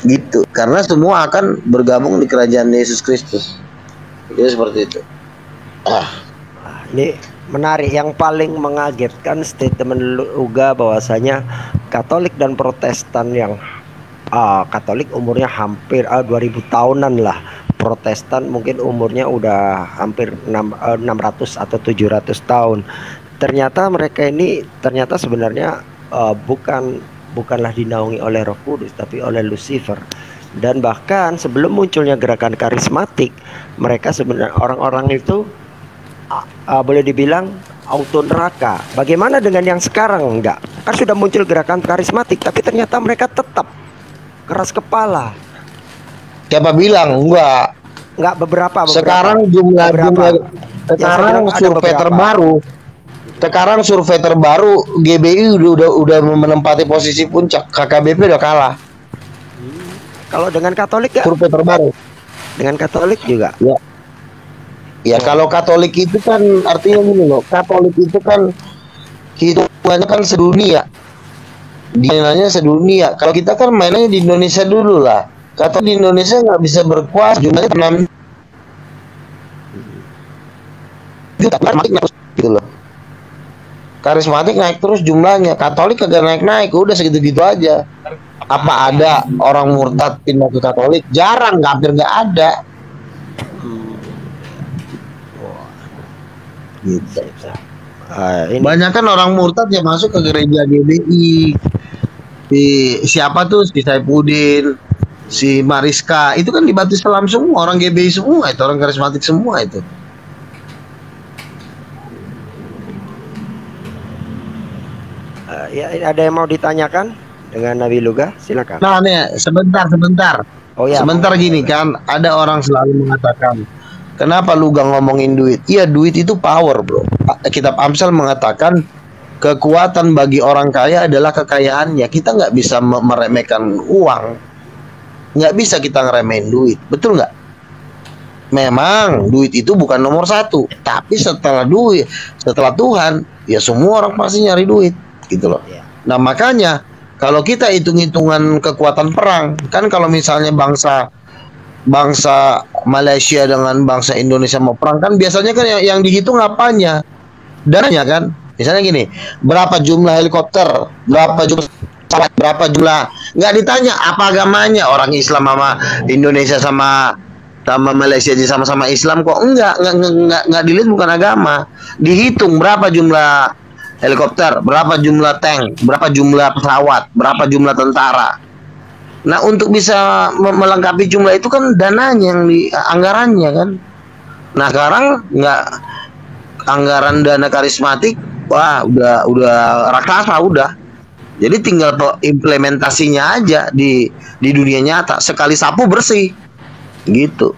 Gitu, karena semua akan bergabung di kerajaan Yesus Kristus. Jadi seperti itu. Ini menarik, yang paling mengagetkan statement Luga bahwasanya Katolik dan Protestan yang Katolik umurnya hampir 2000 tahunan lah, Protestan mungkin umurnya udah hampir 600 atau 700 tahun. Ternyata mereka ini sebenarnya bukanlah dinaungi oleh Roh Kudus, tapi oleh Lucifer. Dan bahkan sebelum munculnya gerakan karismatik, mereka sebenarnya orang-orang itu boleh dibilang auto neraka. Bagaimana dengan yang sekarang? Enggak, kan sudah muncul gerakan karismatik, tapi ternyata mereka tetap keras kepala. Siapa bilang enggak? Enggak beberapa. Sekarang sekarang survei terbaru GBI udah menempati posisi puncak, KKBP udah kalah. Kalau dengan Katolik ya? Survei terbaru. Dengan Katolik juga. Ya. Ya kalau Katolik itu kan artinya gini loh, Katolik itu kan hitungannya kan sedunia. Mainannya sedunia. Kalau kita kan mainnya di Indonesia dulu lah. Katolik di Indonesia nggak bisa berkuasa, jumlahnya 6 juta gitu loh. Karismatik naik terus jumlahnya, Katolik kagak naik-naik, udah segitu-gitu aja. Apa ada orang murtad pindah ke Katolik? Jarang, hampir nggak ada. Gitu. Banyak kan orang murtad yang masuk ke gereja GBI. Siapa tuh? Si Saipudin, si Mariska, itu kan dibaptis Islam semua, orang GBI semua, itu orang karismatik semua itu. Ya, ada yang mau ditanyakan dengan Nabi Luga? Silakan. Nah, nih, sebentar. Oh ya. Sebentar gini kan, ada orang selalu mengatakan, kenapa Luga ngomongin duit? Iya, duit itu power, bro. Kitab Amsal mengatakan kekuatan bagi orang kaya adalah kekayaannya. Kita nggak bisa meremehkan uang, nggak bisa kita ngeremehin duit, betul nggak? Memang duit itu bukan nomor satu, tapi setelah Tuhan, ya semua orang pasti nyari duit, gitu loh. Nah makanya kalau kita hitung-hitungan kekuatan perang, kan kalau misalnya bangsa Malaysia dengan bangsa Indonesia mau perang, kan biasanya kan yang dihitung apanya? Dananya kan. Misalnya gini, berapa jumlah helikopter, berapa jumlah pesawat, berapa jumlah, nggak ditanya apa agamanya. Orang Islam sama Indonesia sama Malaysia aja sama-sama Islam kok. Enggak dilihat bukan agama. Dihitung berapa jumlah helikopter, berapa jumlah tank, berapa jumlah pesawat, berapa jumlah tentara. Nah, untuk bisa melengkapi jumlah itu kan dananya yang di anggarannya kan. Nah, sekarang nggak, anggaran dana karismatik, wah udah raksasa udah. Jadi tinggal implementasinya aja di dunia nyata. Sekali sapu bersih, gitu.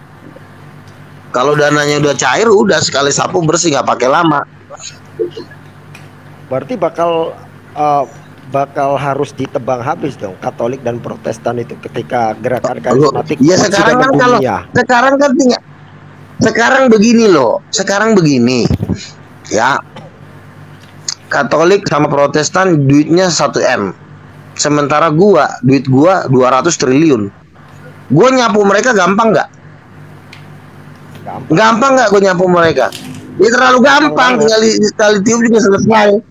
Kalau dananya udah cair, udah sekali sapu bersih, nggak pakai lama. Berarti bakal harus ditebang habis dong Katolik dan Protestan itu ketika gerakan karismatik. Ya sekarang kan kalau sekarang kan tinggal, sekarang begini loh, sekarang begini ya, Katolik sama Protestan duitnya 1 M, sementara duit gua 200 triliun. Gua nyapu mereka gampang nggak? Gampang nggak gua nyapu mereka? Ya terlalu gampang, tinggal sekali tiup juga selesai.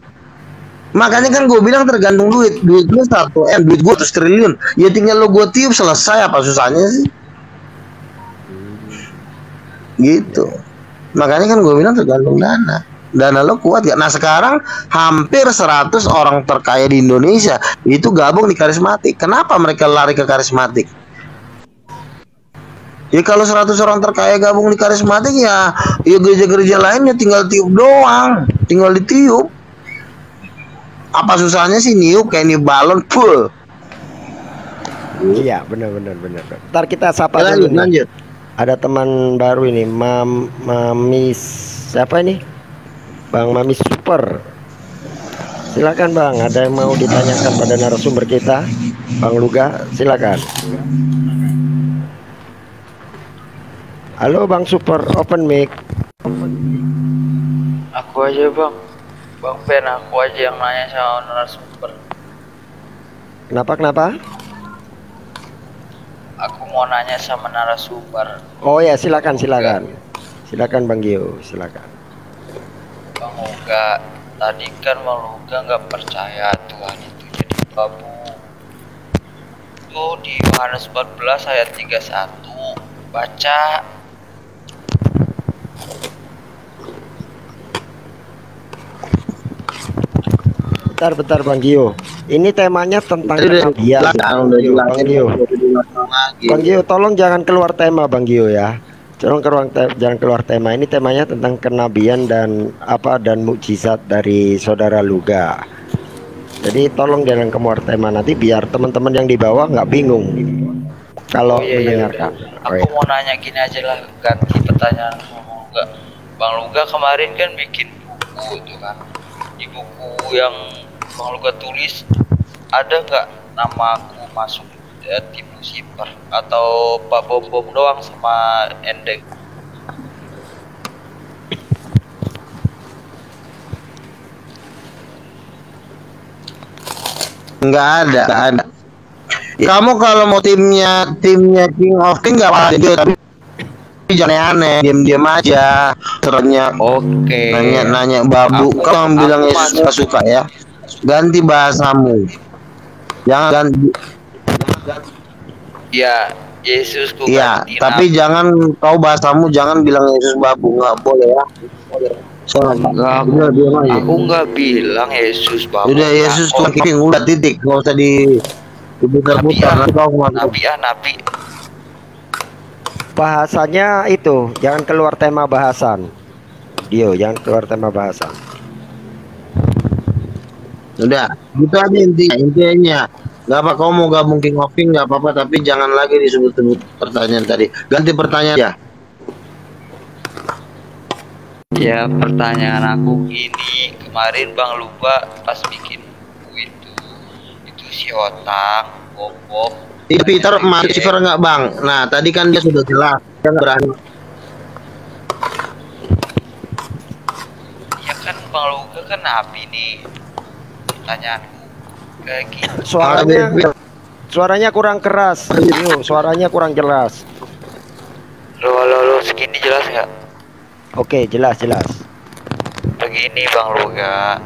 Makanya kan gue bilang tergantung duit lu 1 M, duit gue 100 triliun, ya tinggal lo gue tiup selesai, apa susahnya sih? Gitu. Makanya kan gue bilang tergantung dana lo kuat gak? Nah sekarang hampir 100 orang terkaya di Indonesia itu gabung di karismatik. Kenapa mereka lari ke karismatik? Ya kalau 100 orang terkaya gabung di karismatik, ya gereja-gereja lainnya tinggal tiup doang, tinggal ditiup. Apa susahnya sih niup kayak niup balon full? Iya benar. Ntar kita sapa dulu nih. Lanjut. Ada teman baru ini, Mamis, siapa ini? Bang Mamis Super. Silakan Bang, ada yang mau ditanyakan pada narasumber kita, Bang Luga, silakan. Halo Bang Super, open mic. Aku aja Bang. Bang Ben, aku aja yang nanya sama narasumber. Kenapa? Aku mau nanya sama narasumber. Oh ya, silakan. Silakan Bang Gio, silakan. Bang Luga, tadi kan Bang Luga nggak percaya Tuhan itu jadi babu. Tuh di Yohanes 14 ayat 31 baca. Bentar Bang Gio. Ini temanya tentang kenabian. Bang Gio, tolong jangan keluar tema Bang Gio ya. Jangan keluar tema. Ini temanya tentang kenabian dan mukjizat dari saudara Luga. Jadi tolong jangan keluar tema, nanti biar teman-teman yang di bawah nggak bingung. kalau iya, mendengarkan. Aku mau nanya gini aja lah, ganti pertanyaan sama Luga. Bang Luga kemarin kan bikin buku tuh kan. Di buku yang Bang Luga tulis ada nggak nama aku masuk tim Lucifer atau Pak Bom doang sama Endek? Nggak ada. Kamu kalau mau timnya King of King nggak apa-apa juga, tapi jangan aneh, diam-diam aja. Terusnya nanya babu, kamu yang bilang Yesus nggak suka ya, ganti bahasamu. Jangan ganti. Ya, Yesus ku Iya, ganti tapi jangan kau bahasamu jangan bilang Yesus babu, nggak boleh ya. Enggak, aku nggak bilang Yesus babu. Udah Yesus Tuhan King, udah titik, nggak usah diputar-putar. Nanti kau Nabi. Bahasanya itu jangan keluar tema bahasan. Dio, jangan keluar tema bahasan. Udah, gitu aja intinya. Gak apa kau mau gabung King of King gak apa-apa, tapi jangan lagi disebut-sebut pertanyaan tadi. Ganti pertanyaan ya. Ya, pertanyaan aku gini, kemarin Bang Lupa pas bikin buku itu si Otang, Bob. Peter Lucifer nggak Bang? Nah tadi kan dia sudah jelas, dia nggak berani. Ya kan Bang Lupa kan nabi nih, pertanyaanku kayak gitu. Suaranya kurang keras. Suaranya kurang jelas. Lo segini jelas nggak? Oke, jelas. Begini Bang Luga,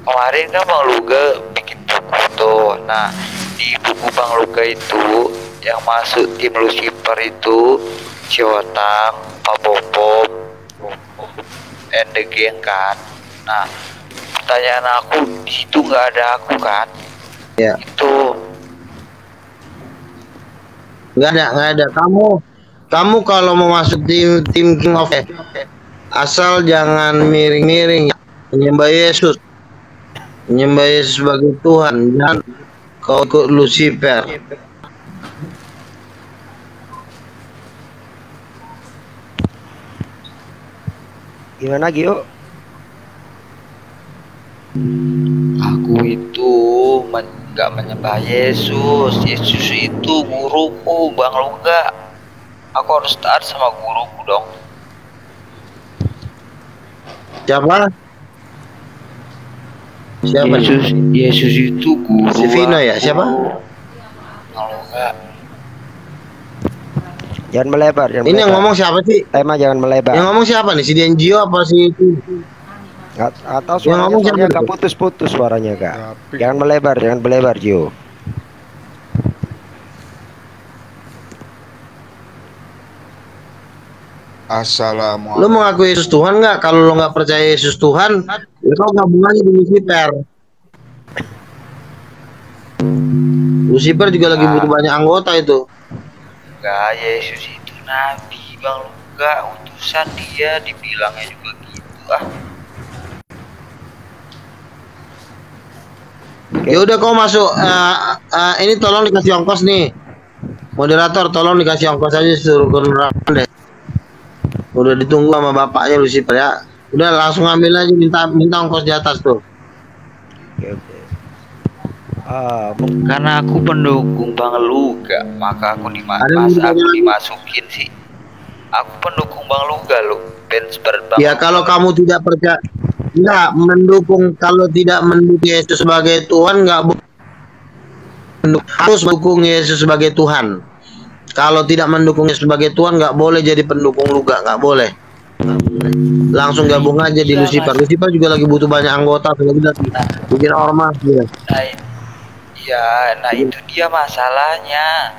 kemarin kan Bang Luga bikin buku tuh. Nah di buku Bang Luga itu yang masuk tim Lucifer itu si Otang, Pak Bob, and the gang kan. Nah pertanyaan aku di situ nggak ada aku kan? Ya. Itu nggak ada. Kamu kalau mau masuk tim King of King, asal jangan miring-miring, menyembah Yesus sebagai Tuhan, jangan kau ikut Lucifer. Gimana Gio? aku itu nggak menyembah Yesus itu guruku Bang Luga. Aku harus taat sama guruku dong. Siapa Yesus itu guru. Si Vino ya? Siapa? Kalau enggak. Jangan melebar. Ini yang ngomong siapa sih? Tema jangan melebar. Yang ngomong siapa nih? Si Denjio apa si itu? Atau suaranya agak putus-putus suaranya Kak. Jangan melebar Gio. Assalamualaikum. Lo mengaku Yesus Tuhan nggak? Kalau lo nggak percaya Yesus Tuhan, ya kau gabung aja di Lucifer. Lucifer juga lagi butuh banyak anggota itu. Enggak, Yesus itu nabi Bang Luga, utusan dia, dibilangnya juga gitu ah. Ya udah kau masuk. Ini tolong dikasih ongkos nih. Moderator tolong dikasih ongkos aja, suruh ke neraka deh. Udah ditunggu sama bapaknya Lucifer ya. Udah langsung ambil aja, minta ongkos di atas tuh. Oke. Karena aku pendukung Bang Luga, maka aku dimasukin sih. Aku pendukung Bang Luga lo, fans berat. Ya kalau kamu tidak percaya, kalau tidak mendukung Yesus sebagai Tuhan, harus mendukung Yesus sebagai Tuhan. Kalau tidak mendukung Yesus sebagai Tuhan, nggak boleh jadi pendukung Luga, nggak boleh. Langsung gabung aja di Lucifer. Lucifer juga lagi butuh banyak anggota, bikin ormas dia. Nah itu dia masalahnya.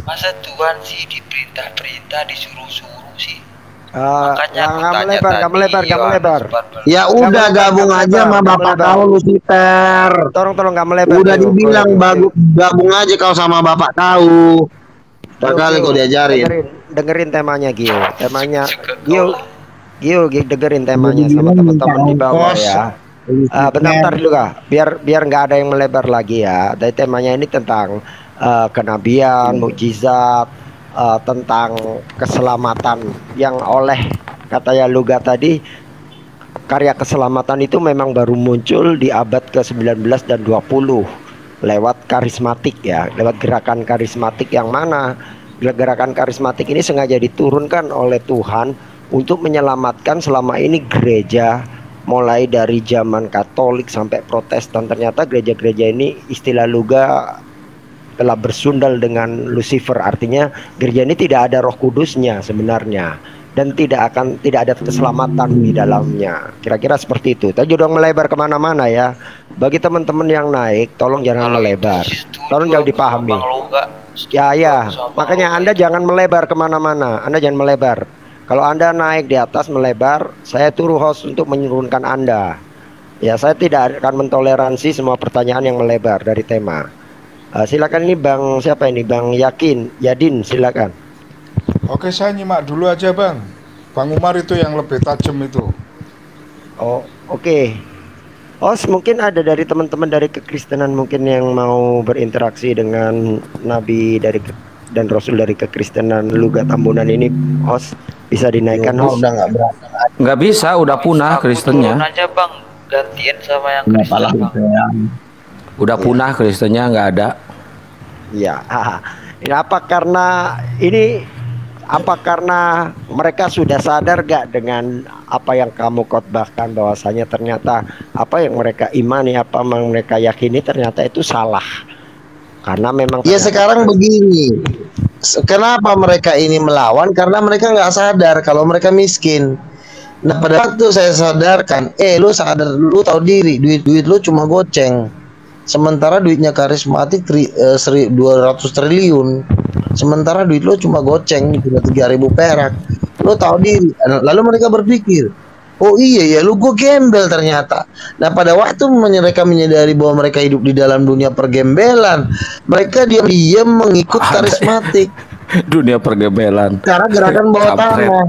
Masa Tuhan sih diperintah-perintah, disuruh-suruh sih. Makanya nggak melebar. Ya udah gabung aja sama bapak kau Lucifer. Tolong nggak melebar. Udah dibilang gabung aja kau sama bapak kau. Bakal kau diajarin. Dengerin temanya Gio. Gio dengerin temanya sama teman-teman di bawah ya. Bentar dulu Kak. Biar nggak ada yang melebar lagi ya. Dari temanya ini tentang kenabian, mukjizat, tentang keselamatan yang oleh kata Yaluga tadi, karya keselamatan itu memang baru muncul di abad ke-19 dan 20 lewat karismatik ya, lewat gerakan karismatik yang mana gerakan karismatik ini sengaja diturunkan oleh Tuhan untuk menyelamatkan selama ini gereja, mulai dari zaman Katolik sampai Protestan. Ternyata gereja-gereja ini istilah Luga telah bersundal dengan Lucifer, artinya gereja ini tidak ada Roh Kudusnya sebenarnya, dan tidak ada keselamatan di dalamnya. Kira-kira seperti itu. Tadi udah melebar kemana-mana ya. Bagi teman-teman yang naik, tolong jangan melebar. Tolong jangan dipahami. Ya, makanya Anda jangan melebar kemana-mana. Anda jangan melebar. Kalau Anda naik di atas melebar, saya turun host untuk menurunkan Anda. Ya, saya tidak akan mentoleransi semua pertanyaan yang melebar dari tema. Silakan, ini Bang siapa ini? Bang Yadin, silakan. Oke, saya nyimak dulu aja Bang. Bang Umar itu yang lebih tajam itu. Oh, oke. Mungkin ada dari teman-teman dari kekristenan mungkin yang mau berinteraksi dengan Nabi dan Rasul dari kekristenan Luga Tambunan ini. Bisa dinaikkan udah nggak bisa, udah punah Kristennya. Turun aja Bang, gantian sama yang Kristen Bang. Udah punah Kristennya, nggak ada. Ya, ini apa karena mereka sudah sadar gak dengan apa yang kamu khotbahkan, bahwasanya ternyata apa yang mereka imani, apa yang mereka yakini ternyata itu salah. Karena memang ya sekarang begini, kenapa mereka ini melawan? Karena mereka nggak sadar kalau mereka miskin. Nah pada waktu saya sadarkan, lu sadar, lu tahu diri, duit lu cuma goceng. Sementara duitnya karismatik 200 triliun. Sementara duit lo cuma goceng, cuma 3.000 perak. Lo tahu diri. Lalu mereka berpikir, oh iya ya, lu gue gembel ternyata. Nah pada waktu mereka menyadari bahwa mereka hidup di dalam dunia pergembelan, mereka diam-diam mengikut karismatik. Dunia pergembelan. Karena gerakan bawah tanah.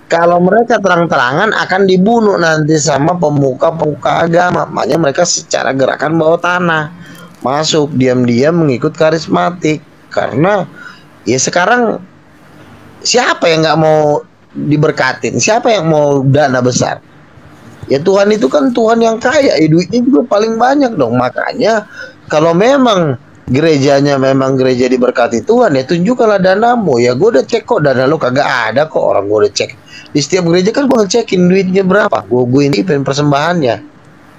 Kalau mereka terang-terangan akan dibunuh nanti sama pemuka-pemuka agama. Makanya mereka secara gerakan bawah tanah masuk diam-diam mengikut karismatik. Karena ya sekarang siapa yang nggak mau diberkatin, siapa yang mau dana besar? Ya Tuhan itu kan Tuhan yang kaya, duitnya juga paling banyak dong. Makanya kalau memang gerejanya memang gereja diberkati Tuhan, ya tunjukkanlah danamu. Ya gue udah cek kok, dana lo kagak ada kok, orang gue udah cek di setiap gereja kan gue ngecekin duitnya berapa, gue intipin persembahannya.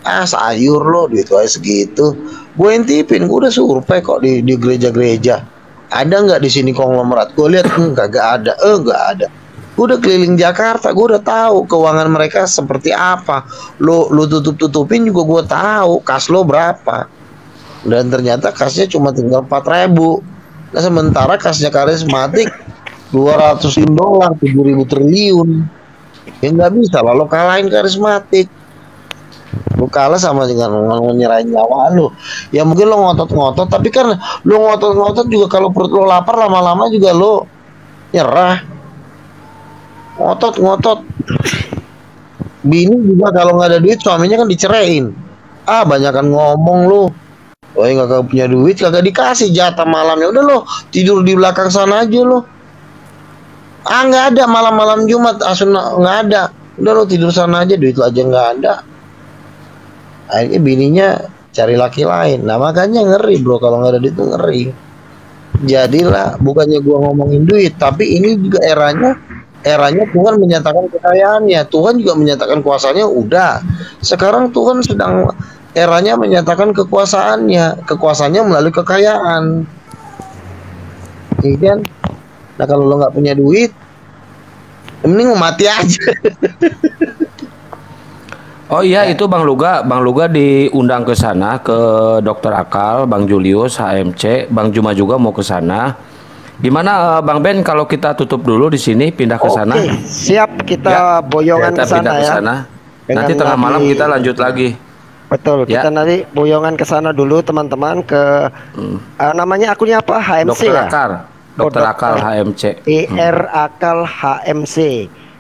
Sayur lo duit aja segitu, gue intipin, gue udah survei kok di gereja-gereja. Ada nggak di sini konglomerat? Gue lihat kagak ada, nggak ada. Gue udah keliling Jakarta, gue udah tahu keuangan mereka seperti apa. Lo tutupin juga gue tahu kas lo berapa. Dan ternyata kasnya cuma tinggal 4.000. Nah sementara kasnya karismatik 200 dolar, 7.000 triliun. Ya nggak bisa lah lo kalahin karismatik. Lu kalah sama dengan nyerahin nyawa lu. Ya mungkin lo ngotot-ngotot, tapi kan lo ngotot-ngotot juga kalau perut lo lapar lama-lama juga lo nyerah. Ngotot-ngotot. Bini juga kalau nggak ada duit suaminya kan diceraiin. Banyakan ngomong lu. Oh nggak punya duit kagak dikasih jatah malamnya. Udah lo tidur di belakang sana aja lo. Nggak ada malam-malam Jumat nggak ada. Udah lo tidur sana aja, duit lo aja nggak ada. Akhirnya bininya cari laki lain. Nah makanya ngeri bro, kalau nggak ada duit tuh ngeri. Jadilah bukannya gua ngomongin duit, tapi ini juga eranya Tuhan menyatakan kekayaannya. Tuhan juga menyatakan kuasanya. Udah sekarang Tuhan sedang eranya menyatakan kekuasaannya melalui kekayaan. Iya kan? Nah kalau lo nggak punya duit, mending mati aja. Oh iya, itu Bang Luga diundang ke sana, ke Dokter Akal, Bang Julius HMC, Bang Juma juga mau ke sana. Gimana Bang Ben kalau kita tutup dulu di sini, pindah ke sana? Oke, siap, kita boyongan ke sana ya. Nanti tengah malam kita lanjut lagi. Betul, kita nanti boyongan ke sana dulu teman-teman, ke namanya akunnya apa? HMC Dokter Akal. Dokter Akal HMC. Akal HMC.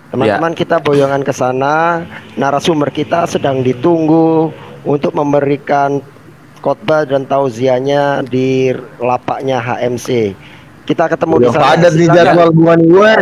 Teman-teman kita boyongan ke sana. Narasumber kita sedang ditunggu untuk memberikan khotbah dan tauziahnya di lapaknya HMC. Kita ketemu di Udah sana. padat di Silakan. jadwal bukan gue.